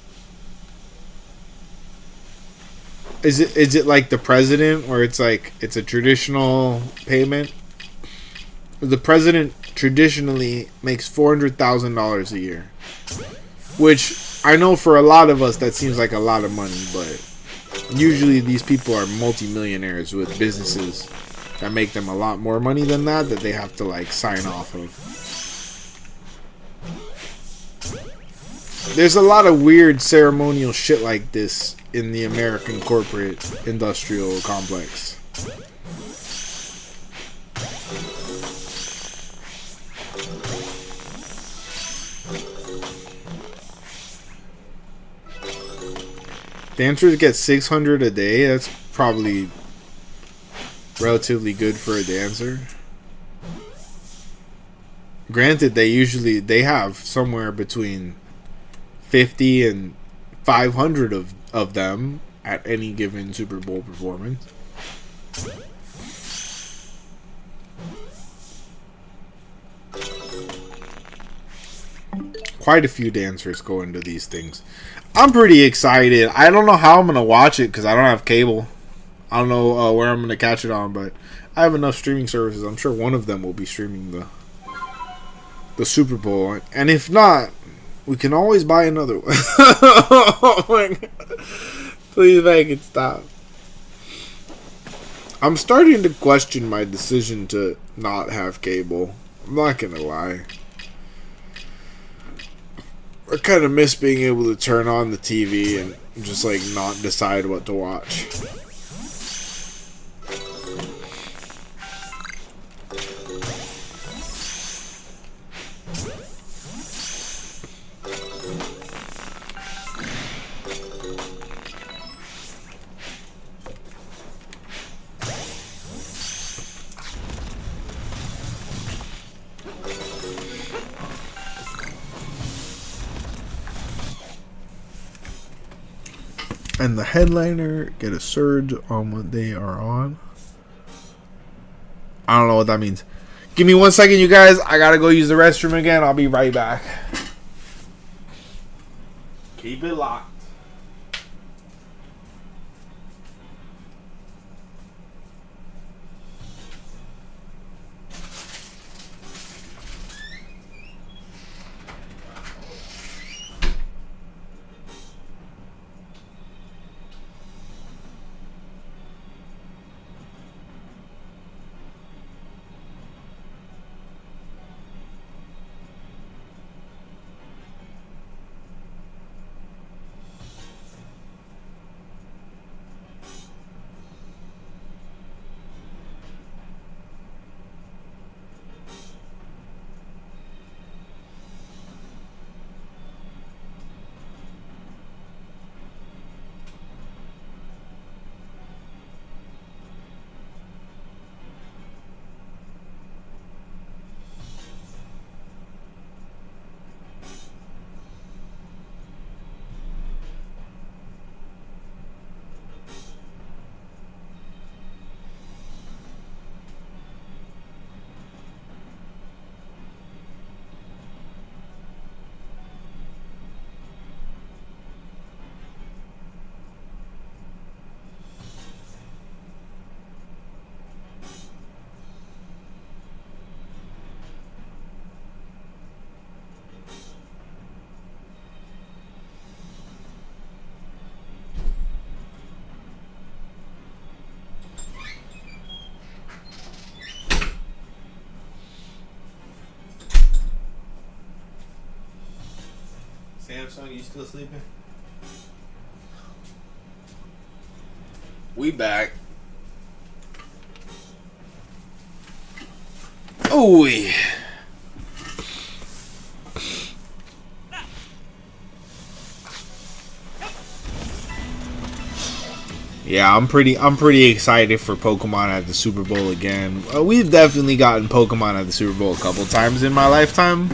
Is it like the president, where it's like it's a traditional payment? The president traditionally makes $400,000 a year, which I know for a lot of us that seems like a lot of money, but usually these people are multimillionaires with businesses that make them a lot more money than that they have to like sign off of. There's a lot of weird ceremonial shit like this in the American corporate industrial complex. Dancers get $600 a day. That's probably relatively good for a dancer. Granted, they have somewhere between 50 and 500 of them at any given Super Bowl performance. Quite a few dancers go into these things. I'm pretty excited. I don't know how I'm going to watch it because I don't have cable. I don't know where I'm going to catch it on, but I have enough streaming services. I'm sure one of them will be streaming the Super Bowl. And if not, we can always buy another one. Oh my God. Please make it stop. I'm starting to question my decision to not have cable. I'm not going to lie. I kind of miss being able to turn on the TV and just like not decide what to watch. And the headliner get a surge on what they are on. I don't know what that means. Give me 1 second, you guys. I gotta go use the restroom again. I'll be right back. Keep it locked. Samsung, you still sleeping? We back. Ooh. Yeah, I'm pretty excited for Pokemon at the Super Bowl again. We've definitely gotten Pokemon at the Super Bowl a couple times in my lifetime.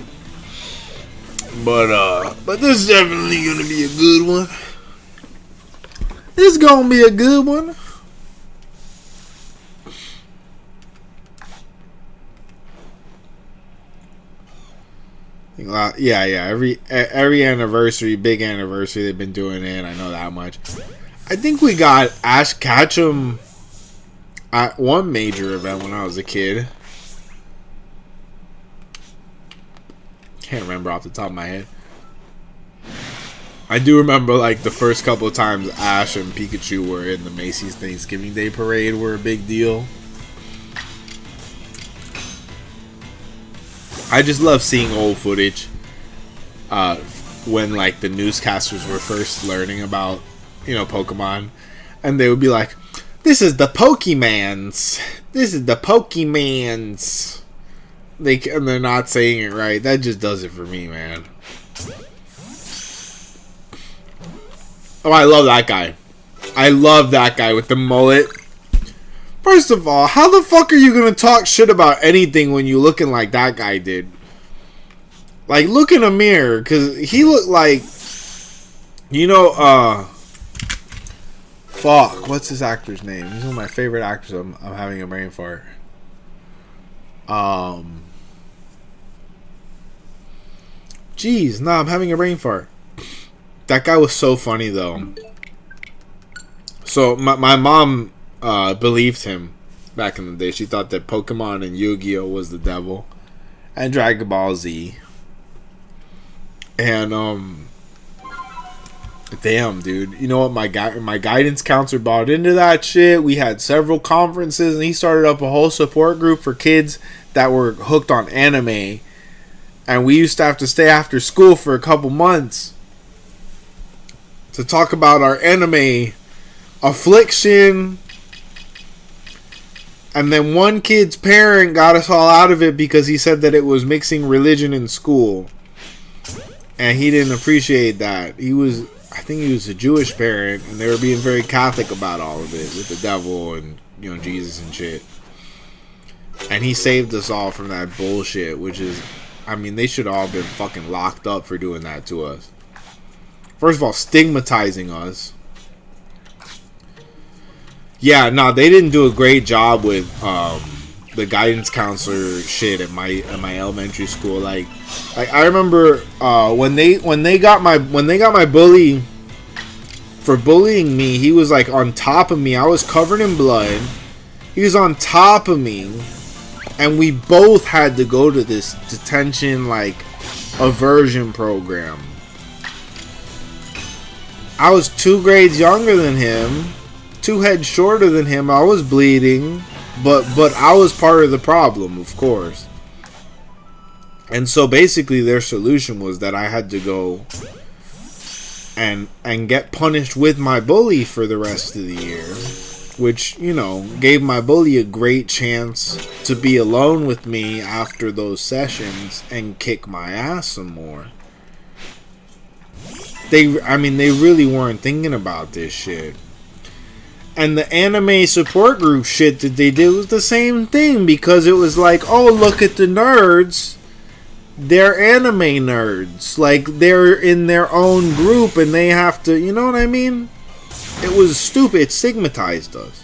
But this is definitely gonna be a good one. This is gonna be a good one. Yeah. Every anniversary, big anniversary, they've been doing it. I know that much. I think we got Ash Ketchum at one major event when I was a kid. Can't remember off the top of my head. I do remember like the first couple of times Ash and Pikachu were in the Macy's Thanksgiving Day Parade were a big deal. I just love seeing old footage when like the newscasters were first learning about, you know, Pokemon, and they would be like, "This is the Pokemans. This is the Pokemans." And they're not saying it right. That just does it for me, man. Oh, I love that guy. I love that guy with the mullet. First of all, how the fuck are you gonna talk shit about anything when you looking like that guy did? Like, look in a mirror, cause he looked like, you know, fuck, what's his actor's name? He's one of my favorite actors. I'm having a brain fart. Jeez, nah, I'm having a brain fart. That guy was so funny though. So my mom believed him back in the day. She thought that Pokemon and Yu-Gi-Oh was the devil, and Dragon Ball Z. And damn, dude. You know what? My guidance counselor bought into that shit. We had several conferences, and he started up a whole support group for kids that were hooked on anime. And we used to have to stay after school for a couple months to talk about our anime affliction. And then one kid's parent got us all out of it because he said that it was mixing religion in school. And he didn't appreciate that. I think he was a Jewish parent, and they were being very Catholic about all of it with the devil and, you know, Jesus and shit. And he saved us all from that bullshit, which is, I mean, they should all been fucking locked up for doing that to us. First of all, stigmatizing us. Yeah, no, they didn't do a great job with the guidance counselor shit at my elementary school. Like I remember when they got my bully for bullying me. He was like on top of me. I was covered in blood. He was on top of me, and we both had to go to this detention like aversion program. I was 2 grades younger than him, 2 heads shorter than him. I was bleeding, but I was part of the problem, of course. And so basically their solution was that I had to go and get punished with my bully for the rest of the year, which, you know, gave my bully a great chance to be alone with me after those sessions and kick my ass some more. They really weren't thinking about this shit. And the anime support group shit that they did was the same thing, because it was like, oh, look at the nerds. They're anime nerds. Like, they're in their own group and they have to, you know what I mean? It was stupid. It stigmatized us.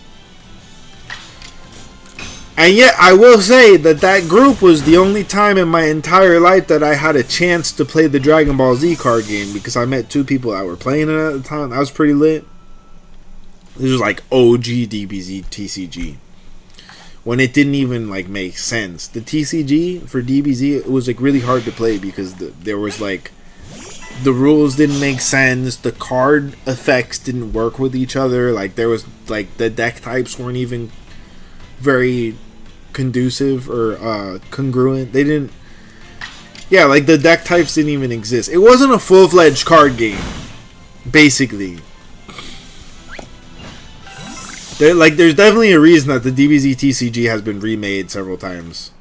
And yet, I will say that group was the only time in my entire life that I had a chance to play the Dragon Ball Z card game, because I met 2 people that were playing it at the time. That was pretty lit. This was like OG DBZ TCG, when it didn't even like make sense. The TCG for DBZ, it was like really hard to play because there was like, the rules didn't make sense. The card effects didn't work with each other. Like, there was like, the deck types weren't even very conducive or congruent. They didn't, yeah, like the deck types didn't even exist. It wasn't a full-fledged card game, basically. There's definitely a reason that the DBZ TCG has been remade several times.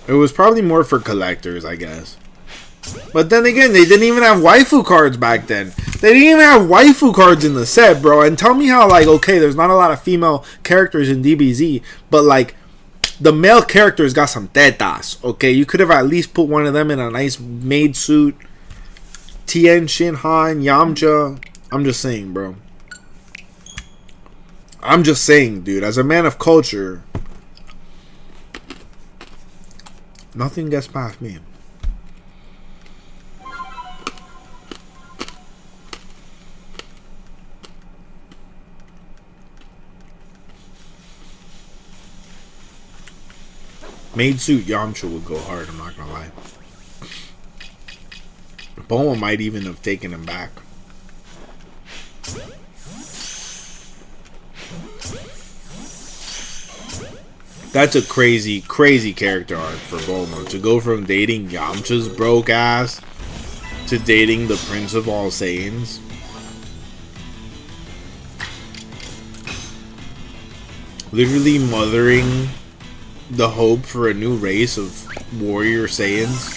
It was probably more for collectors, I guess. But then again, they didn't even have waifu cards back then. They didn't even have waifu cards in the set, bro. And tell me how, like, okay, there's not a lot of female characters in DBZ, but, like, the male characters got some tetas, okay? You could have at least put one of them in a nice maid suit. Tien, Shinhan, Yamcha. I'm just saying, bro. I'm just saying, dude. As a man of culture, nothing gets past me. Maid suit Yamcha would go hard, I'm not gonna lie. Bulma might even have taken him back. That's a crazy, crazy character arc for Bulma. To go from dating Yamcha's broke ass to dating the Prince of All Saiyans. Literally mothering the hope for a new race of warrior Saiyans.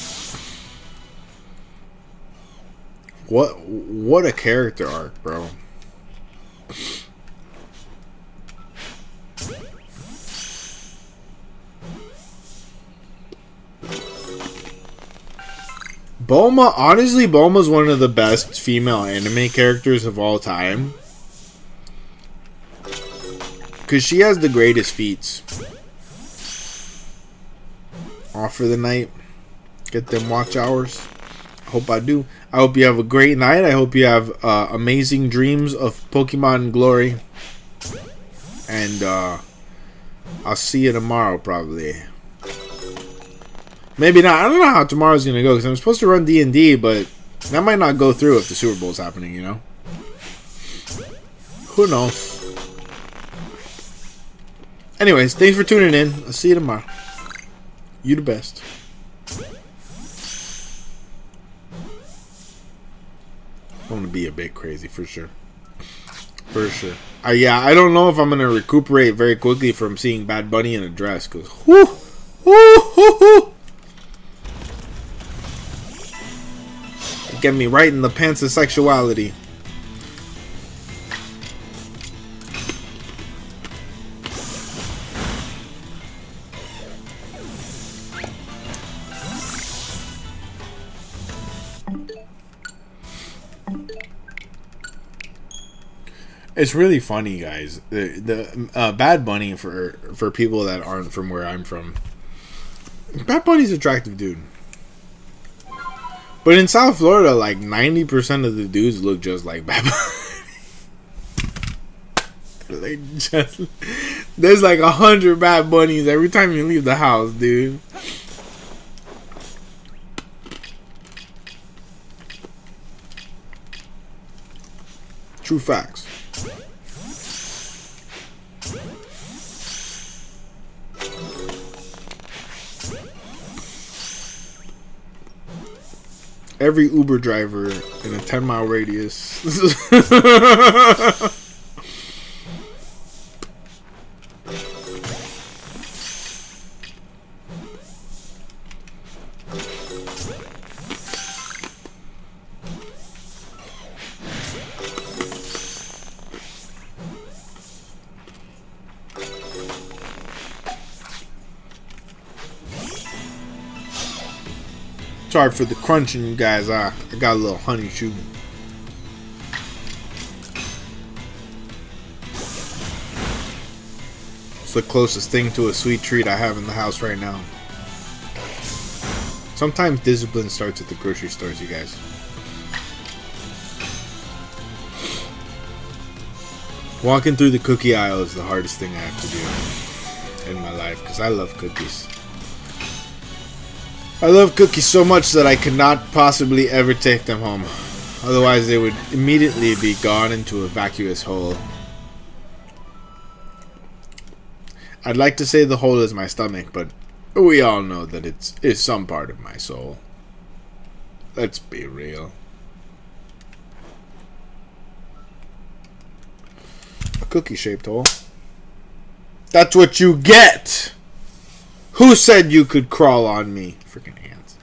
What a character arc, bro. Bulma, honestly, Bulma's one of the best female anime characters of all time. Because she has the greatest feats. Off for the night. Get them watch hours. I hope I do. I hope you have a great night. I hope you have amazing dreams of Pokemon glory. And I'll see you tomorrow, probably. Maybe not. I don't know how tomorrow's going to go, because I'm supposed to run D&D, but that might not go through if the Super Bowl's happening, you know? Who knows? Anyways, thanks for tuning in. I'll see you tomorrow. You the best. I'm going to be a bit crazy, for sure. For sure. Yeah, I don't know if I'm going to recuperate very quickly from seeing Bad Bunny in a dress, because whoo, whoo, whoo, whoo. Get me right in the pants of sexuality. It's really funny, guys. The Bad Bunny, for people that aren't from where I'm from, Bad Bunny's an attractive dude. But in South Florida, like 90% of the dudes look just like Bad Bunny. There's like 100 Bad Bunnies every time you leave the house, dude. True facts. Every Uber driver in a 10-mile radius. Sorry for the crunching, you guys. I got a little honey chew. It's the closest thing to a sweet treat I have in the house right now. Sometimes discipline starts at the grocery stores, you guys. Walking through the cookie aisle is the hardest thing I have to do in my life, because I love cookies. I love cookies so much that I could not possibly ever take them home. Otherwise, they would immediately be gone into a vacuous hole. I'd like to say the hole is my stomach, but we all know that it's some part of my soul. Let's be real. A cookie-shaped hole. That's what you get! Who said you could crawl on me? Freaking ants.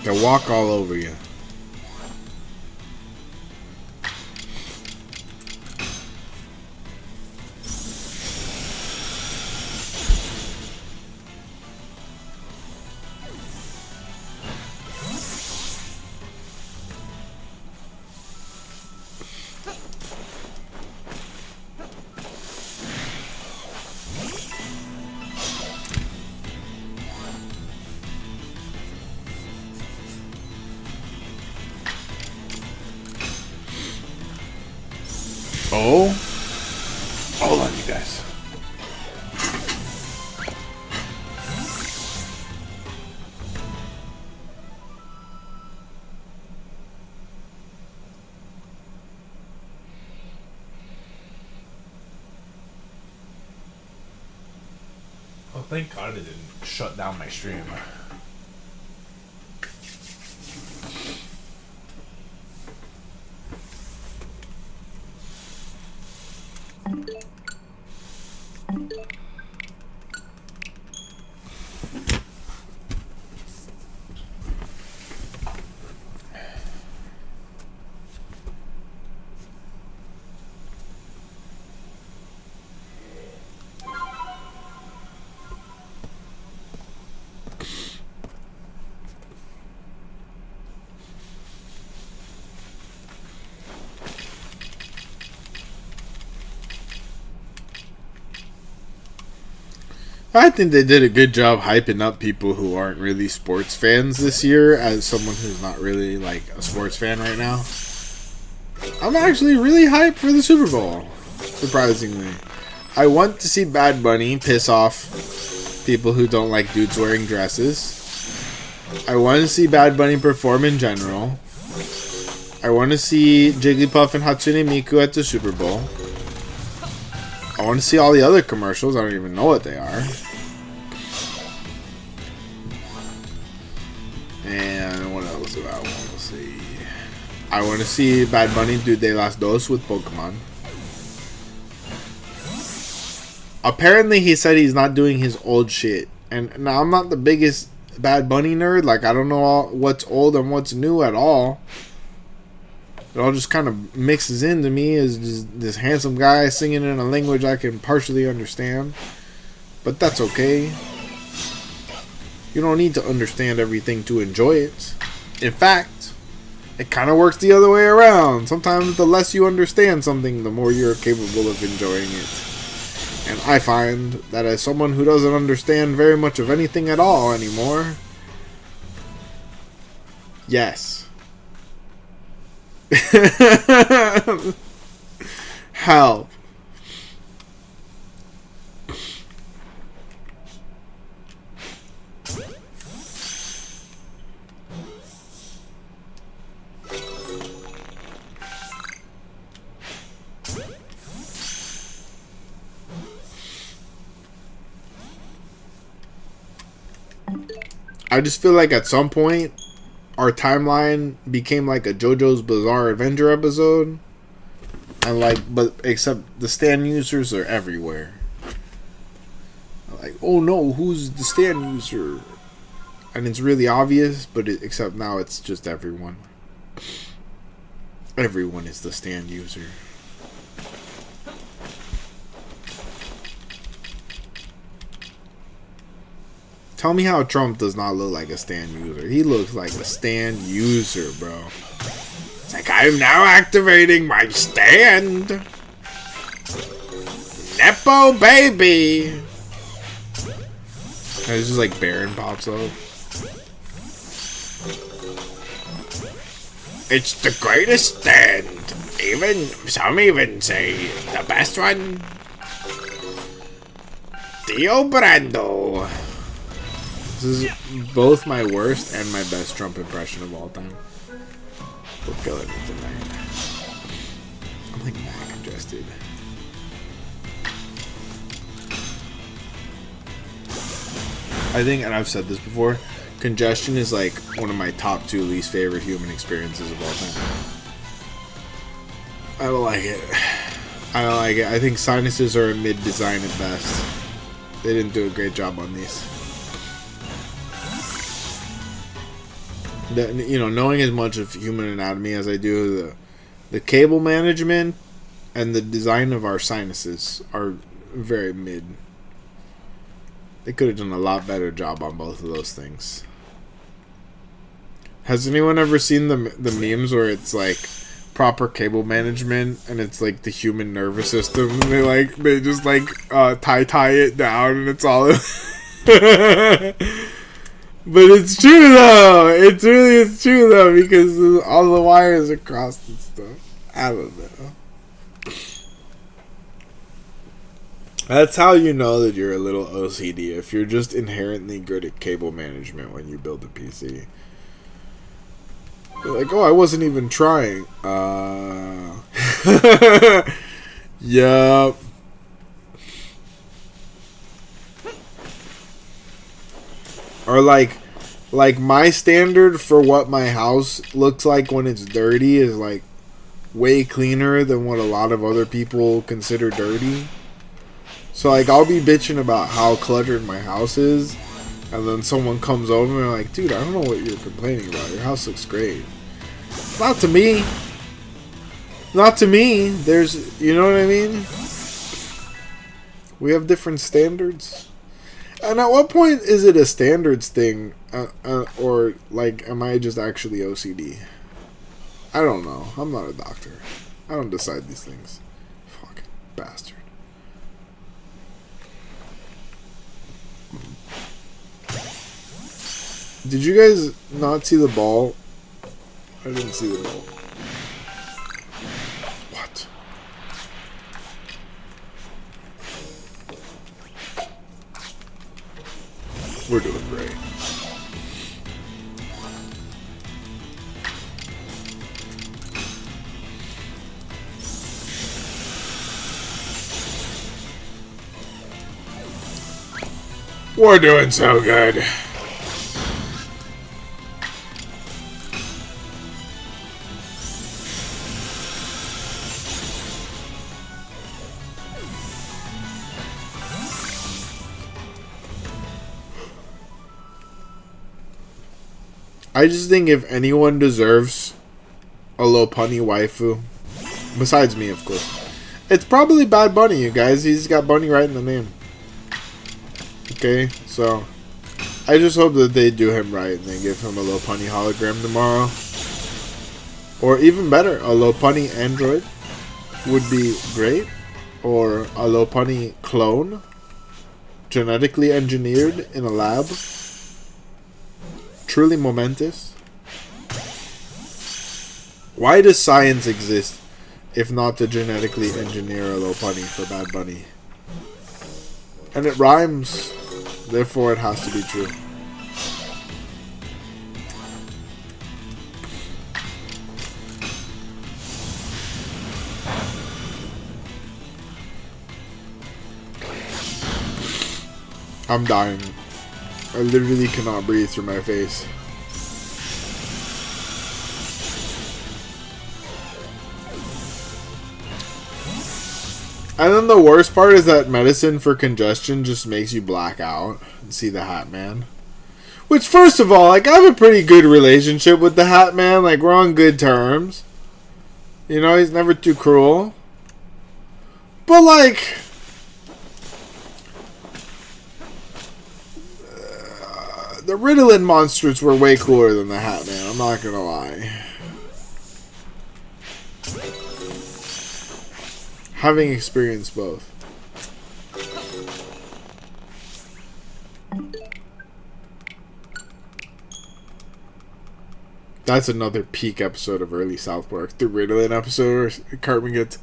They'll walk all over you. Oh, hold on, you guys. Oh, thank God it didn't shut down my stream. I think they did a good job hyping up people who aren't really sports fans this year as someone who's not really like a sports fan right now. I'm actually really hyped for the Super Bowl, surprisingly. I want to see Bad Bunny piss off people who don't like dudes wearing dresses. I want to see Bad Bunny perform in general. I want to see Jigglypuff and Hatsune Miku at the Super Bowl. I want to see all the other commercials. I don't even know what they are. And what else do I want to see? I want to see Bad Bunny do De Las Dos with Pokemon. Apparently he said he's not doing his old shit. And now I'm not the biggest Bad Bunny nerd. Like, I don't know what's old and what's new at all. It all just kind of mixes into me as just this handsome guy singing in a language I can partially understand. But that's okay. You don't need to understand everything to enjoy it. In fact, it kind of works the other way around. Sometimes the less you understand something, the more you're capable of enjoying it. And I find that as someone who doesn't understand very much of anything at all anymore, yes. Help. I just feel like at some point our timeline became like a JoJo's Bizarre Adventure episode, and like, but except the Stan users are everywhere. Like, oh no, who's the Stan user? And it's really obvious, but except now it's just everyone. Everyone is the Stan user. Tell me how Trump does not look like a Stan user. He looks like a Stan user, bro. It's like, I'm now activating my stand. Nepo baby. And it's just like Baron pops up. It's the greatest stand. Some even say the best one. Tio Brando. This is both my worst and my best Trump impression of all time. We're killing it tonight. I'm like mad congested. I think, and I've said this before, Congestion is like one of my top 2 least favorite human experiences of all time. I don't like it. I don't like it. I think sinuses are a mid design at best. They didn't do a great job on these. You know, knowing as much of human anatomy as I do, the cable management and the design of our sinuses are very mid. They could have done a lot better job on both of those things. Has anyone ever seen the memes where it's like proper cable management and it's like the human nervous system and they just tie it down and it's all but it's true though. It really is true though, because all the wires are crossed and stuff. I don't know. That's how you know that you're a little OCD, if you're just inherently good at cable management when you build a PC. You're like, oh, I wasn't even trying. Yup. Or like my standard for what my house looks like when it's dirty is like way cleaner than what a lot of other people consider dirty. So like I'll be bitching about how cluttered my house is, and then someone comes over and they're like, dude, I don't know what you're complaining about. Your house looks great. Not to me. Not to me. There's, you know what I mean? We have different standards. And at what point is it a standards thing, or like, am I just actually OCD? I don't know. I'm not a doctor. I don't decide these things. Fucking bastard. Did you guys not see the ball? I didn't see the ball. What? We're doing great. We're doing so good. I just think if anyone deserves a Lopunny waifu, besides me, of course, it's probably Bad Bunny, you guys. He's got Bunny right in the name. Okay, so I just hope that they do him right and they give him a Lopunny hologram tomorrow. Or even better, a Lopunny android would be great. Or a Lopunny clone, genetically engineered in a lab. Truly momentous. Why does science exist if not to genetically engineer a Lopunny for Bad Bunny? And it rhymes, therefore it has to be true. I'm dying. I literally cannot breathe through my face. And then the worst part is that medicine for congestion just makes you black out and see the Hat Man. Which, first of all, like, I have a pretty good relationship with the Hat Man. Like, we're on good terms. You know, he's never too cruel. But, like, the Ritalin monsters were way cooler than the Hat Man, I'm not gonna lie. Having experienced both. That's another peak episode of early South Park. The Ritalin episode where Cartman gets...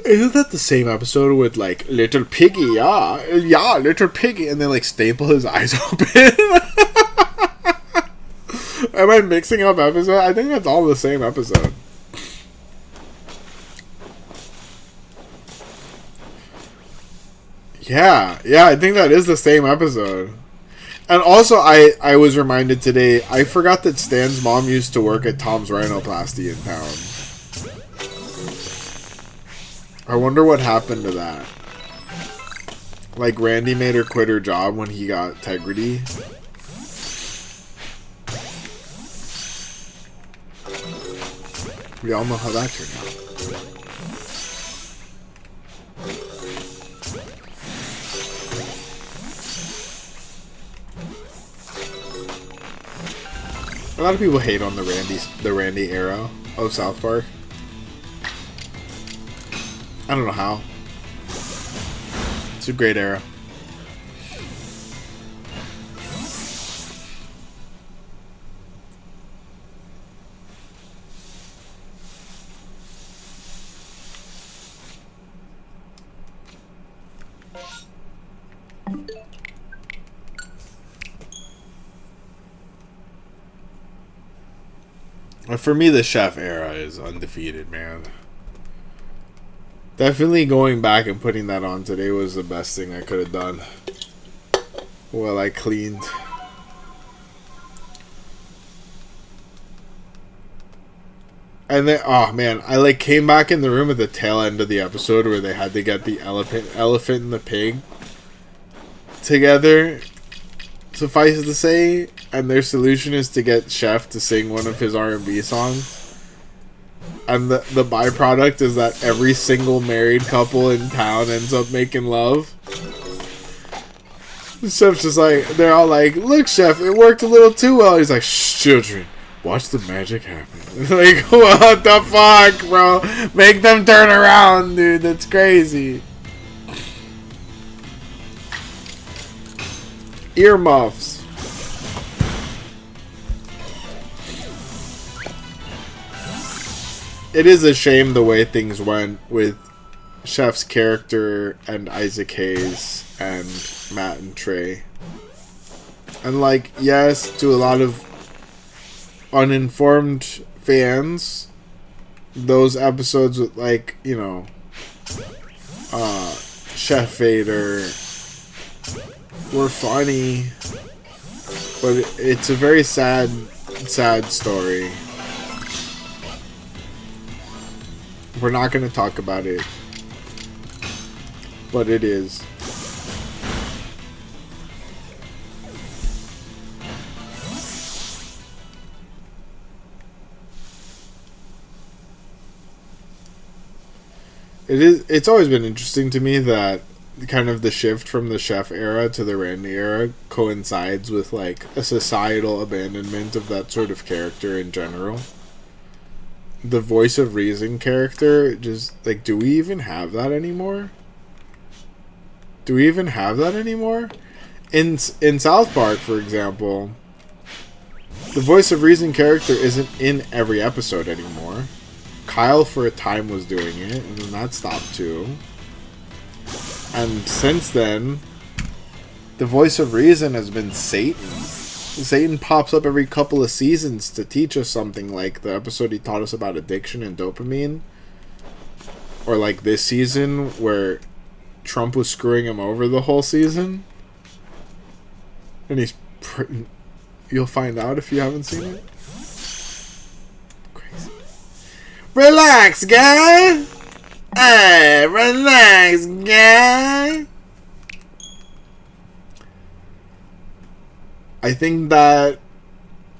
Isn't that the same episode with, like, little piggy, yeah, little piggy, and then, like, staple his eyes open? Am I mixing up episodes? I think that's all the same episode. Yeah, I think that is the same episode. And also, I was reminded today, I forgot that Stan's mom used to work at Tom's Rhinoplasty in town. I wonder what happened to that. Like, Randy made her quit her job when he got Integrity. We all know how that turned out. A lot of people hate on the Randy era of South Park. I don't know how. It's a great era. For me, the Chef era is undefeated, man. Definitely going back and putting that on today was the best thing I could have done. Well, I cleaned. And then, oh man, I like came back in the room at the tail end of the episode where they had to get the elephant and the pig together. Suffice it to say, and their solution is to get Chef to sing one of his R&B songs. And the byproduct is that every single married couple in town ends up making love. The Chef's just like, they're all like, look, Chef, it worked a little too well. He's like, shh, children, watch the magic happen. Like, what the fuck, bro? Make them turn around, dude. That's crazy. Earmuffs. It is a shame the way things went with Chef's character and Isaac Hayes and Matt and Trey. And like, yes, to a lot of uninformed fans, those episodes with like, you know, Chef Vader were funny, but it's a very sad story. We're not going to talk about it, but it is. It's always been interesting to me that kind of the shift from the Chef era to the Randy era coincides with like a societal abandonment of that sort of character in general. The voice of reason character, just like, do we even have that anymore? Do we even have that anymore? In South Park, for example, the voice of reason character isn't in every episode anymore. Kyle for a time was doing it, and then that stopped too. And since then, the voice of reason has been Satan. Satan pops up every couple of seasons to teach us something, like the episode he taught us about addiction and dopamine. Or like this season where Trump was screwing him over the whole season. And he's... You'll find out if you haven't seen it. Crazy. Relax, guy! Hey, relax, guy! I think that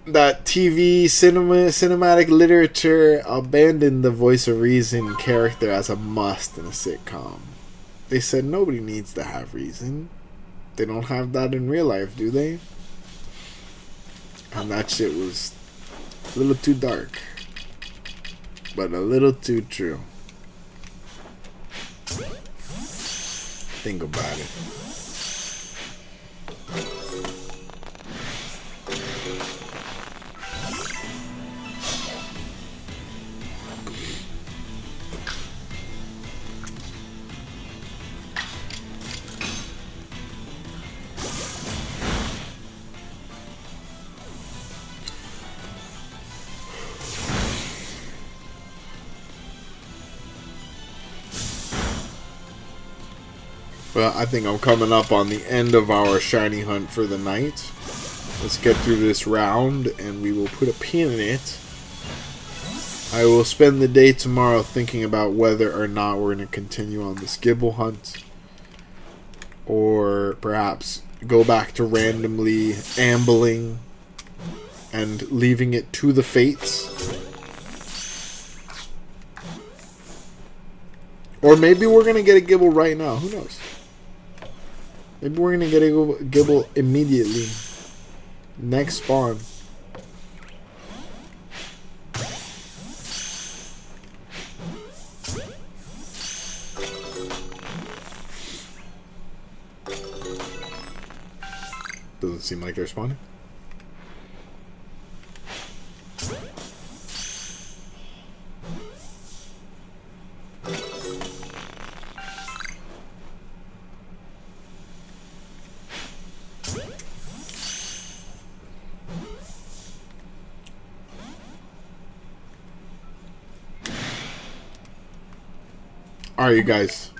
TV cinematic literature abandoned the voice of reason character as a must in a sitcom. They said nobody needs to have reason. They don't have that in real life, do they? And that shit was a little too dark, but a little too true. Think about it. Well, I think I'm coming up on the end of our shiny hunt for the night. Let's get through this round, and we will put a pin in it. I will spend the day tomorrow thinking about whether or not we're going to continue on this GIBBLE hunt. Or perhaps go back to randomly ambling and leaving it to the fates. Or maybe we're going to get a GIBBLE right now. Who knows? Maybe we're going to get a GIBBLE immediately. Next spawn. Doesn't seem like they're spawning. Alright, you guys.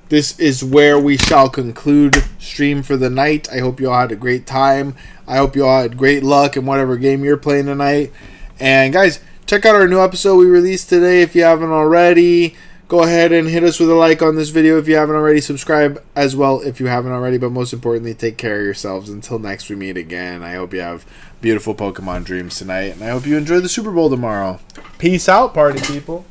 This is where we shall conclude stream for the night. I hope you all had a great time. I hope you all had great luck in whatever game you're playing tonight. And guys, check out our new episode we released today if you haven't already. Go ahead and hit us with a like on this video if you haven't already. Subscribe as well if you haven't already. But most importantly, take care of yourselves. Until next we meet again, I hope you have beautiful Pokemon dreams tonight. And I hope you enjoy the Super Bowl tomorrow. Peace out, party people.